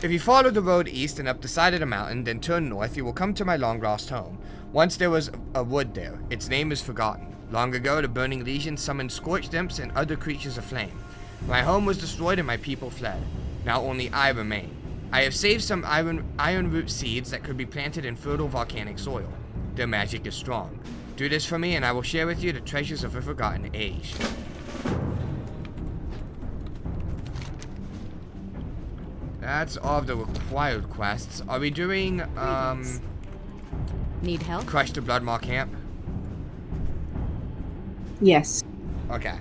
If you follow the road east and up the side of the mountain, then turn north, you will come to my long-lost home. Once there was a wood there. Its name is forgotten. Long ago, the Burning Legion summoned scorched imps and other creatures of flame. My home was destroyed and my people fled. Now only I remain. I have saved some iron root seeds that could be planted in fertile volcanic soil. Their magic is strong. Do this for me and I will share with you the treasures of a forgotten age. That's all of the required quests. Are we doing, Need help? Crush the Bloodmaw Camp? Yes. Okay.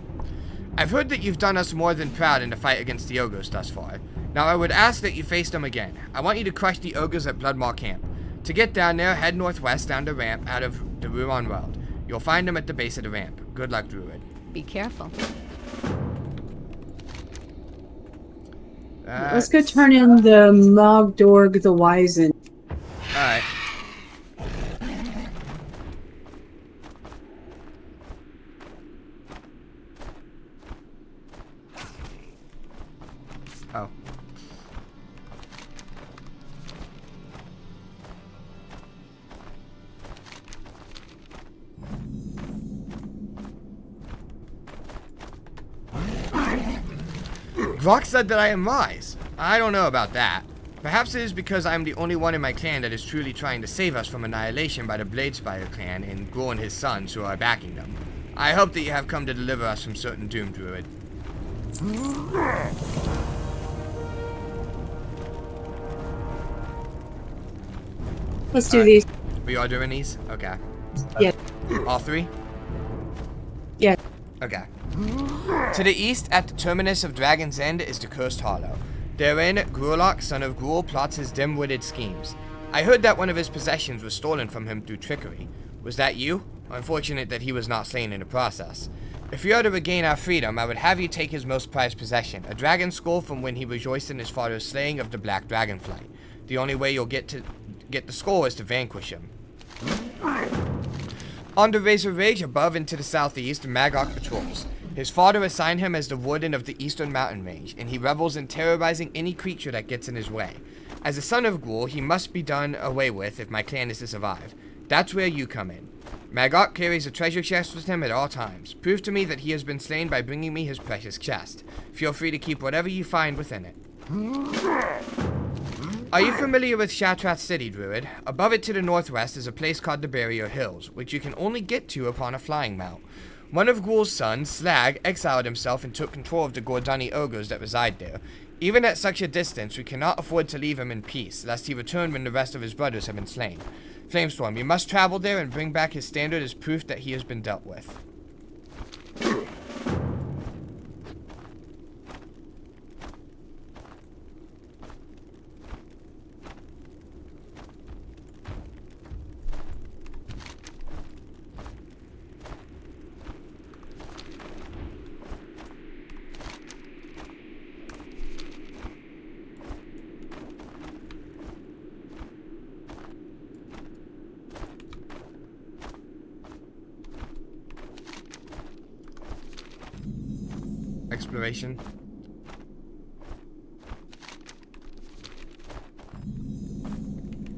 I've heard that you've done us more than proud in the fight against the ogres thus far. Now I would ask that you face them again. I want you to crush the ogres at Bloodmaw Camp. To get down there, head northwest down the ramp out of the Ruan-Reld. You'll find them at the base of the ramp. Good luck, Druid. Be careful. Let's go turn in the Mogdorg the Wizen. Alright. Oh. Rock said that I am wise. I don't know about that. Perhaps it is because I am the only one in my clan that is truly trying to save us from annihilation by the Bladespire clan and Gruul and his sons who are backing them. I hope that you have come to deliver us from certain doom, Druid. Let's do these. We are doing these? Okay. Yeah. All three? Yeah. Okay. To the east, at the terminus of Dragon's End, is the Cursed Hollow. Therein, Gruulok, son of Gruul, plots his dim-witted schemes. I heard that one of his possessions was stolen from him through trickery. Was that you? Unfortunate that he was not slain in the process. If we are to regain our freedom, I would have you take his most prized possession, a dragon skull from when he rejoiced in his father's slaying of the black dragonfly. The only way you'll get the skull is to vanquish him. On the Razor Ridge above and to the southeast, Magok patrols. His father assigned him as the warden of the eastern mountain range, and he revels in terrorizing any creature that gets in his way. As a son of Ghoul, he must be done away with if my clan is to survive. That's where you come in. Magok carries a treasure chest with him at all times. Prove to me that he has been slain by bringing me his precious chest. Feel free to keep whatever you find within it. Are you familiar with Shatrath City, Druid? Above it to the northwest is a place called the Barrier Hills, which you can only get to upon a flying mount. One of Ghoul's sons, Slag, exiled himself and took control of the Gordani ogres that reside there. Even at such a distance, we cannot afford to leave him in peace, lest he return when the rest of his brothers have been slain. Flamestorm, you must travel there and bring back his standard as proof that he has been dealt with. Exploration.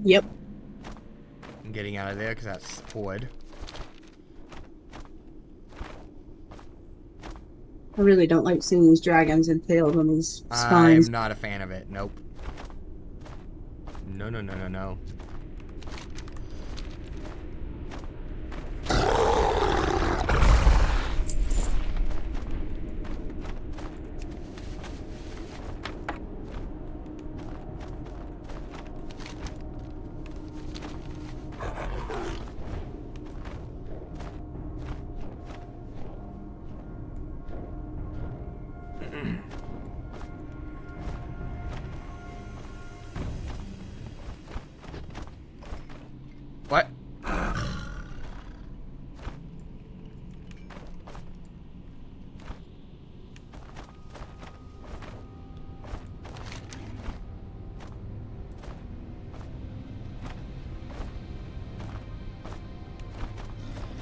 Yep. I'm getting out of there because that's horde. I really don't like seeing these dragons impaled on these spines. I'm not a fan of it. Nope. No, no, no, no, no. What?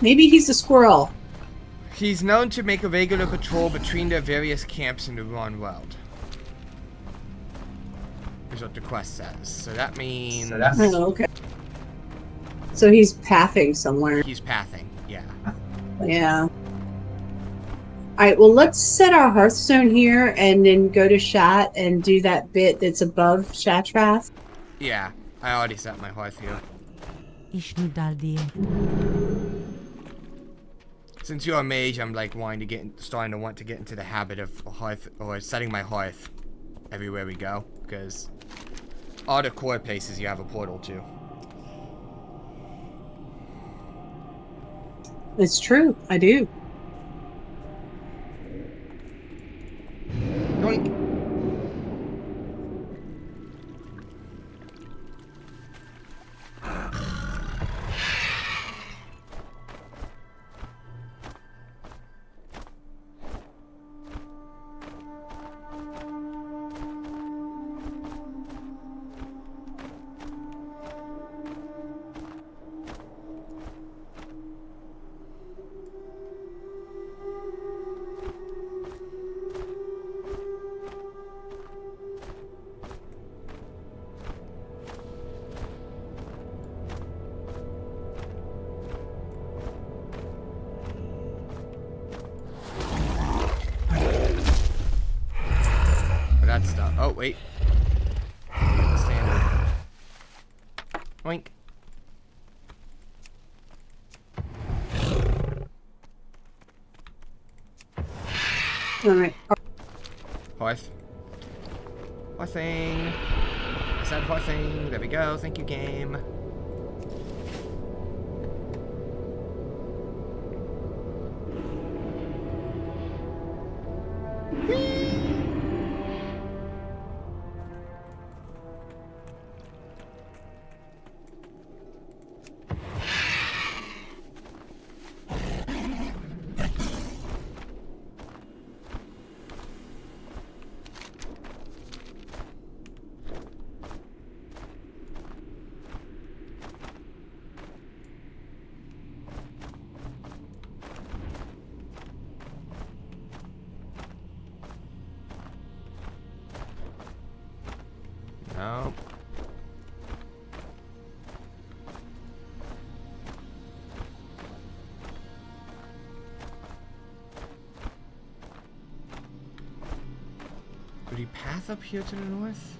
Maybe he's a squirrel. He's known to make a regular patrol between their various camps in the Ruan world. Is what the quest says. So that means... Oh, okay. So he's pathing somewhere. He's pathing, yeah. Yeah. Alright, well, let's set our Hearthstone here and then go to Shat and do that bit that's above Shatrath. Yeah, I already set my hearth here. Since you're a mage, I'm like starting to want to get into the habit of hearth or setting my hearth everywhere we go, because all the core places you have a portal to. It's true, I do. Yoink. That's stuff. Oh, wait. Standard. Oink. Alright. Hearth. Hearthing. I said hearthing. There we go. Thank you, game. Could he path up here to the north?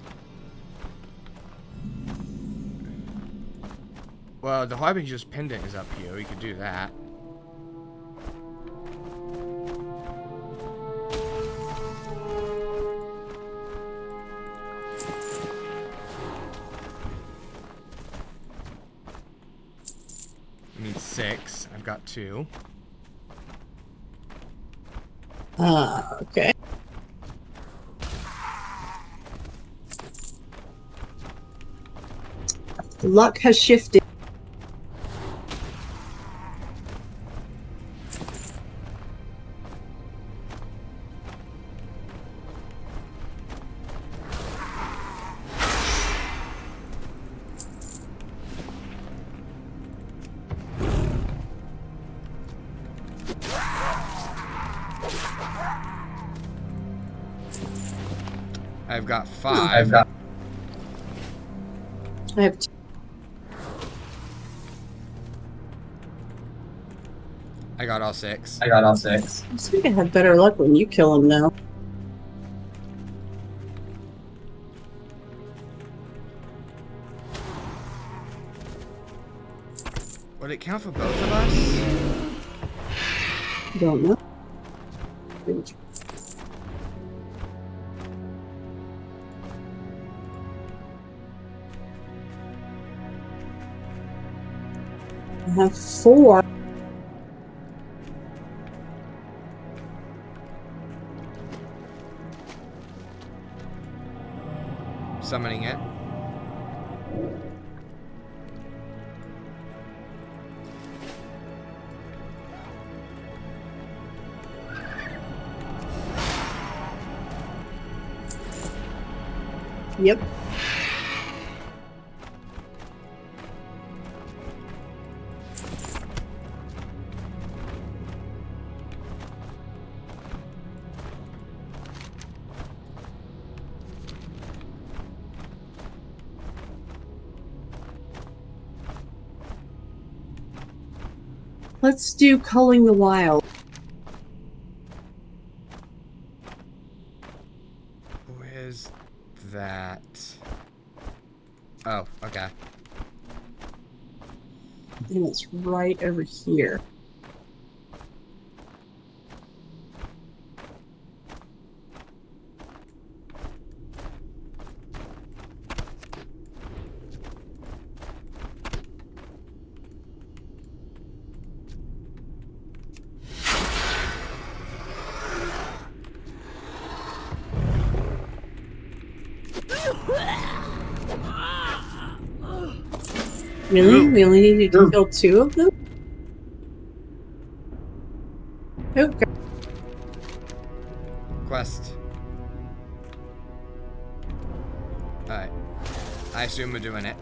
Well, the Harbinger's pendant is up here. We could do that. I need 6. I've got 2. Okay. Luck has shifted. I've got 5. I have 2. I got all 6. I think I have better luck when you kill him now. Would it count for both of us? Don't know. I have 4. Summoning it. Yep. Let's do culling the wild. Where's that? Oh, okay. And it's right over here. Really? We only needed to kill 2 of them? Okay. Quest. Alright. I assume we're doing it.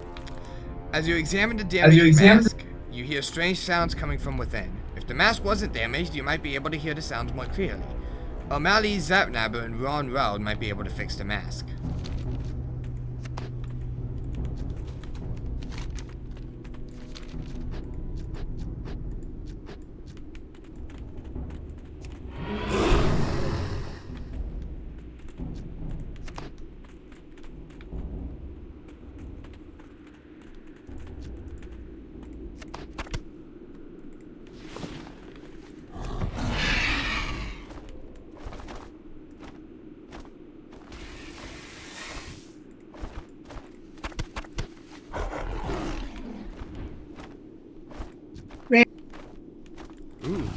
As you examine the damaged mask, you hear strange sounds coming from within. If the mask wasn't damaged, you might be able to hear the sounds more clearly. O'Malley, Zapnabber, and Ron Rowd might be able to fix the mask. Ooh.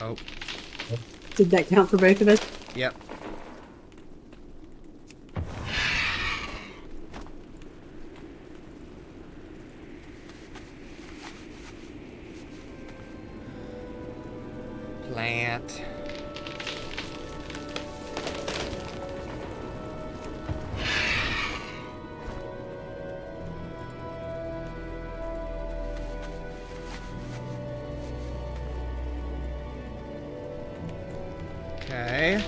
Oh. Did that count for both of us? Yep. Plant. Okay.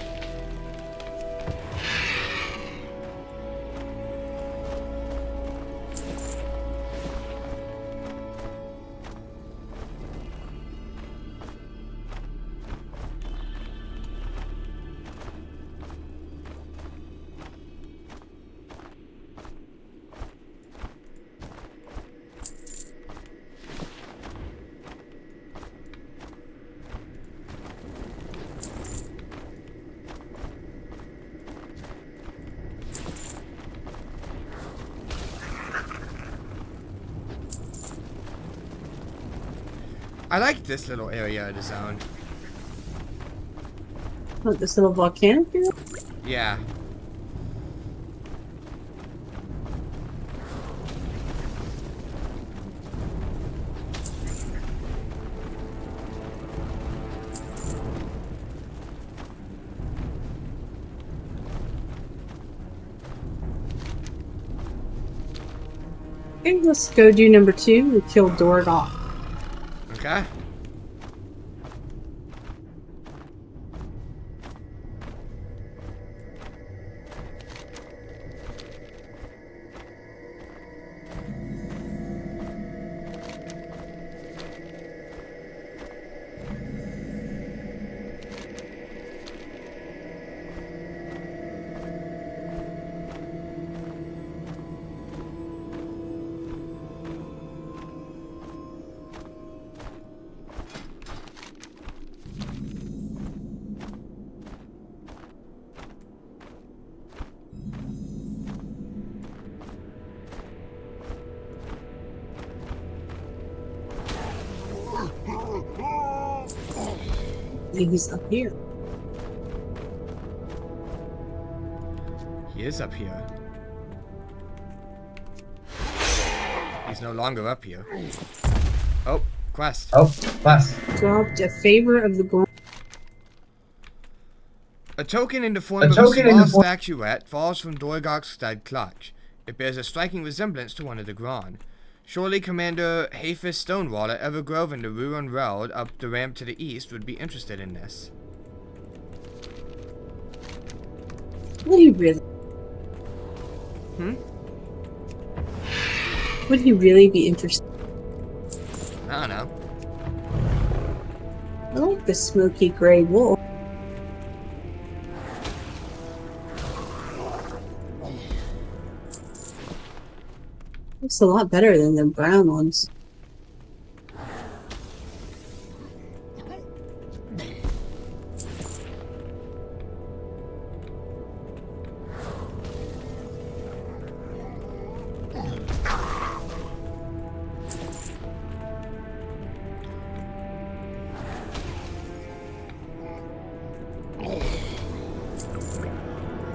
I like this little area of the zone. What, this little volcanic area? Yeah. Okay, let's go do number 2. We killed Dorgoth. Okay. He's up here. He is up here. He's no longer up here. Oh, quest. Dropped a favor of the ground. A token in the form of a small statuette falls from Dorgoth's dead clutch. It bears a striking resemblance to one of the Nagrand. Surely Commander Hafiz Stonewaller, Evergrove, and the Ruin Road up the ramp to the east would be interested in this. Would he really? Hmm? Would he really be interested? I don't know. I like the smoky gray wool. Looks a lot better than the brown ones.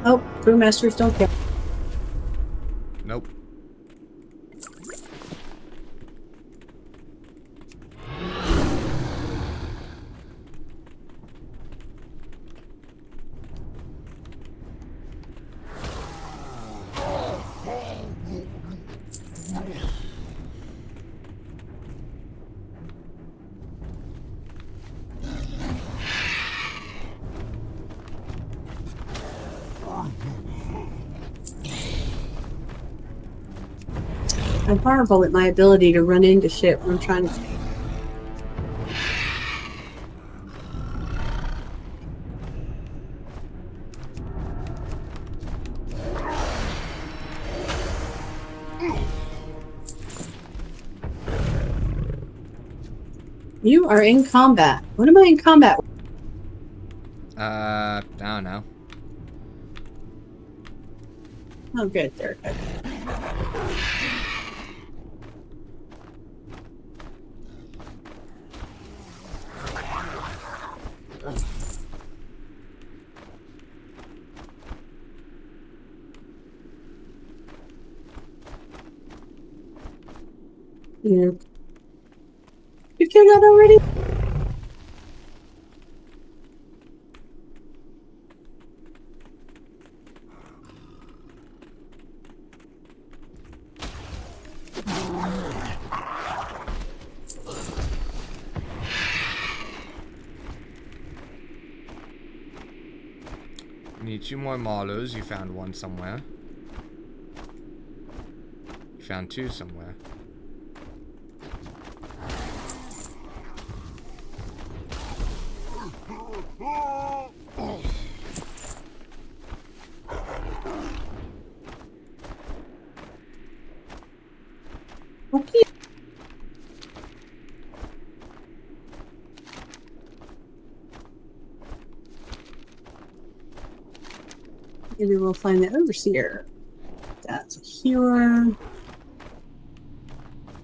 Oh, brewmasters don't care. Nope. I'm horrible at my ability to run into shit when I'm trying to. You are in combat. What am I in combat with? I don't know. Oh, good. There. Good. You killed that already? Need 2 more Maulers. You found 1 somewhere. You found 2 somewhere. Okay. Maybe we'll find the overseer. That's a healer.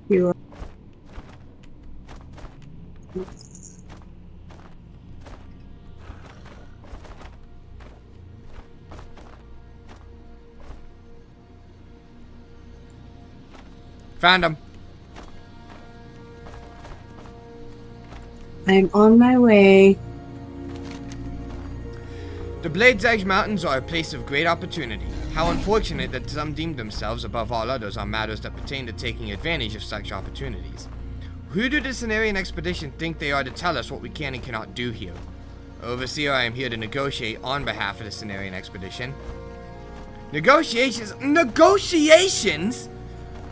Healer. Found him. I'm on my way. The Blade's Edge Mountains are a place of great opportunity. How unfortunate that some deem themselves above all others on matters that pertain to taking advantage of such opportunities. Who do the Cenarian Expedition think they are to tell us what we can and cannot do here? Overseer, I am here to negotiate on behalf of the Cenarian Expedition. Negotiations? Negotiations?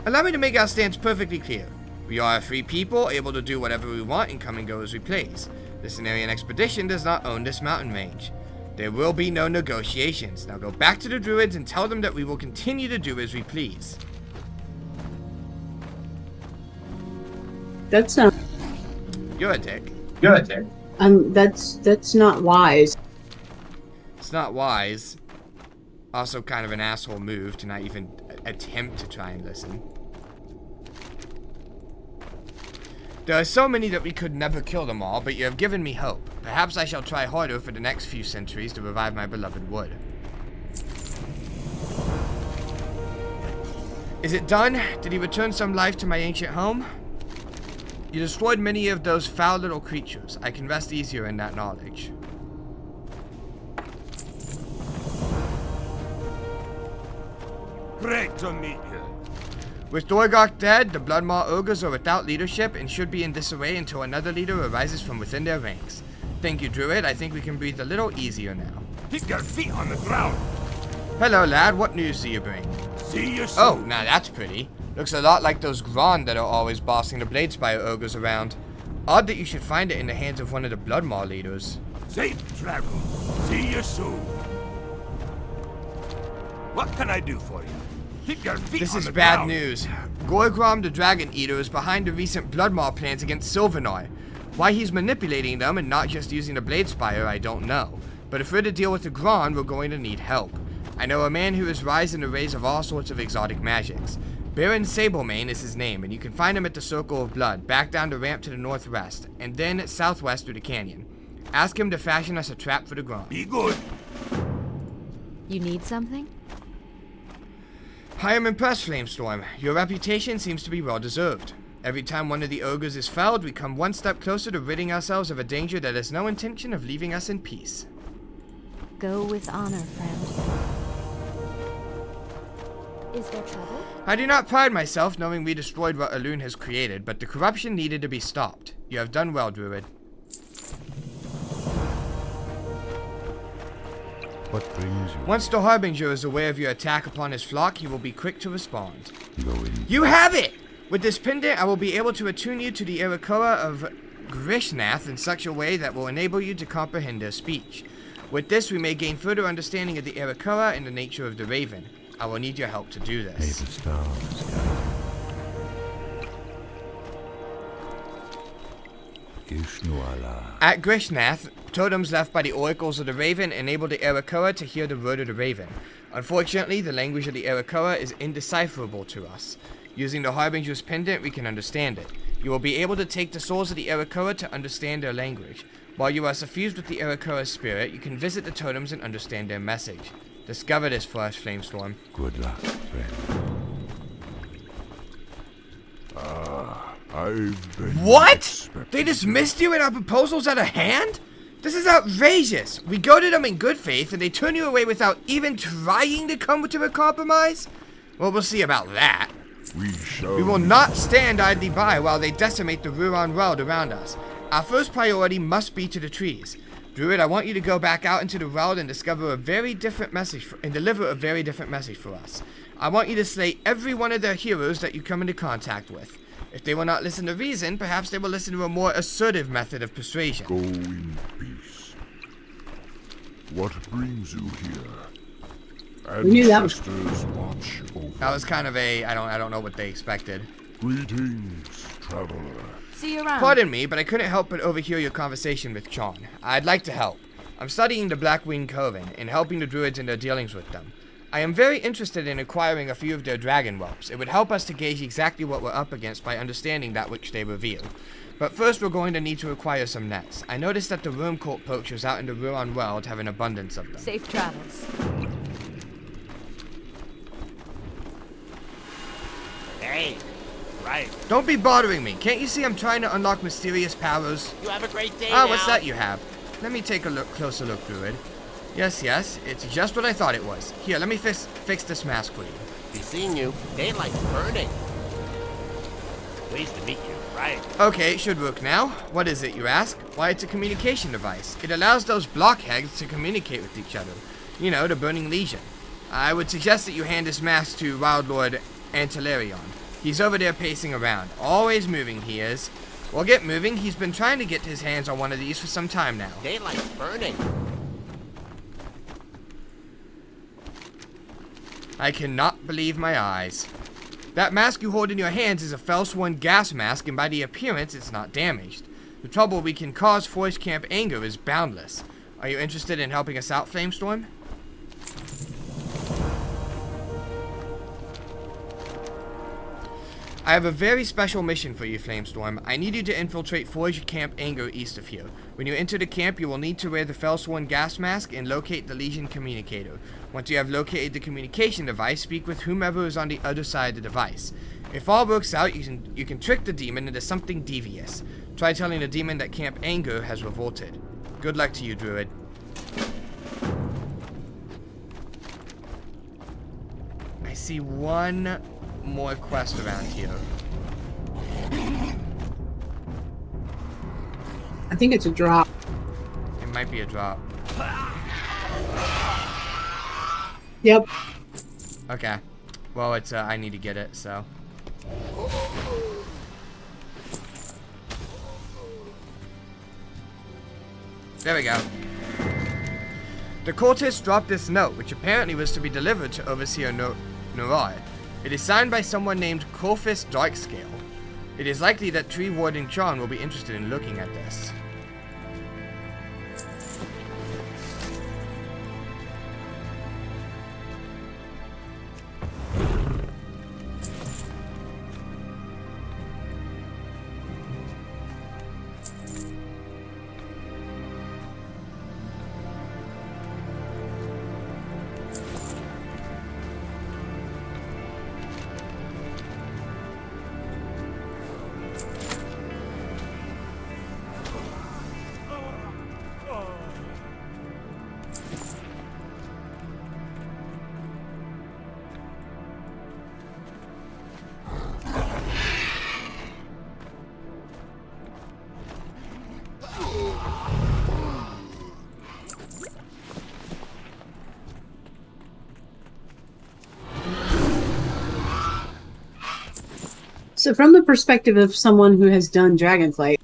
Allow me to make our stance perfectly clear. We are a free people, able to do whatever we want and come and go as we please. The Cenarian Expedition does not own this mountain range. There will be no negotiations. Now go back to the Druids and tell them that we will continue to do as we please. That's not. You're a dick. You're a dick. That's not wise. It's not wise. Also kind of an asshole move to not even attempt to try and listen. There are so many that we could never kill them all, but you have given me hope. Perhaps I shall try harder for the next few centuries to revive my beloved wood. Is it done? Did he return some life to my ancient home? You destroyed many of those foul little creatures. I can rest easier in that knowledge. Great to meet you. With Dorgok dead, the Bloodmaw Ogres are without leadership and should be in disarray until another leader arises from within their ranks. Thank you, Druid. I think we can breathe a little easier now. Keep your feet on the ground. Hello, lad. What news do you bring? See you soon. Oh, now that's pretty. Looks a lot like those Grand that are always bossing the Bladespire Ogres around. Odd that you should find it in the hands of one of the Bloodmaw leaders. Safe travel. See you soon. What can I do for you? Keep your feet This on is the bad ground. news. Gorgrom the Dragon Eater is behind the recent Bloodmaw plans against Sylvanar. Why he's manipulating them and not just using the Bladespire, I don't know. But if we're to deal with the Grand, we're going to need help. I know a man who is rising the rays of all sorts of exotic magics. Baron Sablemane is his name, and you can find him at the Circle of Blood, back down the ramp to the northwest, and then southwest through the canyon. Ask him to fashion us a trap for the Grand. Be good. You need something? I am impressed, Flamestorm. Your reputation seems to be well deserved. Every time one of the ogres is felled, we come one step closer to ridding ourselves of a danger that has no intention of leaving us in peace. Go with honor, friend. Is there trouble? I do not pride myself knowing we destroyed what Elune has created, but the corruption needed to be stopped. You have done well, Druid. What brings you? Once the Harbinger is aware of your attack upon his flock, he will be quick to respond. Go in. You have it! With this pendant, I will be able to attune you to the Irakora of Grishnath in such a way that will enable you to comprehend their speech. With this, we may gain further understanding of the Irakora and the nature of the Raven. I will need your help to do May this. the stars guide you. Ishnuala. At Grishnath, totems left by the oracles of the Raven enable the Irakora to hear the word of the Raven. Unfortunately, the language of the Irakora is indecipherable to us. Using the Harbinger's pendant, we can understand it. You will be able to take the souls of the Irakora to understand their language. While you are suffused with the Irakora's spirit, you can visit the totems and understand their message. Discover this for us, Flamestorm. Good luck, friend. I've been What? expecting They dismissed you and our proposals out of hand? This is outrageous. We go to them in good faith and they turn you away without even trying to come to a compromise? Well, we'll see about that. We will not stand idly by while they decimate the Ruron world around us. Our first priority must be to the trees. Druid, I want you to go back out into the world and discover a very different message and deliver a very different message for us. I want you to slay every one of their heroes that you come into contact with. If they will not listen to reason, perhaps they will listen to a more assertive method of persuasion. Go in peace. What brings you here? We knew that was- Ancestors watch over. That was kind of a, I don't know what they expected. Greetings, traveler. See you around. Pardon me, but I couldn't help but overhear your conversation with Chon. I'd like to help. I'm studying the Blackwing Coven and helping the druids in their dealings with them. I am very interested in acquiring a few of their dragon whelps. It would help us to gauge exactly what we're up against by understanding that which they reveal. But first we're going to need to acquire some nets. I noticed that the worm cult poachers out in the Ruan world have an abundance of them. Safe travels. Hey, right. Don't be bothering me. Can't you see I'm trying to unlock mysterious powers? You have a great day Ah, now. what's that you have? Let me take a closer look, Druid. Yes, it's just what I thought it was. Here, let me fix this mask for you. Be seeing you. Daylight's burning. Pleased to meet you, right? Okay, it should work now. What is it, you ask? Why, it's a communication device. It allows those blockheads to communicate with each other. You know, the Burning Legion. I would suggest that you hand this mask to Wild Lord Antilarion. He's over there pacing around. Always moving, he is. Well, get moving. He's been trying to get his hands on one of these for some time now. Daylight's burning. I cannot believe my eyes. That mask you hold in your hands is a Fellsworn gas mask, and by the appearance, it's not damaged. The trouble we can cause Forge Camp anger is boundless. Are you interested in helping us out, Flamestorm? I have a very special mission for you, Flamestorm. I need you to infiltrate Forge Camp Anger east of here. When you enter the camp, you will need to wear the Fellsworn gas mask and locate the Legion communicator. Once you have located the communication device, speak with whomever is on the other side of the device. If all works out, you can trick the demon into something devious. Try telling the demon that Camp Anger has revolted. Good luck to you, Druid. I see one more quest around here. I think it's a drop. It might be a drop. Yep. Okay. Well, it's I need to get it, so. There we go. The cultists dropped this note, which apparently was to be delivered to Overseer Norai. It is signed by someone named Colfist Darkscale. It is likely that Tree Warden Chon will be interested in looking at this. So from the perspective of someone who has done Dragonflight,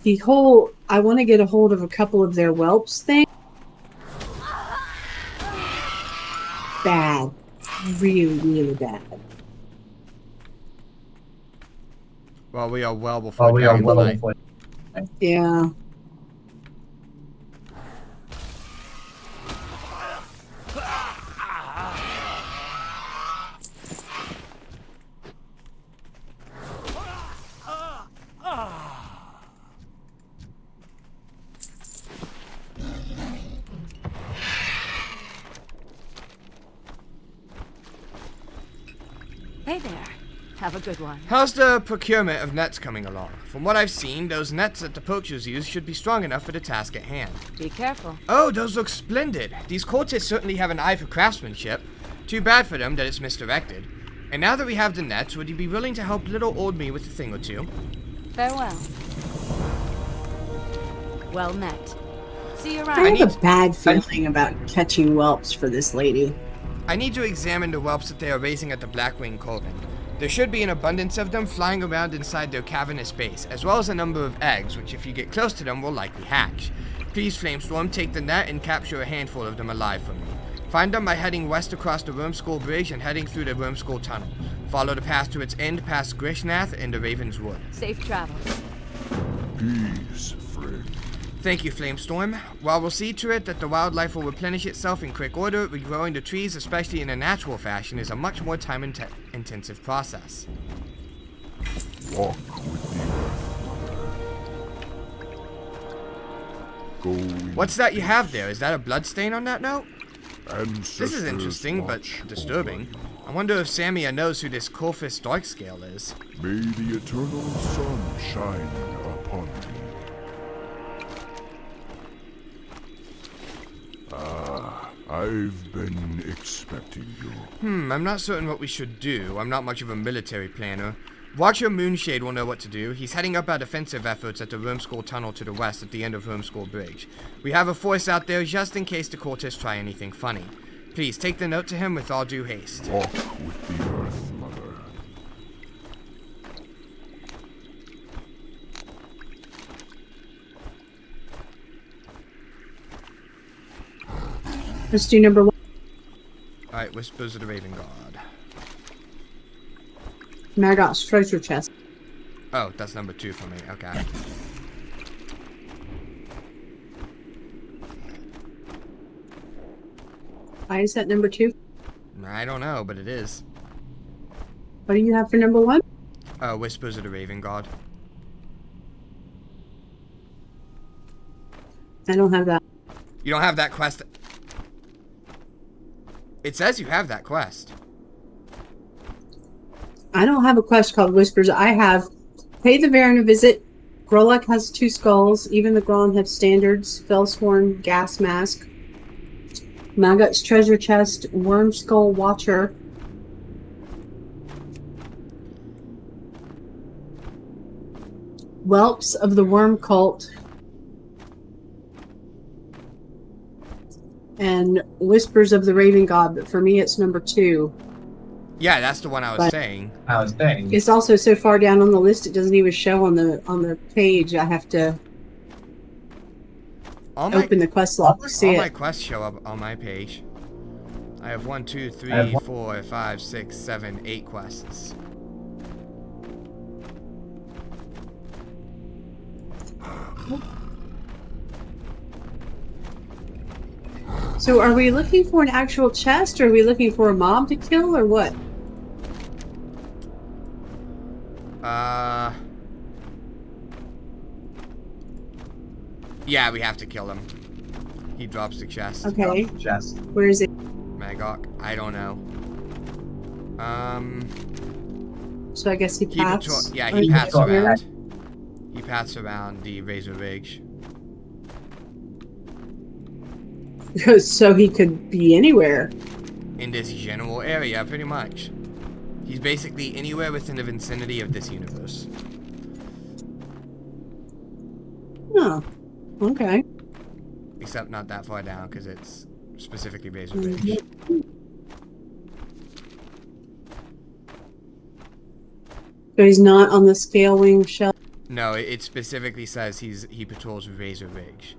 the whole, I want to get a hold of a couple of their whelps thing. Bad. Really, really bad. Well, we are well before Dragonflight. Yeah. Hey there. Have a good one. How's the procurement of nets coming along? From what I've seen, those nets that the poachers use should be strong enough for the task at hand. Be careful. Oh, those look splendid. These cultists certainly have an eye for craftsmanship. Too bad for them that it's misdirected. And now that we have the nets, would you be willing to help little old me with a thing or two? Farewell. Well met. See you I around. have a bad feeling about catching whelps for this lady. I need to examine the whelps that they are raising at the Blackwing Coven. There should be an abundance of them flying around inside their cavernous base, as well as a number of eggs, which if you get close to them will likely hatch. Please, Flamestorm, take the net and capture a handful of them alive for me. Find them by heading west across the Wormskull Bridge and heading through the Wormskull Tunnel. Follow the path to its end past Grishnath and the Raven's Wood. Safe travels. Peace, friend. Thank you, Flamestorm. While we'll see to it that the wildlife will replenish itself in quick order, regrowing the trees, especially in a natural fashion, is a much more time-intensive process. Walk with the earth. Go in What's that you peace. have there? Is that a bloodstain on that note? Ancestors This is interesting, but watch disturbing. over I wonder if Samia knows who this Corphus Darkscale is. you. May the eternal sun shine upon you. I've been expecting you. I'm not certain what we should do. I'm not much of a military planner. Watcher Moonshade will know what to do. He's heading up our defensive efforts at the Wormskull Tunnel to the west at the end of Wormskull Bridge. We have a force out there just in case the cultists try anything funny. Please take the note to him with all due haste. Walk with the earth, mother. Let's do number 1. Alright, Whispers of the Raven God. Magot's treasure chest. Oh, that's number 2 for me. Okay. Why is that number 2? I don't know, but it is. What do you have for number 1? Whispers of the Raven God. I don't have that. You don't have that quest. It says you have that quest. I don't have a quest called Whispers. I have Pay the Baron a Visit. Grolak has 2 skulls. Even the Grolin have standards. Fellsworn, Gas Mask. Magot's treasure chest. Wormskull Watcher. Whelps of the Worm Cult. And Whispers of the Raven God, but for me it's number 2. Yeah, that's the one I was saying. It's also so far down on the list it doesn't even show on the page. I have to open the quest log to see all it. my quests show up on my page. I have 1, 2, 3, 4, 5, 6, 7, 8 quests. So are we looking for an actual chest, or are we looking for a mob to kill, or what? Yeah, we have to kill him. He drops the chest. Okay. Where is it? Magok, I don't know. So I guess he paths. Yeah, he paths around. He paths around the Razor Ridge. So he could be anywhere. In this general area, pretty much. He's basically anywhere within the vicinity of this universe. Oh, okay. Except not that far down, because it's specifically Razor Ridge. So he's not on the scale wing shelf. No, it specifically says he patrols Razor Ridge.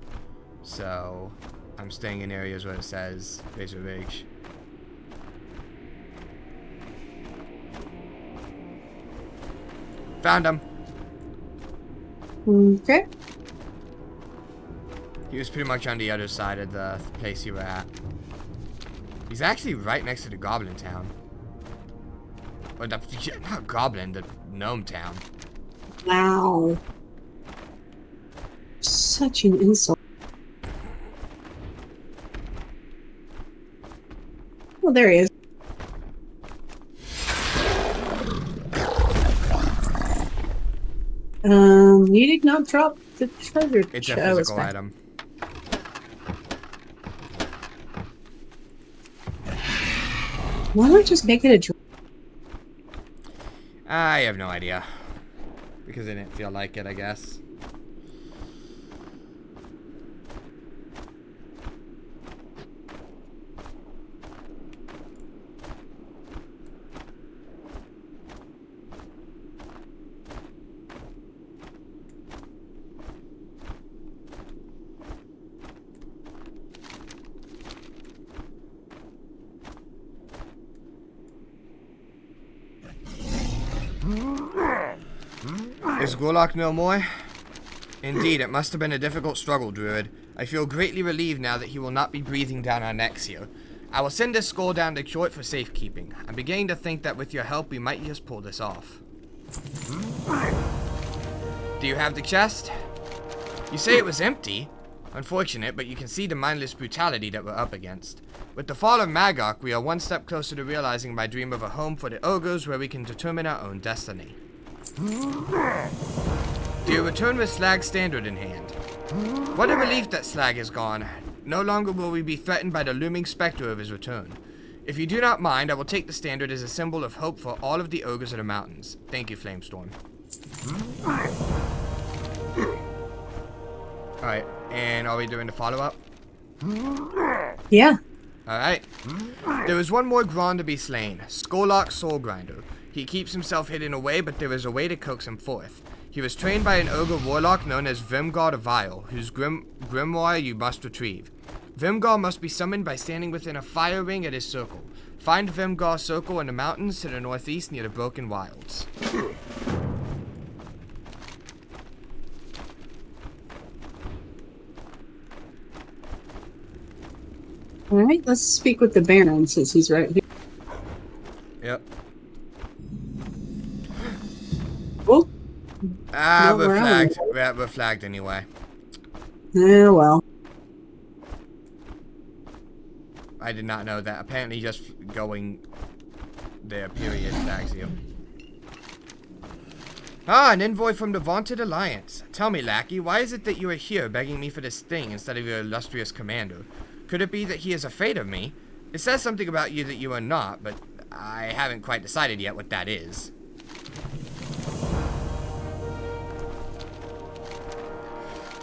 So I'm staying in areas where it says Razor Ridge. Found him. Okay. He was pretty much on the other side of the place you were at. He's actually right next to the Goblin Town. Or the, not Goblin, the Gnome Town. Wow. Such an insult. Well, there he is. He did not drop the treasure chest. It's a physical item. Why not just make it a drop? I have no idea. Because I didn't feel like it, I guess. Is Gorlock no more? Indeed, it must have been a difficult struggle, Druid. I feel greatly relieved now that he will not be breathing down our necks here. I will send this skull down to Kjort for safekeeping. I'm beginning to think that with your help, we might just pull this off. Do you have the chest? You say it was empty. Unfortunate, but you can see the mindless brutality that we're up against. With the fall of Magok, we are one step closer to realizing my dream of a home for the ogres where we can determine our own destiny. Do you return with Slag's standard in hand? What a relief that Slag is gone. No longer will we be threatened by the looming specter of his return. If you do not mind, I will take the standard as a symbol of hope for all of the ogres of the mountains. Thank you, Flamestorm. Alright, and are we doing the follow-up? Yeah. Alright. There is one more Grond to be slain. Skolok Soulgrinder. He keeps himself hidden away, but there is a way to coax him forth. He was trained by an ogre warlock known as Vimgar the Vile, whose grimoire you must retrieve. Vimgar must be summoned by standing within a fire ring at his circle. Find Vimgar's circle in the mountains to the northeast near the Broken Wilds. Alright, let's speak with the Baron since he's right here. Yep. Oh. Ah, No, we're we're flagged. We're flagged anyway. Yeah, well. I did not know that. Apparently just going there, period, flags you. Ah, an envoy from the vaunted Alliance. Tell me, lackey, why is it that you are here begging me for this thing instead of your illustrious commander? Could it be that he is afraid of me? It says something about you that you are not, but I haven't quite decided yet what that is.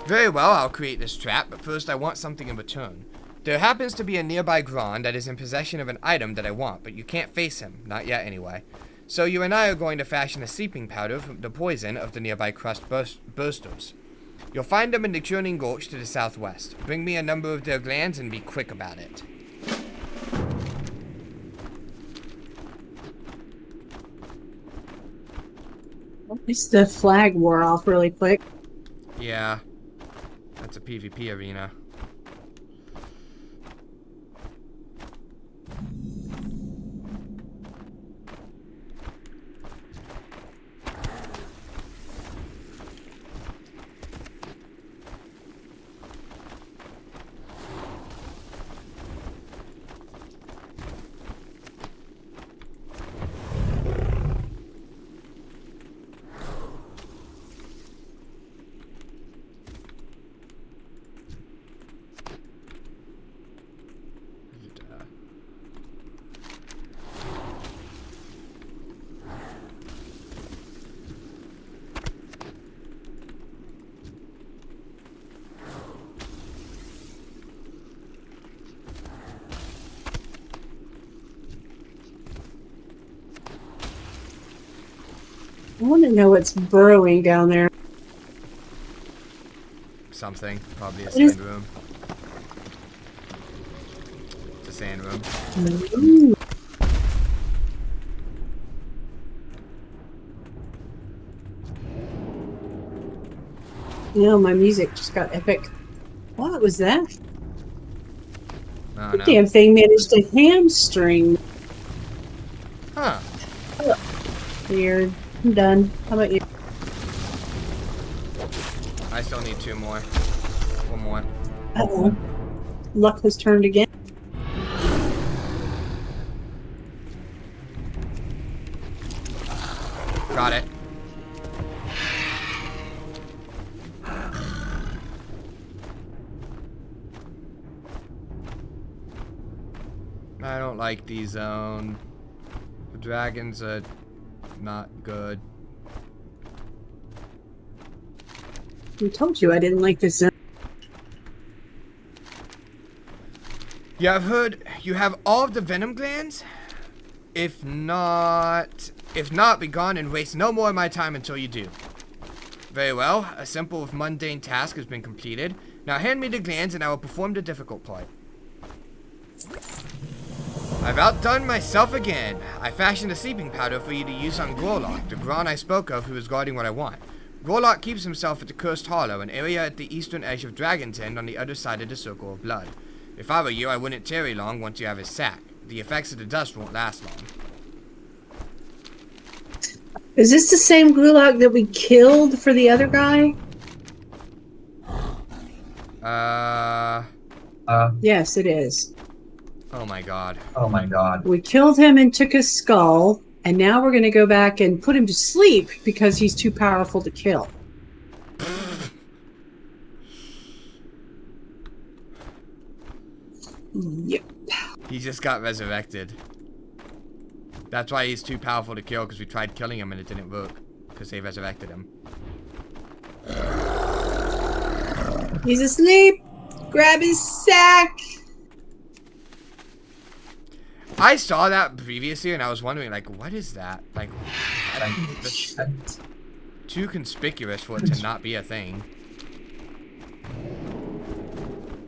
Very well, I'll create this trap, but first I want something in return. There happens to be a nearby Grond that is in possession of an item that I want, but you can't face him, not yet anyway. So you and I are going to fashion a sleeping powder from the poison of the nearby crust bursters. You'll find them in the Churning Gulch to the southwest. Bring me a number of their glands and be quick about it. At least the flag wore off really quick. Yeah. That's a PvP arena. I want to know what's burrowing down there. Something. Probably a What is- sand room. It's a sand room. Ooh. You know, my music just got epic. What was that? Oh, The no. damn thing managed to hamstring. Huh. Weird. I'm done. How about you? I still need two more. One more. Uh-oh. Luck has turned again. Got it. I don't like these zone. The dragons are not good. I told you I didn't like this zone. Yeah, I've heard you have all of the venom glands. If not, be gone and waste no more of my time until you do. Very well, a simple mundane task has been completed. Now hand me the glands and I will perform the difficult part. I've outdone myself again. I fashioned a sleeping powder for you to use on Gorlock, the Gron I spoke of who is guarding what I want. Gorlock keeps himself at the Cursed Hollow, an area at the eastern edge of Dragon's End on the other side of the Circle of Blood. If I were you, I wouldn't tarry long once you have his sack. The effects of the dust won't last long. Is this the same Gulak that we killed for the other guy? Yes, it is. Oh my god. Oh my god. We killed him and took his skull, and now we're going to go back and put him to sleep because he's too powerful to kill. Yep. He just got resurrected. That's why he's too powerful to kill, because we tried killing him and it didn't work. Because they resurrected him. He's asleep. Grab his sack. I saw that previously and I was wondering, like, what is that? Like, that's too conspicuous for it to not be a thing.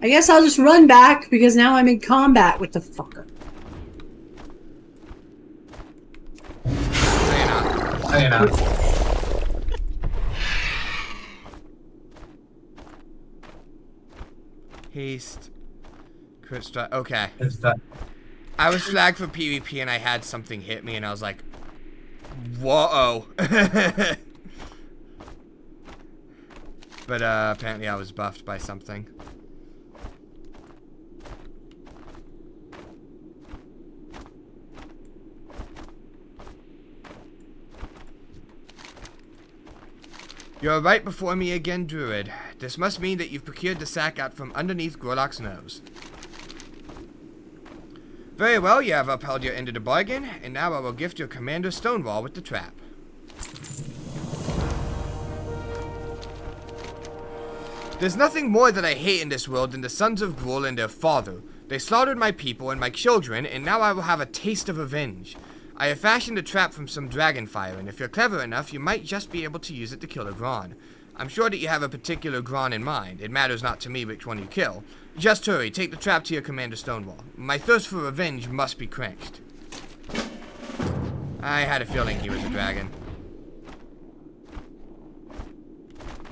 I guess I'll just run back because now I'm in combat with the fucker. Haste. Crit strike. Okay. I was flagged for PvP and I had something hit me and I was like, whoa. But apparently I was buffed by something. You're right before me again, Druid. This must mean that you've procured the sack out from underneath Gorlock's nose. Very well, you have upheld your end of the bargain, and now I will gift your Commander Stonewall with the trap. There's nothing more that I hate in this world than the sons of Gruul and their father. They slaughtered my people and my children, and now I will have a taste of revenge. I have fashioned a trap from some dragonfire, and if you're clever enough, you might just be able to use it to kill a Gron. I'm sure that you have a particular Gron in mind. It matters not to me which one you kill. Just hurry, take the trap to your Commander Stonewall. My thirst for revenge must be quenched. I had a feeling he was a dragon.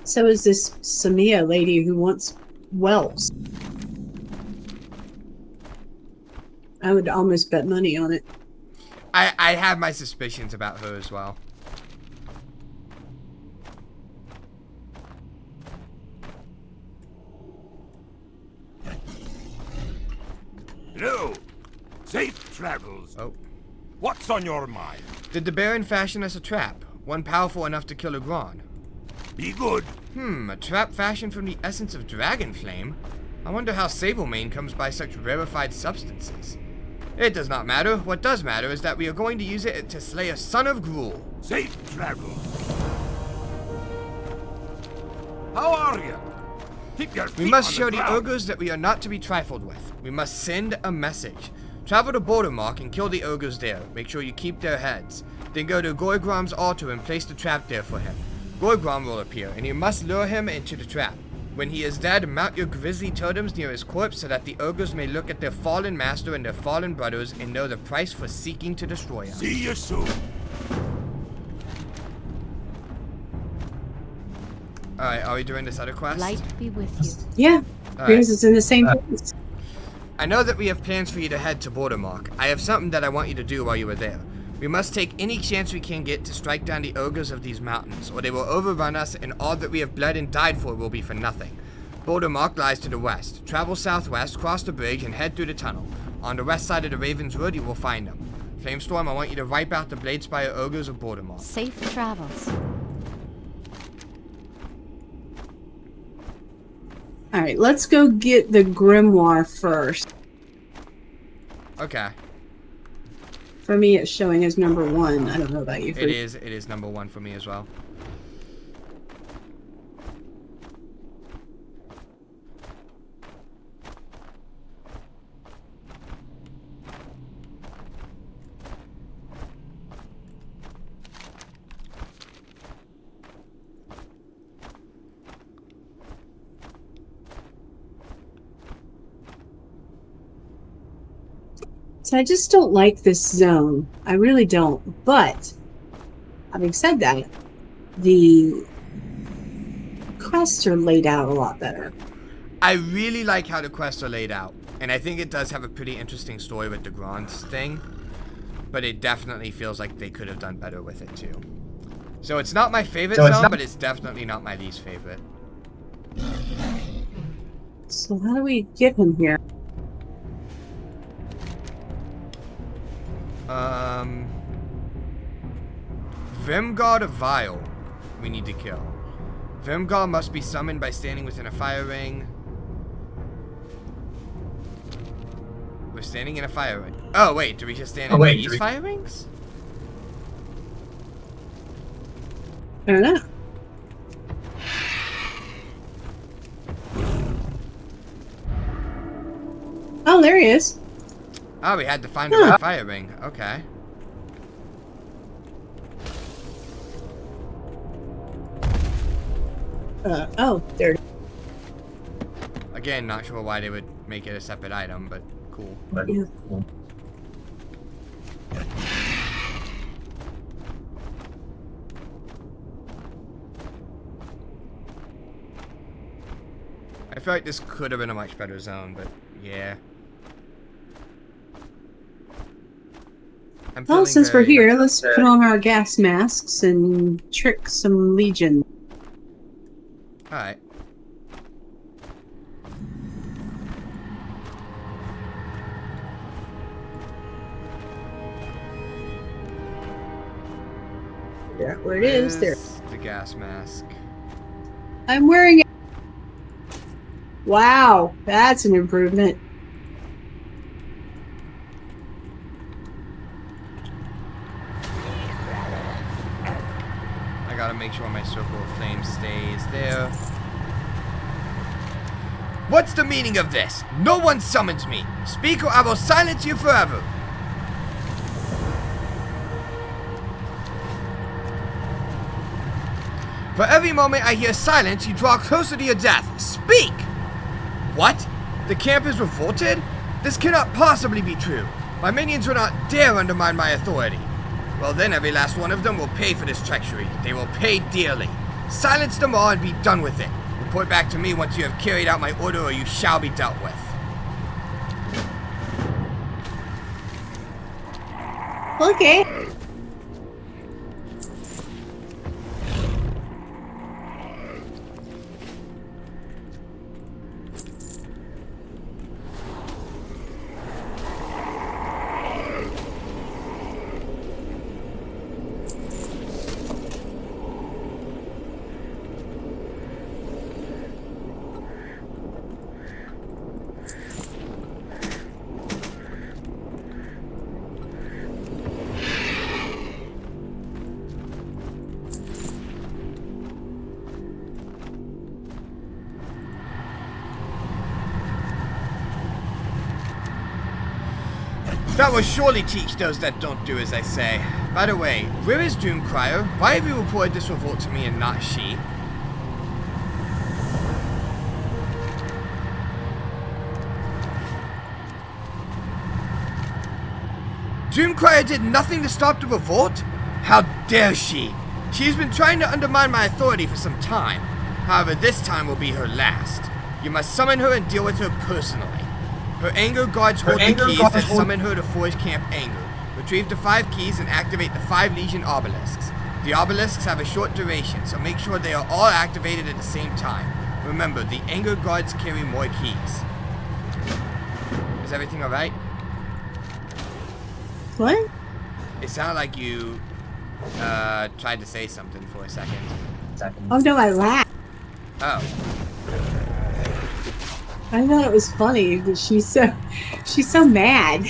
So is this Samia lady who wants Wells. I would almost bet money on it. I have my suspicions about her as well. No! Safe travels. Oh. What's on your mind? Did the Baron fashion us a trap? One powerful enough to kill a Gron? Be good. A trap fashioned from the essence of dragon flame? I wonder how Sablemane comes by such rarefied substances. It does not matter. What does matter is that we are going to use it to slay a son of Gruul. Safe travels. How are you? Keep your We feet must on show the ground. ogres that we are not to be trifled with. We must send a message. Travel to Bordermark and kill the ogres there. Make sure you keep their heads. Then go to Goigram's altar and place the trap there for him. Goigram will appear, and you must lure him into the trap. When he is dead, mount your grisly totems near his corpse so that the ogres may look at their fallen master and their fallen brothers and know the price for seeking to destroy us. See you soon. Alright, are we doing this other quest? Light be with you. Yeah, All because right. it's in the same place. I know that we have plans for you to head to Bordermark. I have something that I want you to do while you are there. We must take any chance we can get to strike down the ogres of these mountains, or they will overrun us and all that we have bled and died for will be for nothing. Bordermark lies to the west. Travel southwest, cross the bridge, and head through the tunnel. On the west side of the Raven's Wood, you will find them. Flamestorm, I want you to wipe out the Bladespire ogres of Bordermark. Safe travels. Alright, let's go get the grimoire first. Okay. For me, it's showing as number 1. I don't know about you. It is number 1 for me as well. I just don't like this zone. I really don't. But, having said that, the quests are laid out a lot better. I really like how the quests are laid out. And I think it does have a pretty interesting story with the Nagrand thing. But it definitely feels like they could have done better with it too. So it's not my favorite zone, but it's definitely not my least favorite. So how do we get him here? Vimgard of Vile we need to kill. Vimgard must be summoned by standing within a fire ring. We're standing in a fire ring. Oh wait, do we just stand in these fire rings? I don't know. Oh, there he is. Oh, we had to find the right fire ring. Okay. Oh, there. Again, not sure why they would make it a separate item, but cool. Yeah. I feel like this could have been a much better zone, but yeah. Well, since we're here, let's put on our gas masks and trick some legion. Alright. Yeah, where it is, there. The gas mask. I'm wearing it. Wow, that's an improvement. I gotta make sure my circle of flame stays there. What's the meaning of this? No one summons me. Speak or I will silence you forever. For every moment I hear silence, you draw closer to your death. Speak! What? The camp is revolted? This cannot possibly be true. My minions will not dare undermine my authority. Well then, every last one of them will pay for this treachery. They will pay dearly. Silence them all and be done with it. Report back to me once you have carried out my order or you shall be dealt with. Okay. That will surely teach those that don't do as I say. By the way, where is Doomcrier? Why have you reported this revolt to me and not she? Doomcrier did nothing to stop the revolt? How dare she? She's been trying to undermine my authority for some time. However, this time will be her last. You must summon her and deal with her personally. Her anger guards hold the keys that summon her to Forge Camp Anger. Retrieve the 5 keys and activate the 5 Legion obelisks. The obelisks have a short duration, so make sure they are all activated at the same time. Remember, the anger guards carry more keys. Is everything alright? What? It sounded like you tried to say something for a second. Oh no, I laughed. Oh. I thought it was funny that she's so mad.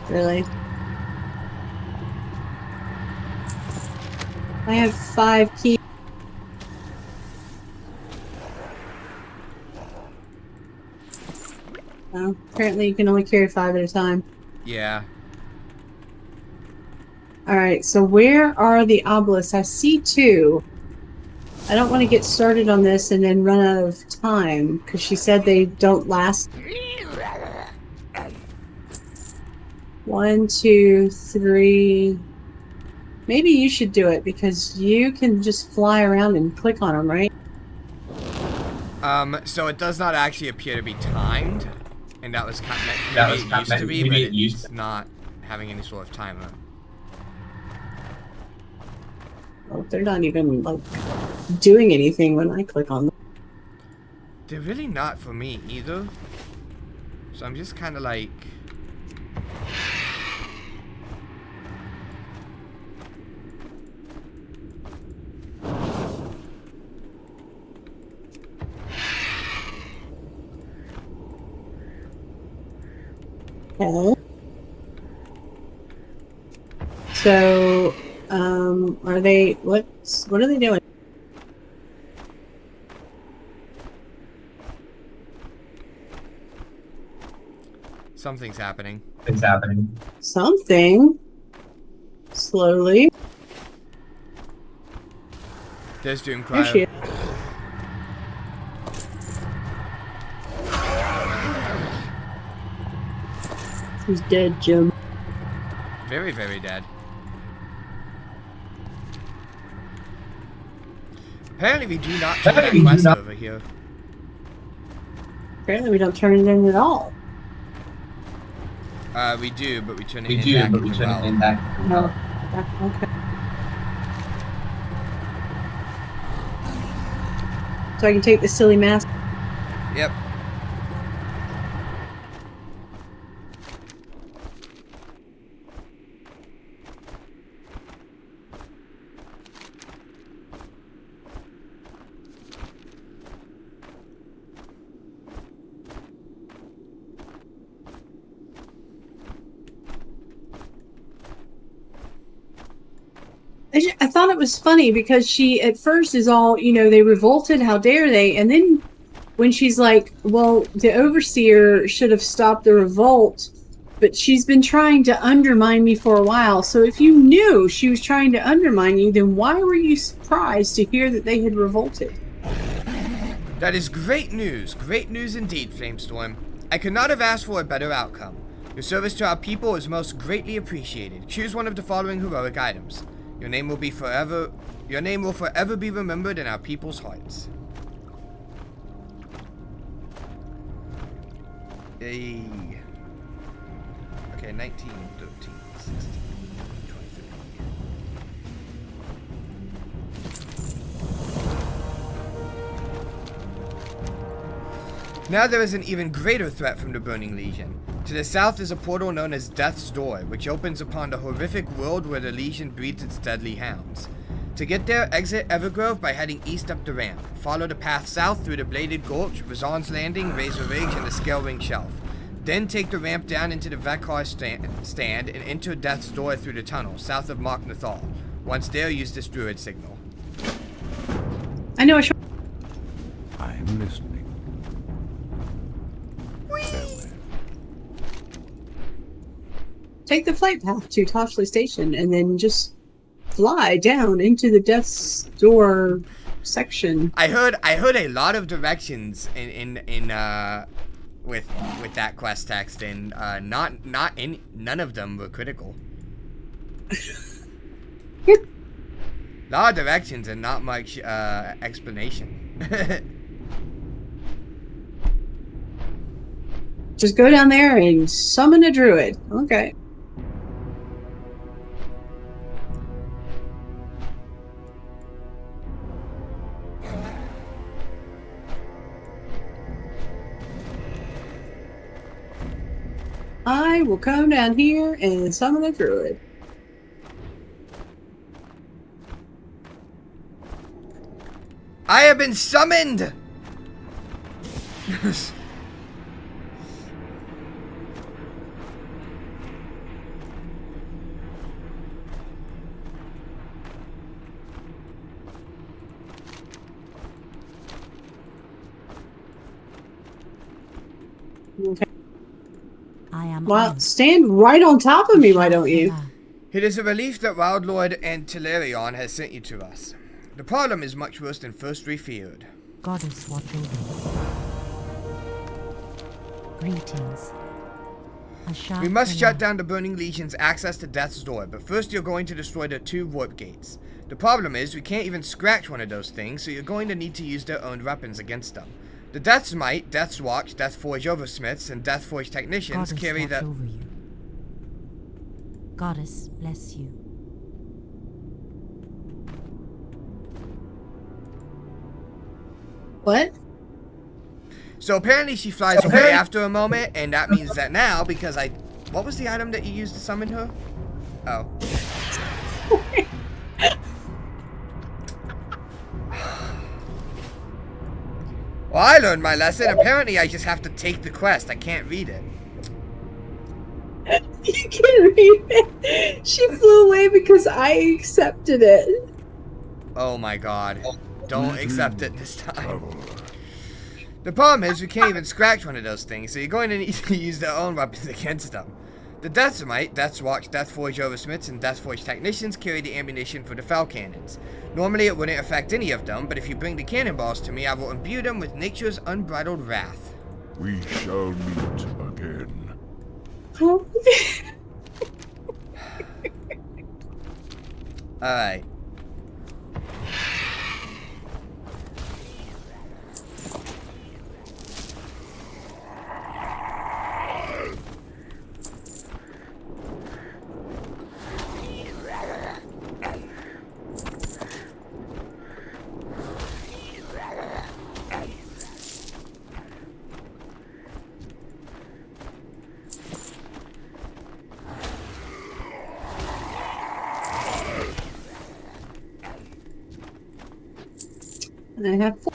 Really? I have 5 keys. Oh, apparently you can only carry 5 at a time. Yeah. Alright, so where are the obelisks? I see 2. I don't want to get started on this and then run out of time, because she said they don't last. 1, 2, 3. Maybe you should do it, because you can just fly around and click on them, right? So it does not actually appear to be timed, and that was kind of maybe it used to be, but it's not having any sort of timer. Well, they're not even, like, doing anything when I click on them. They're really not for me either. So I'm just kind of like... Okay. So, are they, what are they doing? Something's happening. Something. Slowly. There's Doom There she Cryo. is. He's dead, Jim. Very, very dead. Apparently we do not turn that quest over here. Apparently we don't turn it in at all. We do, but we turn it in back. No. Okay. So I can take the silly mask. Yep. I thought it was funny because she at first is all, they revolted, how dare they? And then when she's like, well, the overseer should have stopped the revolt, but she's been trying to undermine me for a while. So if you knew she was trying to undermine you, then why were you surprised to hear that they had revolted? That is great news indeed, Flamestorm. I could not have asked for a better outcome. Your service to our people is most greatly appreciated. Choose one of the following heroic items. Your name will forever be remembered in our people's hearts. Hey. Okay, 19, 13, 16, 23. Now there is an even greater threat from the Burning Legion. To the south is a portal known as Death's Door, which opens upon the horrific world where the Legion breeds its deadly hounds. To get there, exit Evergrove by heading east up the ramp. Follow the path south through the Bladed Gulch, Razan's Landing, Razor Ridge, and the Scale Ring Shelf. Then take the ramp down into the Vekar stand and enter Death's Door through the tunnel, south of Mach Nathal. Once there, use this druid signal. I know I'm listening. Farewell. take the flight path to Toshley Station and then just fly down into the Death's Door section. I heard a lot of directions with that quest text, and none of them were critical. A lot of directions and not much explanation. Just go down there and summon a druid. Okay. I will come down here and summon a druid. I have been summoned! Okay. I am Well, stand right on top of me, why don't you? It is a relief that Wildlord and Telerion has sent you to us. The problem is much worse than first we feared. Goddess, watch over you. Greetings. A sharp We must shut alarm. down the Burning Legion's access to Death's Door, but first you're going to destroy the 2 warp gates. The problem is, we can't even scratch one of those things, so you're going to need to use their own weapons against them. The Death's Might, Death's Watch, Deathforge Oversmiths, and Deathforge Technicians Goddess, carry watch the... over you. Goddess, bless you. What? So apparently she flies away after a moment, and that means that now, because I... What was the item that you used to summon her? Oh. Well, I learned my lesson. Apparently I just have to take the quest. I can't read it. You can read it. She flew away because I accepted it. Oh my god. Don't accept it this time. The problem is we can't even scratch one of those things, so you're going to need to use their own weapons against them. The Death's Might, Death's Watch, Deathforge Oversmiths, and Deathforge Technicians carry the ammunition for the fell cannons. Normally it wouldn't affect any of them, but if you bring the cannonballs to me, I will imbue them with nature's unbridled wrath. We shall meet again. Alright. And I have 4.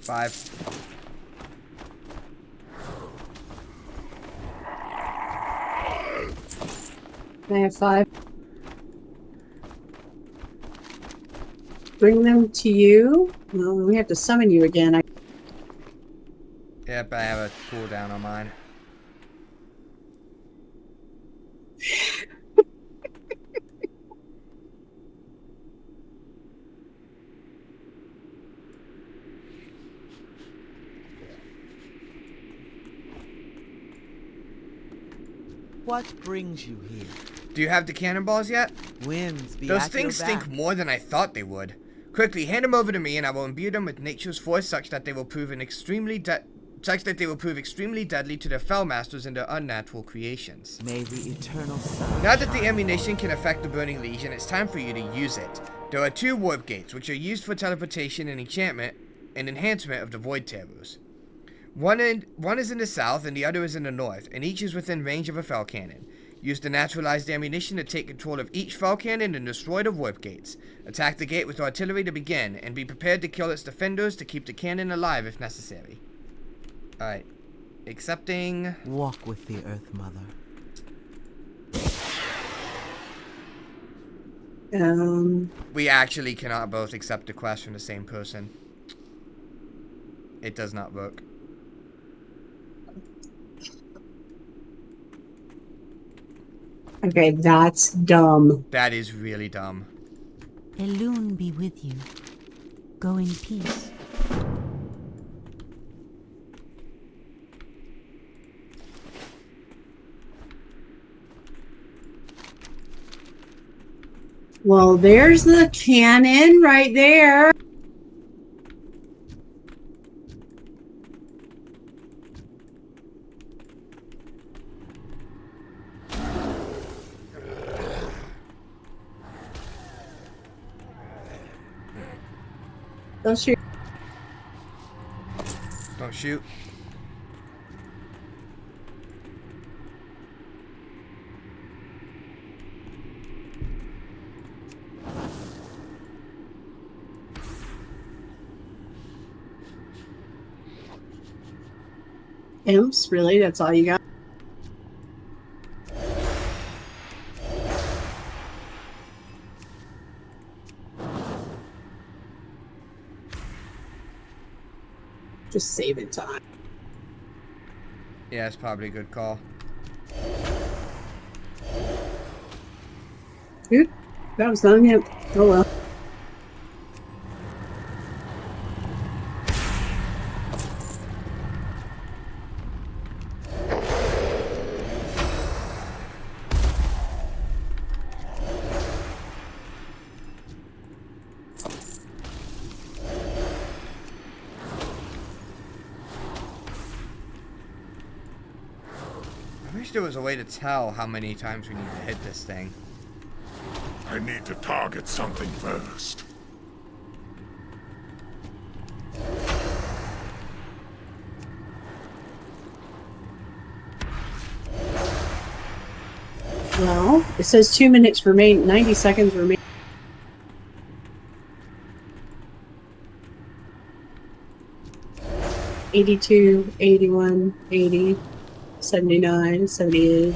Five. I have 5. Bring them to you. Well, we have to summon you again. Yep, I have a cooldown on mine. What brings you here? Do you have the cannonballs yet? Winds be Those at things your stink back. more than I thought they would. Quickly, hand them over to me, and I will imbue them with nature's force, such that they will prove extremely deadly to their fell masters and their unnatural creations. May the eternal sun. Now that the ammunition can affect the Burning Legion, it's time for you to use it. There are 2 warp gates, which are used for teleportation and enchantment and enhancement of the Void Terrors. One is in the south, and the other is in the north, and each is within range of a fell cannon. Use the naturalized ammunition to take control of each fell cannon and destroy the warp gates. Attack the gate with artillery to begin, and be prepared to kill its defenders to keep the cannon alive if necessary. Alright. Accepting... Walk with the Earth Mother. We actually cannot both accept the quest from the same person. It does not work. Okay, that's dumb. That is really dumb. Elune be with you. Go in peace. Well, there's the cannon right there. Don't shoot. Don't shoot. Imps, really? That's all you got? Just saving time. Yeah, it's probably a good call. Oop, that was not him. Oh well. I wish there was a way to tell how many times we need to hit this thing. I need to target something first. Well, it says 2 minutes remain, 90 seconds remain. $82, $81, $80, $79, $78.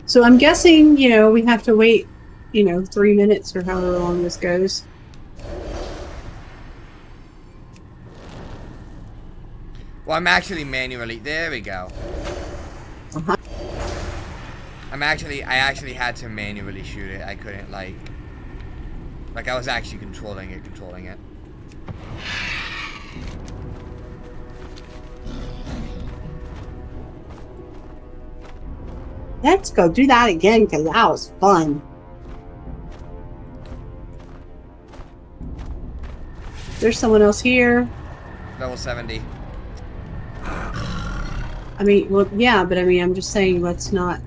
So I'm guessing, you know, we have to wait, 3 minutes or however long this goes. Well, I'm actually manually. There we go. Uh-huh. I actually had to manually shoot it. I couldn't like I was actually controlling it. Let's go do that again, because that was fun. There's someone else here. Level 70. I mean, well, yeah, but I mean, I'm just saying, let's not.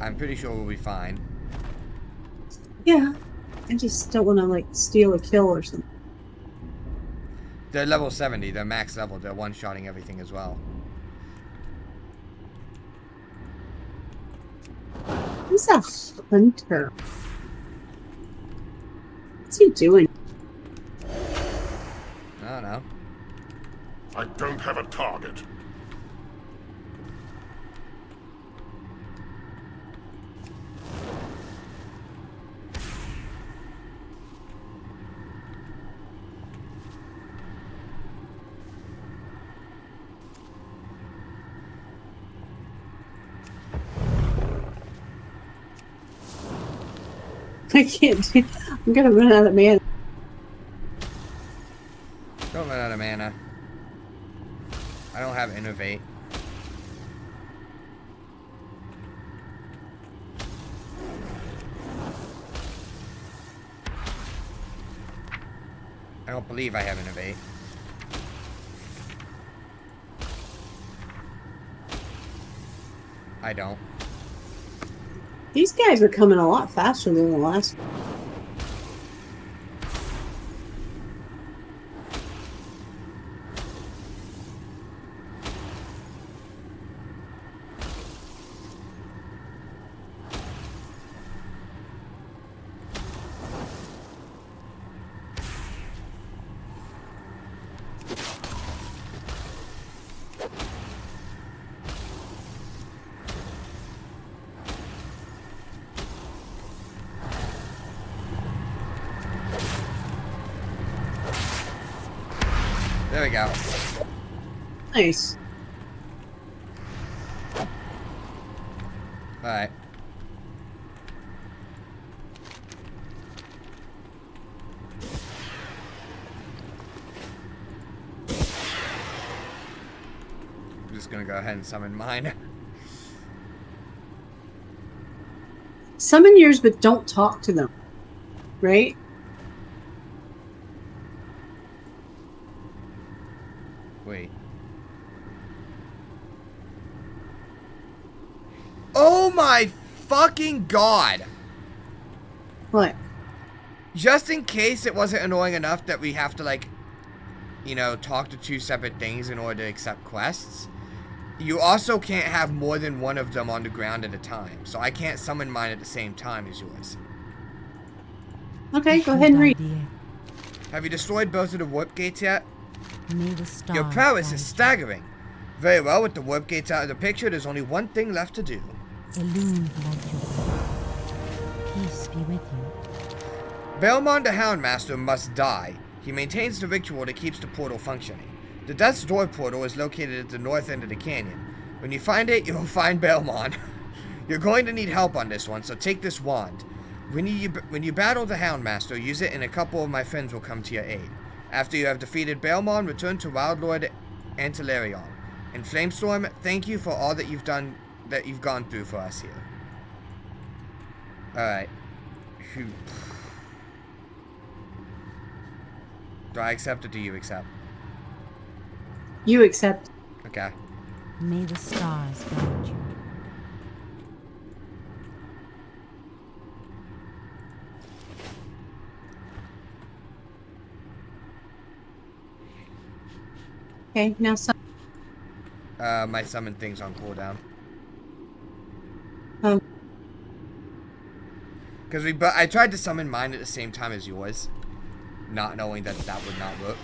I'm pretty sure we'll be fine. Yeah, I just don't want to, like, steal a kill or something. They're level 70. They're max level. They're one-shotting everything as well. Who's a hunter? What's he doing? I don't know. I don't have a target. I can't do. I'm gonna run out of mana. Don't run out of mana. I don't have innovate. I don't believe I have innovate. I don't. These guys are coming a lot faster than the last one. There we go. Nice. Alright. I'm just gonna go ahead and summon mine. Summon yours, but don't talk to them. Right? Wait. Oh my fucking god! What? Just in case it wasn't annoying enough that we have to, like, talk to two separate things in order to accept quests, you also can't have more than one of them on the ground at a time. So I can't summon mine at the same time as yours. Okay, go ahead and read. Have you destroyed both of the warp gates yet? Your prowess is staggering. Very well, with the warp gates out of the picture, there's only one thing left to do. Illumined like your peace be with you. Belmont the Houndmaster must die. He maintains the ritual that keeps the portal functioning. The Death's Door portal is located at the north end of the canyon. When you find it, you'll find Belmont. You're going to need help on this one, so take this wand. When you battle the Houndmaster, use it and a couple of my friends will come to your aid. After you have defeated Belmont, return to Wildlord Antilarion. In Flamestorm, thank you for all that you've gone through for us here. Alright. Do I accept or do you accept? You accept. Okay. May the stars guide you. Okay, now some. My summon thing's on cooldown. Because I tried to summon mine at the same time as yours, not knowing that that would not work.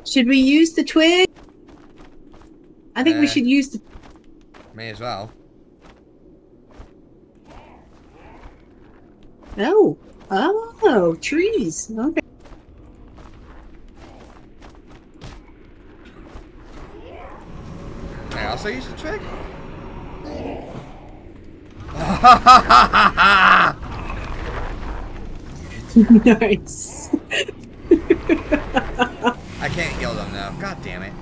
Should we use the twig? I think we should use the... May as well. Oh. Oh, trees. Okay. Can I also use the trick? Nice. I can't heal them now. God damn it.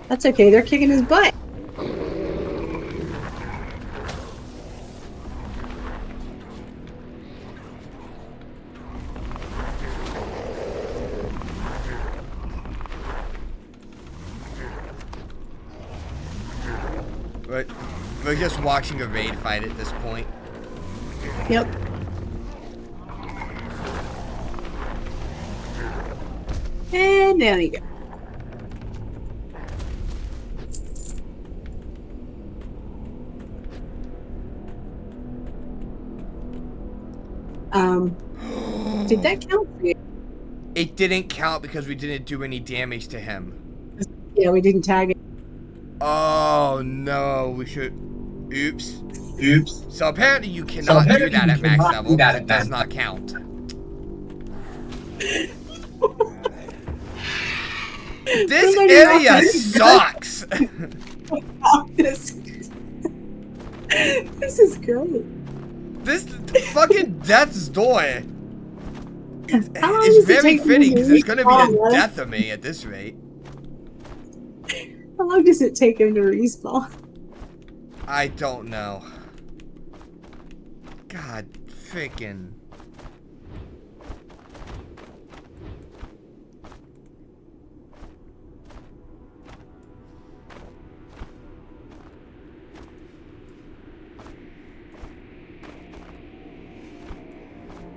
That's okay. They're kicking his butt. We're just watching a raid fight at this point. Yep. And down you go. Did that count for you? It didn't count because we didn't do any damage to him. Yeah, we didn't tag it. Oh no, we should. Oops. Oops. So apparently you cannot do that at max level. It does not count. This area sucks. This is great. This fucking Death's Door How long is does it very take fitting to because it's going to be the respawn? death of me at this rate. How long does it take him to respawn? I don't know. God freaking.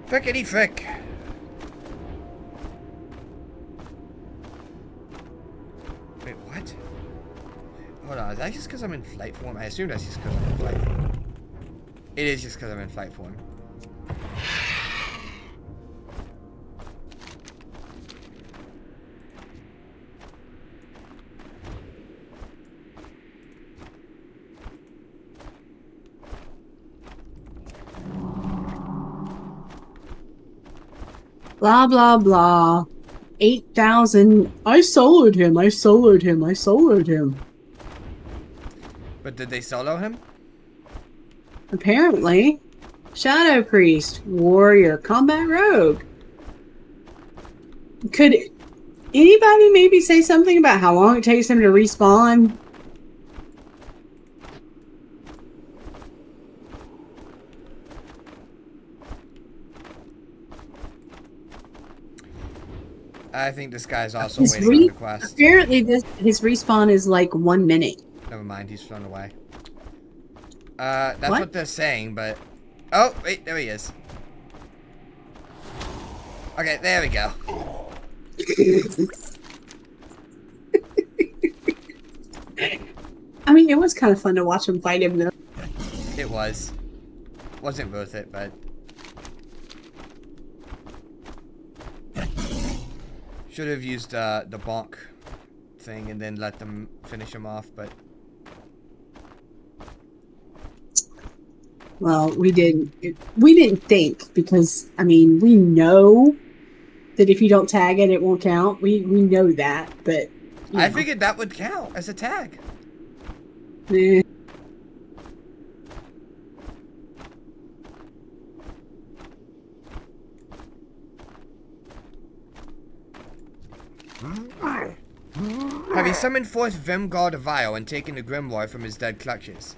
Frickety frick. Wait, what? Hold on, is that just because I'm in flight form? I assume that's just because I'm in flight form. It is just because I'm in flight form. Blah, blah, blah. 8,000. I soloed him. I soloed him. I soloed him. But did they solo him? Apparently. Shadow Priest. Warrior. Combat Rogue. Could anybody maybe say something about how long it takes him to respawn? I think this guy's also waiting on the quest. Apparently his respawn is like 1 minute. Never mind, he's thrown away. That's what they're saying, but... Oh, wait, there he is. Okay, there we go. I mean, it was kind of fun to watch him fight him, though. It was. Wasn't worth it, but... Should have used the bonk thing and then let them finish him off, but... Well, we didn't think, because, I mean, we know that if you don't tag it, it won't count. We know that, but... I figured that would count as a tag. Eh. Having summoned forth Vimgard the Vile and taken the Grimoire from his dead clutches.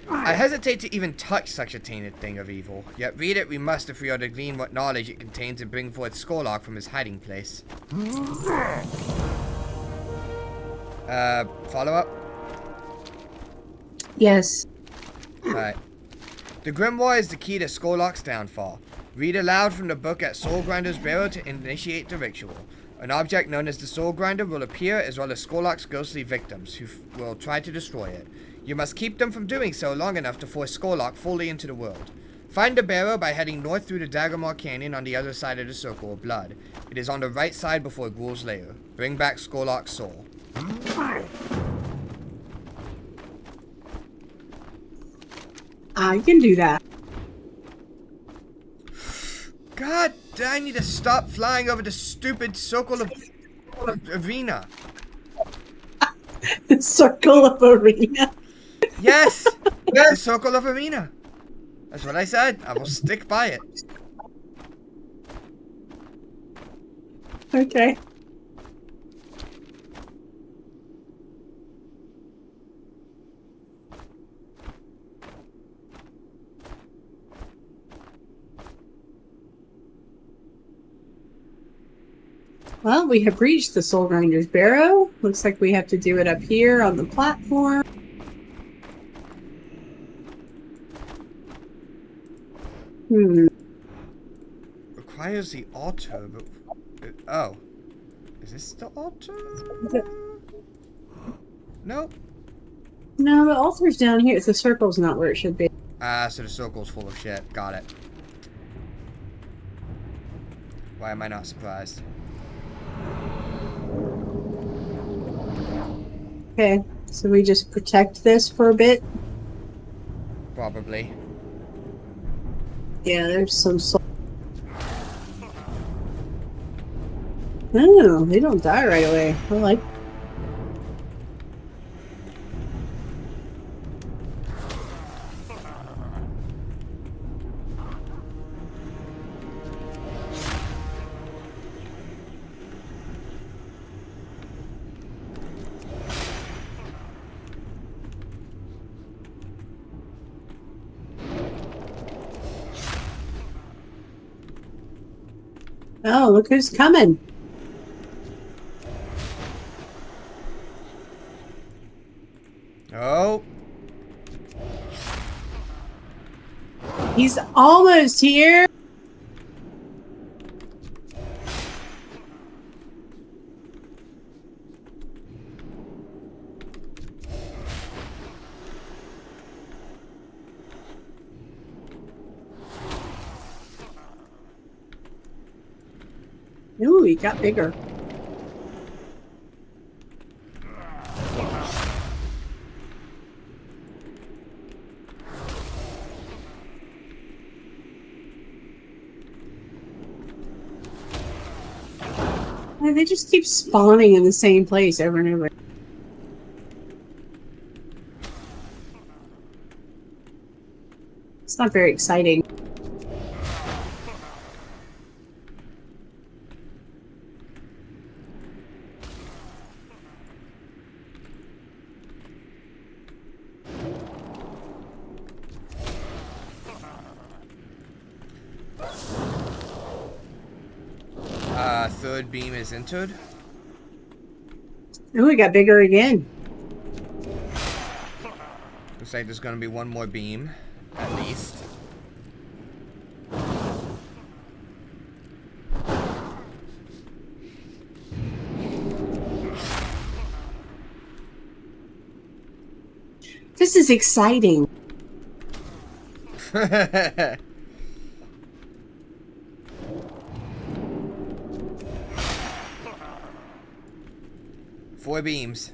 I hesitate to even touch such a tainted thing of evil, yet read it we must if we are to glean what knowledge it contains and bring forth Skolok from his hiding place. Follow up? Yes. Alright. The Grimoire is the key to Skolok's downfall. Read aloud from the book at Soul Grinder's Barrow to initiate the ritual. An object known as the Soul Grinder will appear, as well as Skolok's ghostly victims, who will try to destroy it. You must keep them from doing so long enough to force Skolok fully into the world. Find the barrow by heading north through the Daggermar Canyon on the other side of the Circle of Blood. It is on the right side before Ghoul's Lair. Bring back Skolok's soul. I can do that. God, I need to stop flying over the stupid Circle of Arena. Circle of Arena. Yes! The Circle of Arena. That's what I said. I will stick by it. Okay. Well, we have reached the Soul Grinder's Barrow. Looks like we have to do it up here on the platform. Requires the altar, but... oh. Is this the altar? Nope. No, the altar's down here. The circle's not where it should be. So the circle's full of shit. Got it. Why am I not surprised? Okay, so we just protect this for a bit. Probably. Yeah, there's some soul. No, they don't die right away. I like. Oh, look who's coming. Oh. He's almost here. Ooh, he got bigger. And they just keep spawning in the same place over and over. It's not very exciting. Third beam is entered. Oh, it got bigger again. Looks like there's gonna be one more beam, at least. This is exciting. Four beams.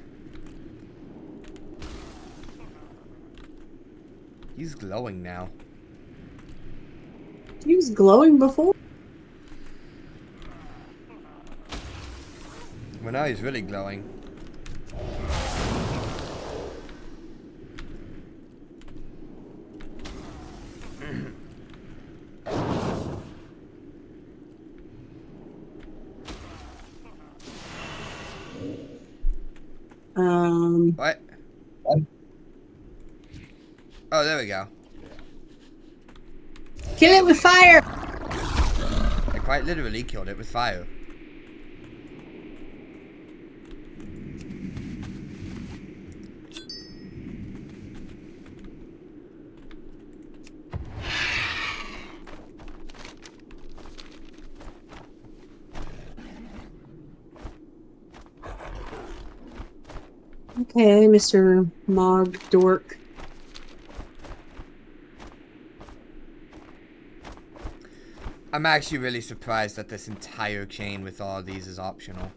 He's glowing now. He was glowing before. Well, now he's really glowing. What? Oh, there we go. Kill it with fire. I quite literally killed it with fire. Okay, Mr. Mog Dork. I'm actually really surprised that this entire chain with all of these is optional.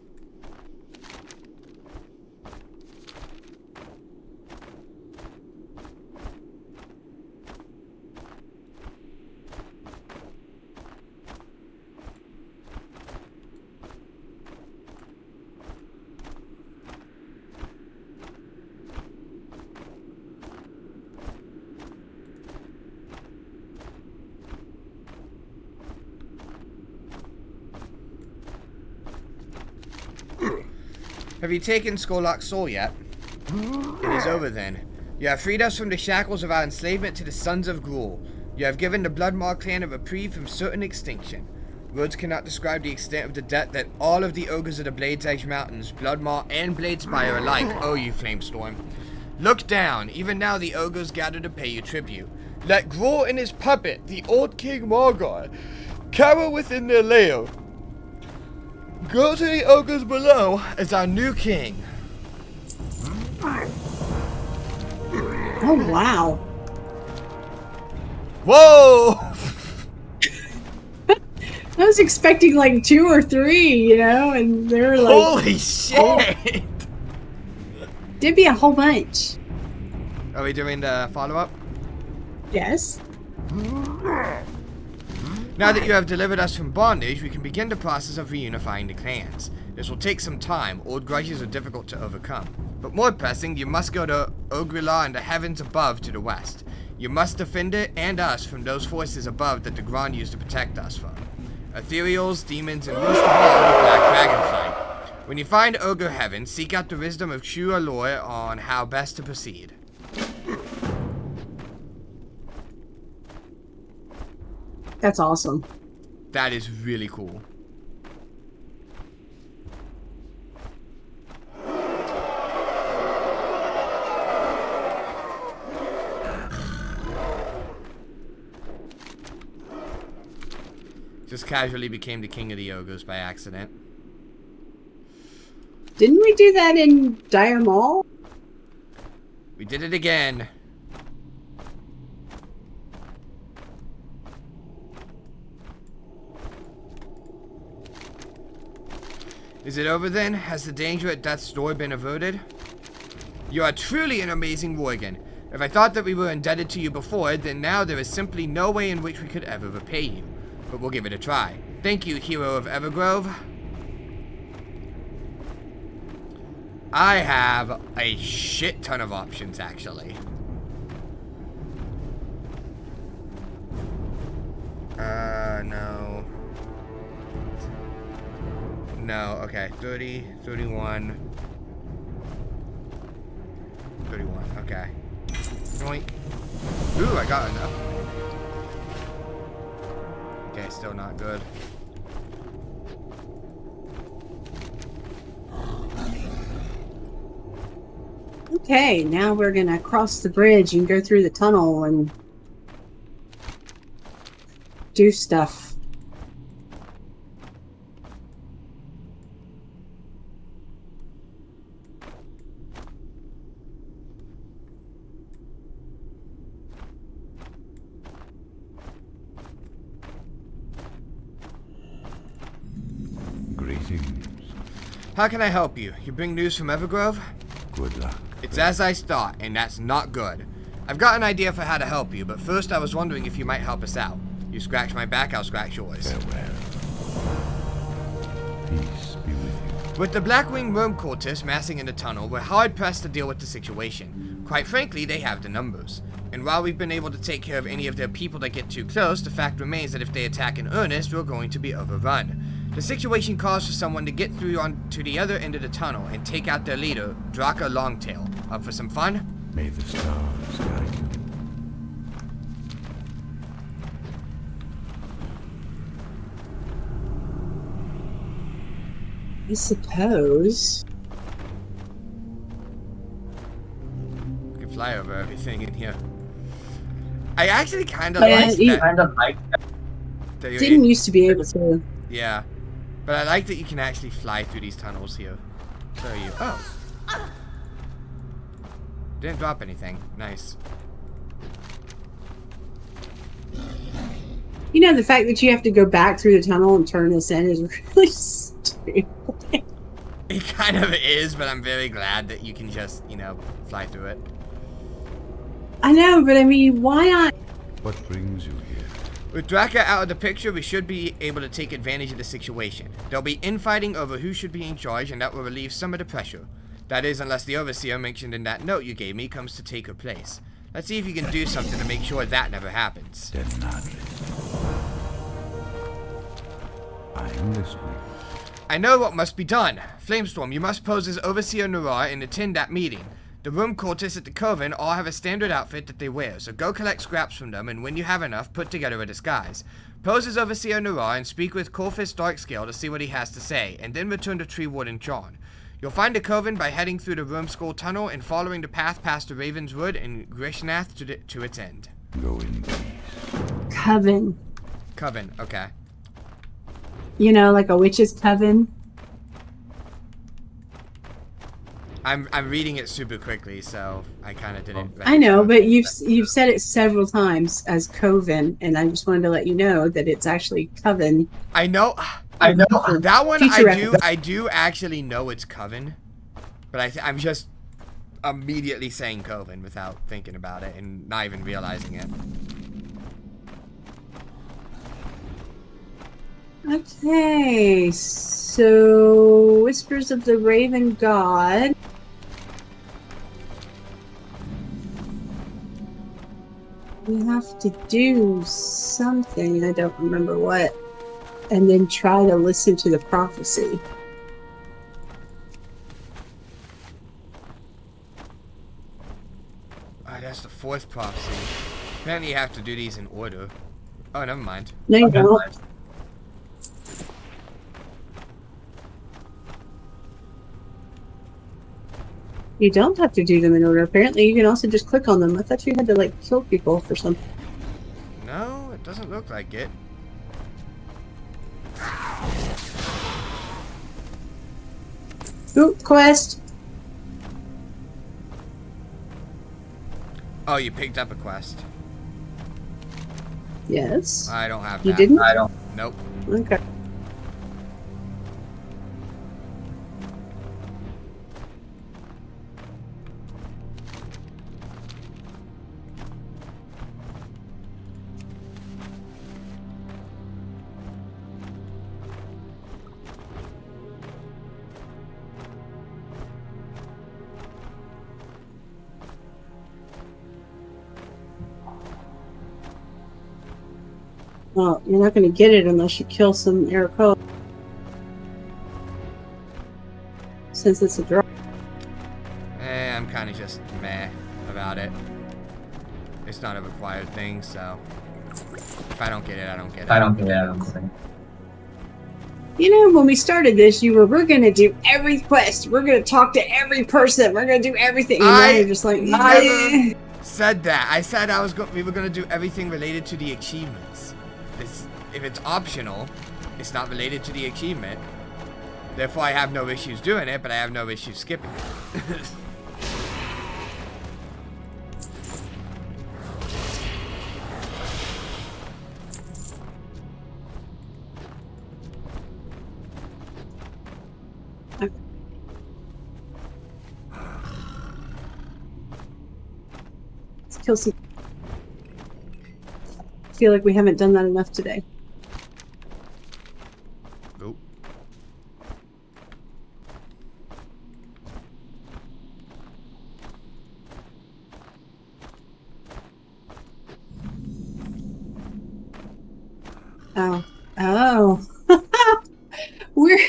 Have you taken Skolak's soul yet? It is over then. You have freed us from the shackles of our enslavement to the sons of Gruul. You have given the Bloodmaw clan a reprieve from certain extinction. Words cannot describe the extent of the debt that all of the ogres of the Blade's Edge Mountains, Bloodmaw and Bladespire alike, owe you, Flamestorm. Look down. Even now the ogres gather to pay you tribute. Let Gruul and his puppet, the old King Morgar, cower within their lair. Go to the ogres below as our new king. Oh, wow. Whoa! I was expecting like 2 or 3, you know, and they were like... Holy shit! Did be a whole bunch. Are we doing the follow-up? Yes. Now that you have delivered us from bondage, we can begin the process of reunifying the clans. This will take some time. Old grudges are difficult to overcome. But more pressing, you must go to Ogrila and the heavens above to the west. You must defend it and us from those forces above that the Nagrand used to protect us from. Ethereals, demons, and most of all, the Black Dragonflight. When you find Ogre Heaven, seek out the wisdom of true Aloy on how best to proceed. That's awesome. That is really cool. Just casually became the king of the ogres by accident. Didn't we do that in Dire Mall? We did it again. Is it over then? Has the danger at death's door been averted? You are truly an amazing Worgen. If I thought that we were indebted to you before, then now there is simply no way in which we could ever repay you. But we'll give it a try. Thank you, hero of Evergrove. I have a shit ton of options, actually. No. No, okay. 30, 31. 31, okay. Joint. Ooh, I got enough. Okay, still not good. Okay, now we're gonna cross the bridge and go through the tunnel and do stuff. How can I help you? You bring news from Evergrove? Good luck. It's as I thought, and that's not good. I've got an idea for how to help you, but first I was wondering if you might help us out. You scratch my back, I'll scratch yours. Farewell. Peace be with you. With the Blackwing worm cultists massing in the tunnel, we're hard-pressed to deal with the situation. Quite frankly, they have the numbers. And while we've been able to take care of any of their people that get too close, the fact remains that if they attack in earnest, we're going to be overrun. The situation calls for someone to get through onto the other end of the tunnel and take out their leader, Draka Longtail. Up for some fun? May the stars guide you. I suppose. You can fly over everything in here. I actually kind of Yeah, like you- that. that you're Didn't used to be able to. Yeah. But I like that you can actually fly through these tunnels here. So are you. Oh. Didn't drop anything. Nice. You know, the fact that you have to go back through the tunnel and turn this in is really stupid. It kind of is, but I'm very glad that you can just, you know, fly through it. I know, but I mean, why not? What brings you here? With Draka out of the picture, we should be able to take advantage of the situation. There'll be infighting over who should be in charge, and that will relieve some of the pressure. That is, unless the Overseer mentioned in that note you gave me comes to take her place. Let's see if you can do something to make sure that never happens. Del Nadris. I am listening. I know what must be done. Flamestorm, you must pose as Overseer Narar and attend that meeting. The room cultists at the Coven all have a standard outfit that they wear, so go collect scraps from them, and when you have enough, put together a disguise. Pose as Overseer Narar and speak with Corfus Darkscale to see what he has to say, and then return to Tree Wood and Charn. You'll find the Coven by heading through the Worm Skull Tunnel and following the path past the Raven's Wood and Grishnath to its end. Go in peace. Coven. Coven, okay. You know, like a witch's coven. I'm reading it super quickly, so I kind of didn't. I know, but you've said it several times as Coven, and I just wanted to let you know that it's actually Coven. I know. That one Future I do actually know it's Coven, but I'm just immediately saying Coven without thinking about it and not even realizing it. Okay, so Whispers of the Raven God. We have to do something, I don't remember what, and then try to listen to the prophecy. That's the fourth prophecy. Apparently you have to do these in order. Oh, never mind. No, you don't. You don't have to do them in order. Apparently, you can also just click on them. I thought you had to, like, kill people for something. No, it doesn't look like it. Ooh, quest. Oh, you picked up a quest. Yes. I don't have that. You didn't? I don't. Nope. Okay. Well, you're not going to get it unless you kill some Arakoa. Since it's a draw. I'm kind of just meh about it. It's not a required thing, so if I don't get it, I don't get it. You know, when we started this, you were, we're going to do every quest. We're going to talk to every person. We're going to do everything. And now you're just like, never said that. I said we were going to do everything related to the achievements. If it's optional, it's not related to the achievement. Therefore, I have no issues doing it, but I have no issues skipping it. kill some. I feel like we haven't done that enough today. Nope. Oh. Oh. We're...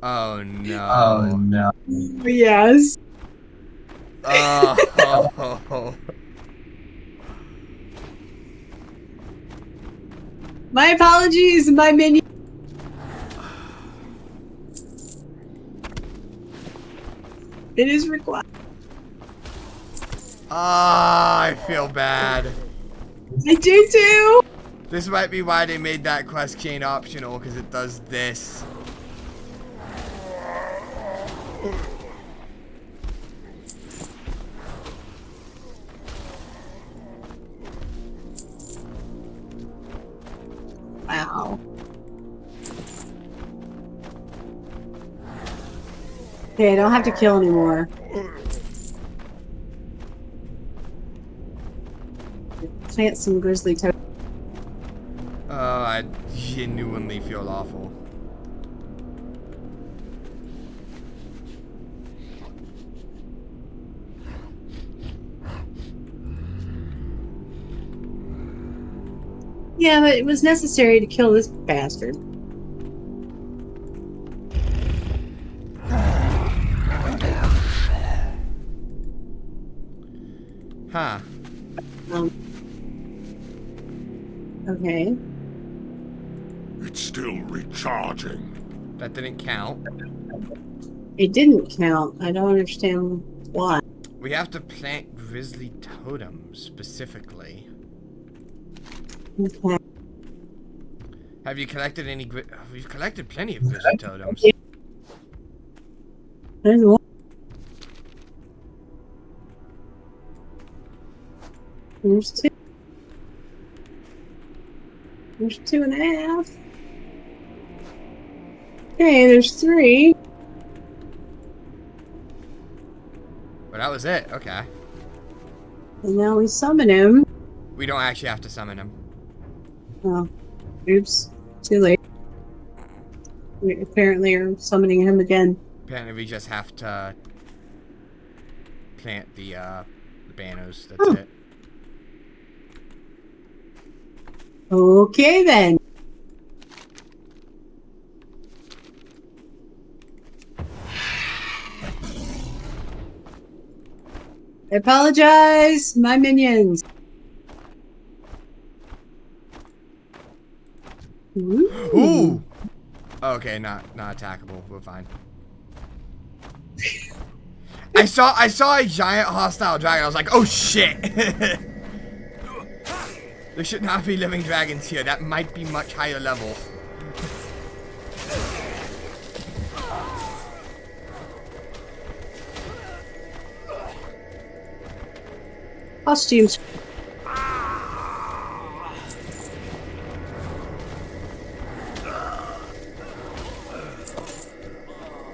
Oh no. Oh no. Yes. Oh. My apologies, my minion. It is required. Ah, I feel bad. I do too. This might be why they made that quest chain optional, because it does this. Wow. Okay, I don't have to kill anymore. Plant some grizzly toad. Oh, I genuinely feel awful. Yeah, but it was necessary to kill this bastard. Huh. Okay. It's still recharging. That didn't count. It didn't count. I don't understand why. We have to plant grizzly totems specifically. Okay. Have you collected any we've collected plenty of grizzly totems. There's one. There's two. There's 2.5. Okay, there's 3. But that was it, okay. And now we summon him. We don't actually have to summon him. Oh, oops. Too late. We apparently are summoning him again. Apparently we just have to plant the banos, that's it. Okay then. I apologize, my minions. Ooh! Okay, not attackable. We're fine. I saw a giant hostile dragon. I was like, oh shit! There should not be living dragons here. That might be much higher level. Costumes.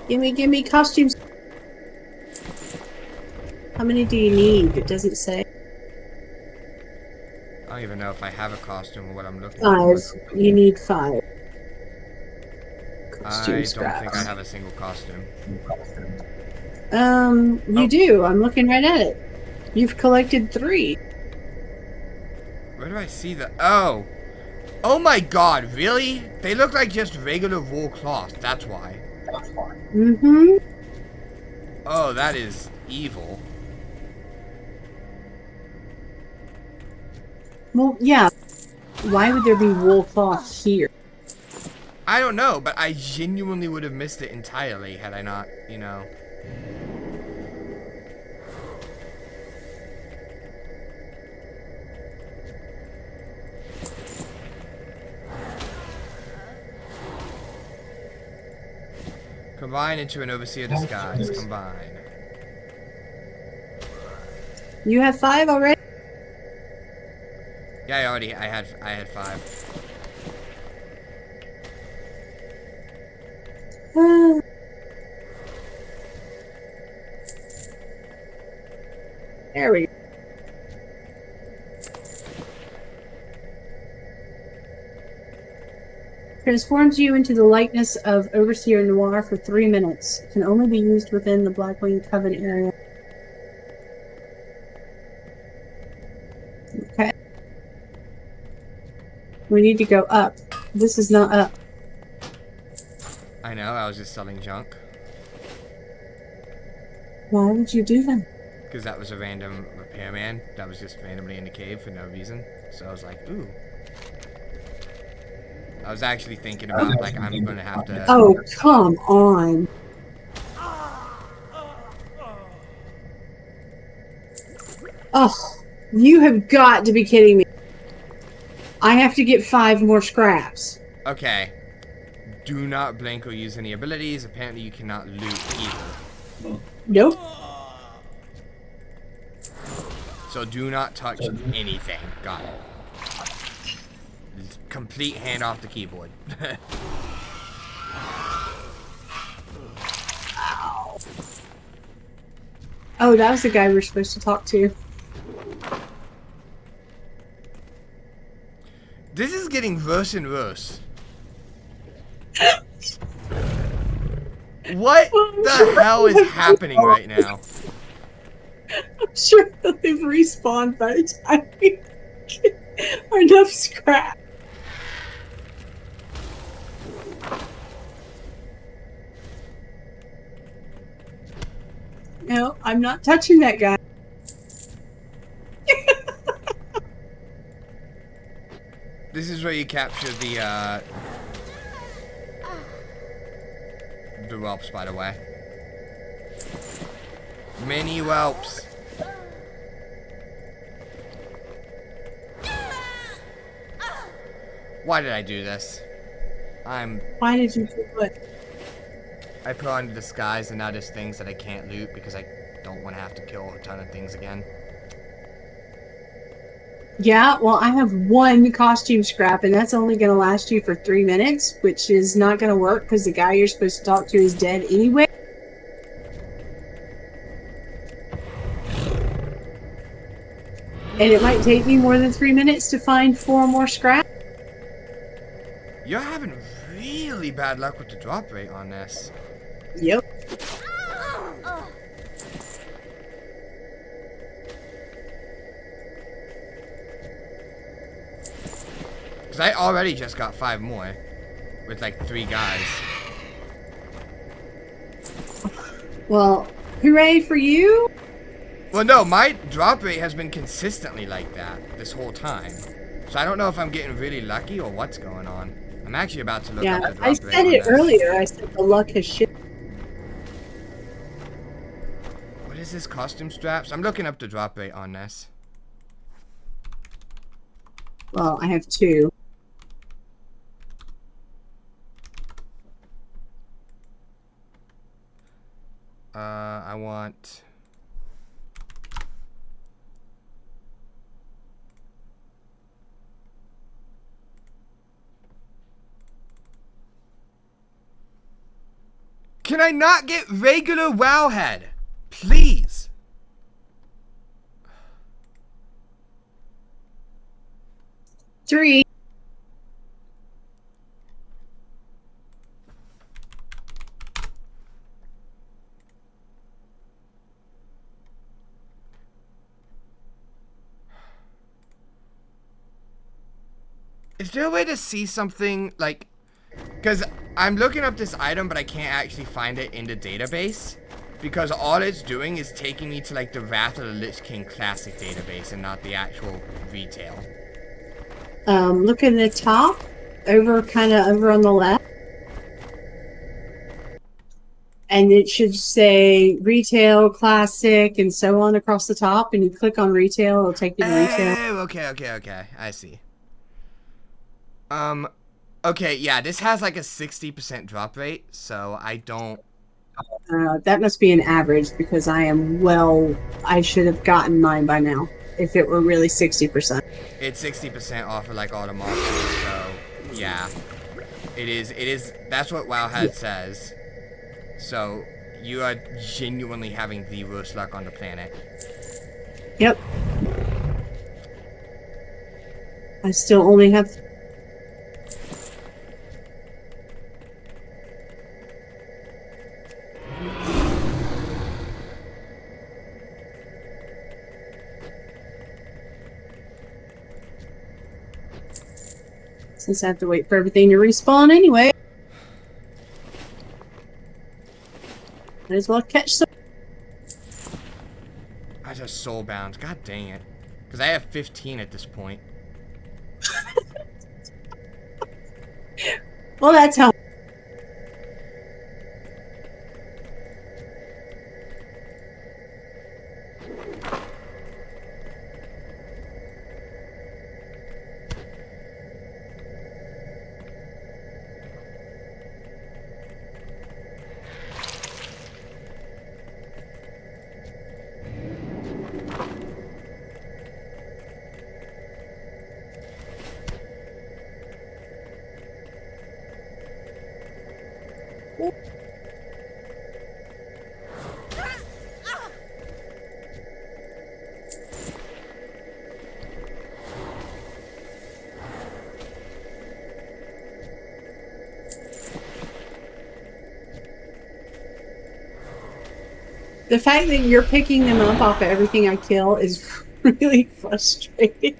Gimme costumes. How many do you need? It doesn't say. I don't even know if I have a costume or what I'm looking 5. for. You need 5. I don't think I have a single costume. You do. I'm looking right at it. You've collected 3. Where do I see the... Oh! Oh my god, really? They look like just regular wool cloth, that's why. Mm-hmm. Oh, that is evil. Well, yeah. Why would there be wool cloth here? I don't know, but I genuinely would have missed it entirely had I not, you know... Combine into an overseer disguise. Combine. You have 5 already? Yeah, I had 5. There we go. Transforms you into the likeness of Overseer Noir for 3 minutes. Can only be used within the Blackwing Coven area. Okay. We need to go up. This is not up. I know, I was just selling junk. Why would you do that? Because that was a random repairman that was just randomly in the cave for no reason. So I was like, ooh. I was actually thinking about, like, I'm gonna have to... Oh, come on. Oh, you have got to be kidding me. I have to get 5 more scraps. Okay. Do not blink or use any abilities. Apparently you cannot loot either. Nope. So do not touch anything. Got it. Complete hand off the keyboard. Oh, that was the guy we were supposed to talk to. This is getting worse and worse. What the hell is happening right now? I'm sure that they've respawned by the time we get enough scrap. No, I'm not touching that guy. This is where you capture the whelps, by the way. Mini whelps. Why did I do this? Why did you do it? I put on disguise and now there's things that I can't loot because I don't want to have to kill a ton of things again. Yeah, well, I have 1 costume scrap, and that's only going to last you for 3 minutes, which is not going to work because the guy you're supposed to talk to is dead anyway. And it might take me more than 3 minutes to find 4 more scrap. You're having really bad luck with the drop rate on this. Yep. Because I already just got 5 more. With like 3 guys. Well, hooray for you! Well, no, my drop rate has been consistently like that this whole time. So I don't know if I'm getting really lucky or what's going on. I'm actually about to look up the drop rate. I said it earlier. I said the luck has shifted. What is this, costume straps? I'm looking up the drop rate on this. Well, I have 2. I want... Can I not get regular Wowhead? Please. Three. Is there a way to see something, like... Because I'm looking up this item, but I can't actually find it in the database. Because all it's doing is taking me to, like, the Wrath of the Lich King Classic database and not the actual retail. Look in the top. Kind of over on the left. And it should say retail, classic, and so on across the top. And you click on retail, it'll take you to retail. Oh, okay. I see. Okay, yeah, this has like a 60% drop rate, so I don't... That must be an average, because I should have gotten mine by now, if it were really 60%. It's 60% off of like all the monsters, so yeah. It is, that's what Wowhead says. So, you are genuinely having the worst luck on the planet. Yep. I still only have... Since I have to wait for everything to respawn anyway. Might as well catch some. I just soulbound. God dang it. Because I have 15 at this point. Well, that's how. The fact that you're picking them up off of everything I kill is really frustrating.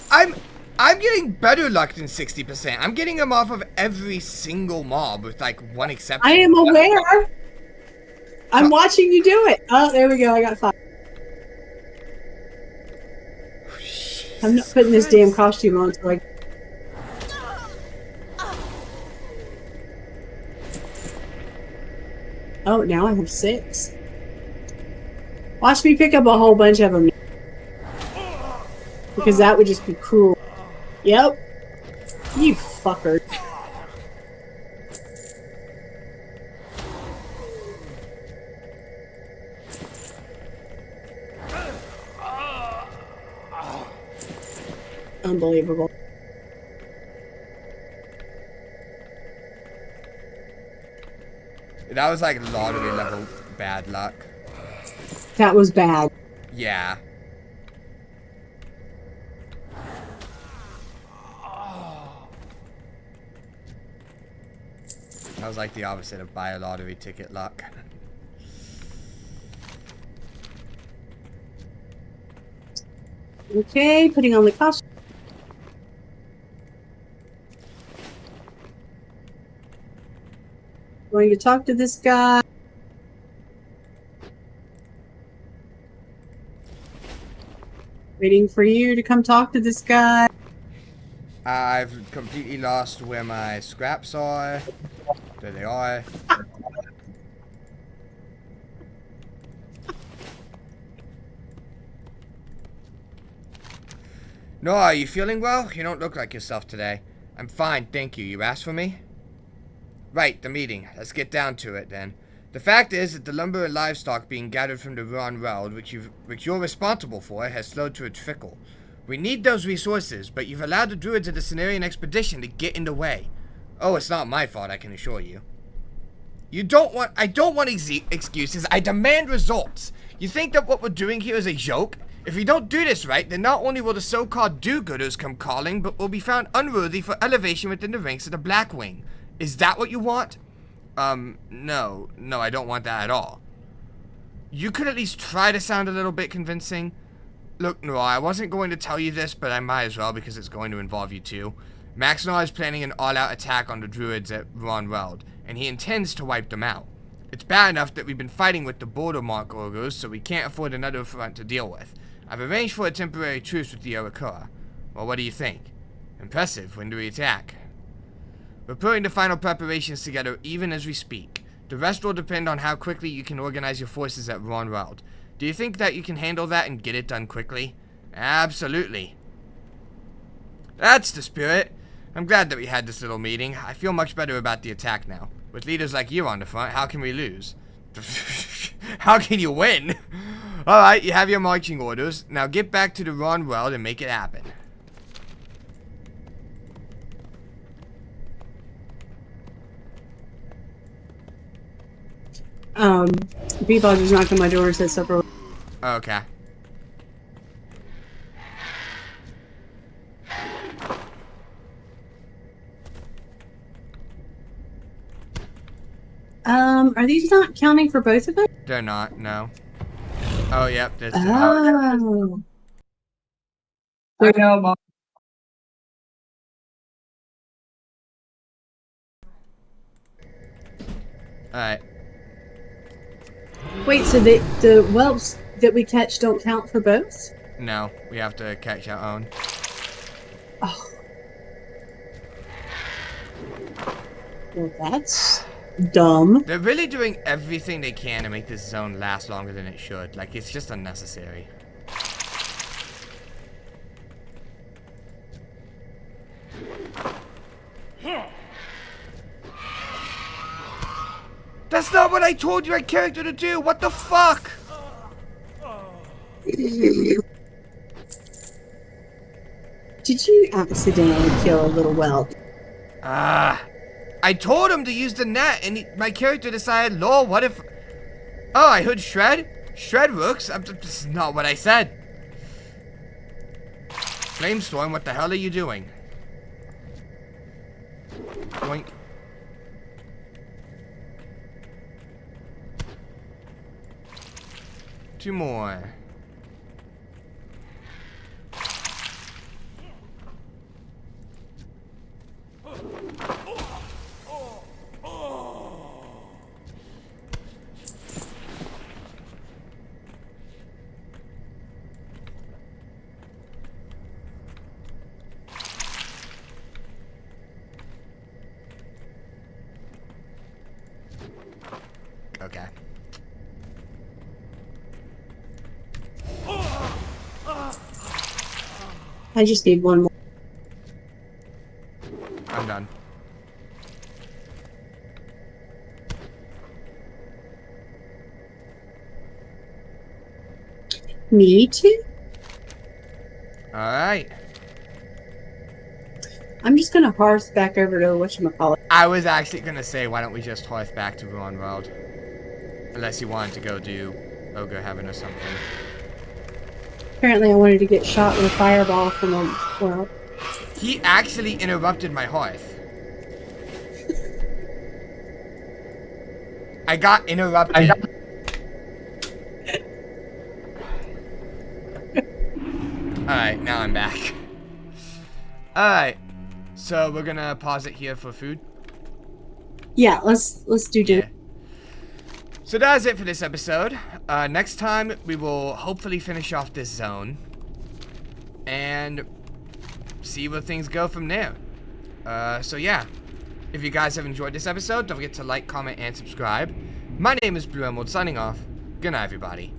I'm getting better luck than 60%. I'm getting them off of every single mob with like one exception. I am aware. I'm watching you do it. Oh, there we go. I got 5. I'm not putting this damn costume on until I... Oh, now I have 6. Watch me pick up a whole bunch of them. Because that would just be cruel. Yep. You fucker. Unbelievable. That was like lottery level bad luck. That was bad. Yeah. That was like the opposite of buy a lottery ticket luck. Okay, putting on the costume. Going to talk to this guy. Waiting for you to come talk to this guy. I've completely lost where my scraps are. There they are. No, are you feeling well? You don't look like yourself today. I'm fine, thank you. You asked for me? Right, the meeting. Let's get down to it, then. The fact is that the lumber and livestock being gathered from the Ruan World, which you're responsible for, has slowed to a trickle. We need those resources, but you've allowed the druids of the Cenarian expedition to get in the way. Oh, it's not my fault, I can assure you. I don't want excuses. I demand results. You think that what we're doing here is a joke? If we don't do this right, then not only will the so-called do-gooders come calling, but will be found unworthy for elevation within the ranks of the Blackwing. Is that what you want? No, I don't want that at all. You could at least try to sound a little bit convincing. Look, Noah, I wasn't going to tell you this, but I might as well because it's going to involve you too. Maxnar is planning an all-out attack on the druids at Ruan World, and he intends to wipe them out. It's bad enough that we've been fighting with the border mark ogres, so we can't afford another front to deal with. I've arranged for a temporary truce with the Orakura. Well, what do you think? Impressive. When do we attack? We're putting the final preparations together even as we speak. The rest will depend on how quickly you can organize your forces at Ruan World. Do you think that you can handle that and get it done quickly? Absolutely. That's the spirit. I'm glad that we had this little meeting. I feel much better about the attack now. With leaders like you on the front, how can we lose? How can you win? Alright, you have your marching orders. Now get back to the Ruan World and make it happen. Bebop just knocked on my door and said supper. Okay. Are these not counting for both of us? They're not, no. Oh, yep, there's Oh. I know, Mom. Alright. Wait, so the whelps that we catch don't count for both? No, we have to catch our own. Oh. Well, that's dumb. They're really doing everything they can to make this zone last longer than it should. Like, it's just unnecessary. That's not what I told your character to do! What the fuck?! Did you accidentally kill a little whelp? I told him to use the net, and my character decided, lol, what if... Oh, I heard Shred? Shred works? This is not what I said. Flamestorm, what the hell are you doing? Boink. Two more. Okay. I just need one more. I'm done. Me too? Alright. I'm just gonna hearth back over to whatchamacallit. I was actually gonna say, why don't we just hearth back to Ruin World? Unless you wanted to go do Ogre Heaven or something. Apparently I wanted to get shot with a fireball from a well. He actually interrupted my hearth. I got interrupted. Alright, now I'm back. Alright. So we're gonna pause it here for food? Yeah, let's do dinner. So that's it for this episode. Next time we will hopefully finish off this zone and see where things go from there. So yeah, if you guys have enjoyed this episode, don't forget to like, comment, and subscribe. My name is Blue Emerald, signing off. Good night, everybody.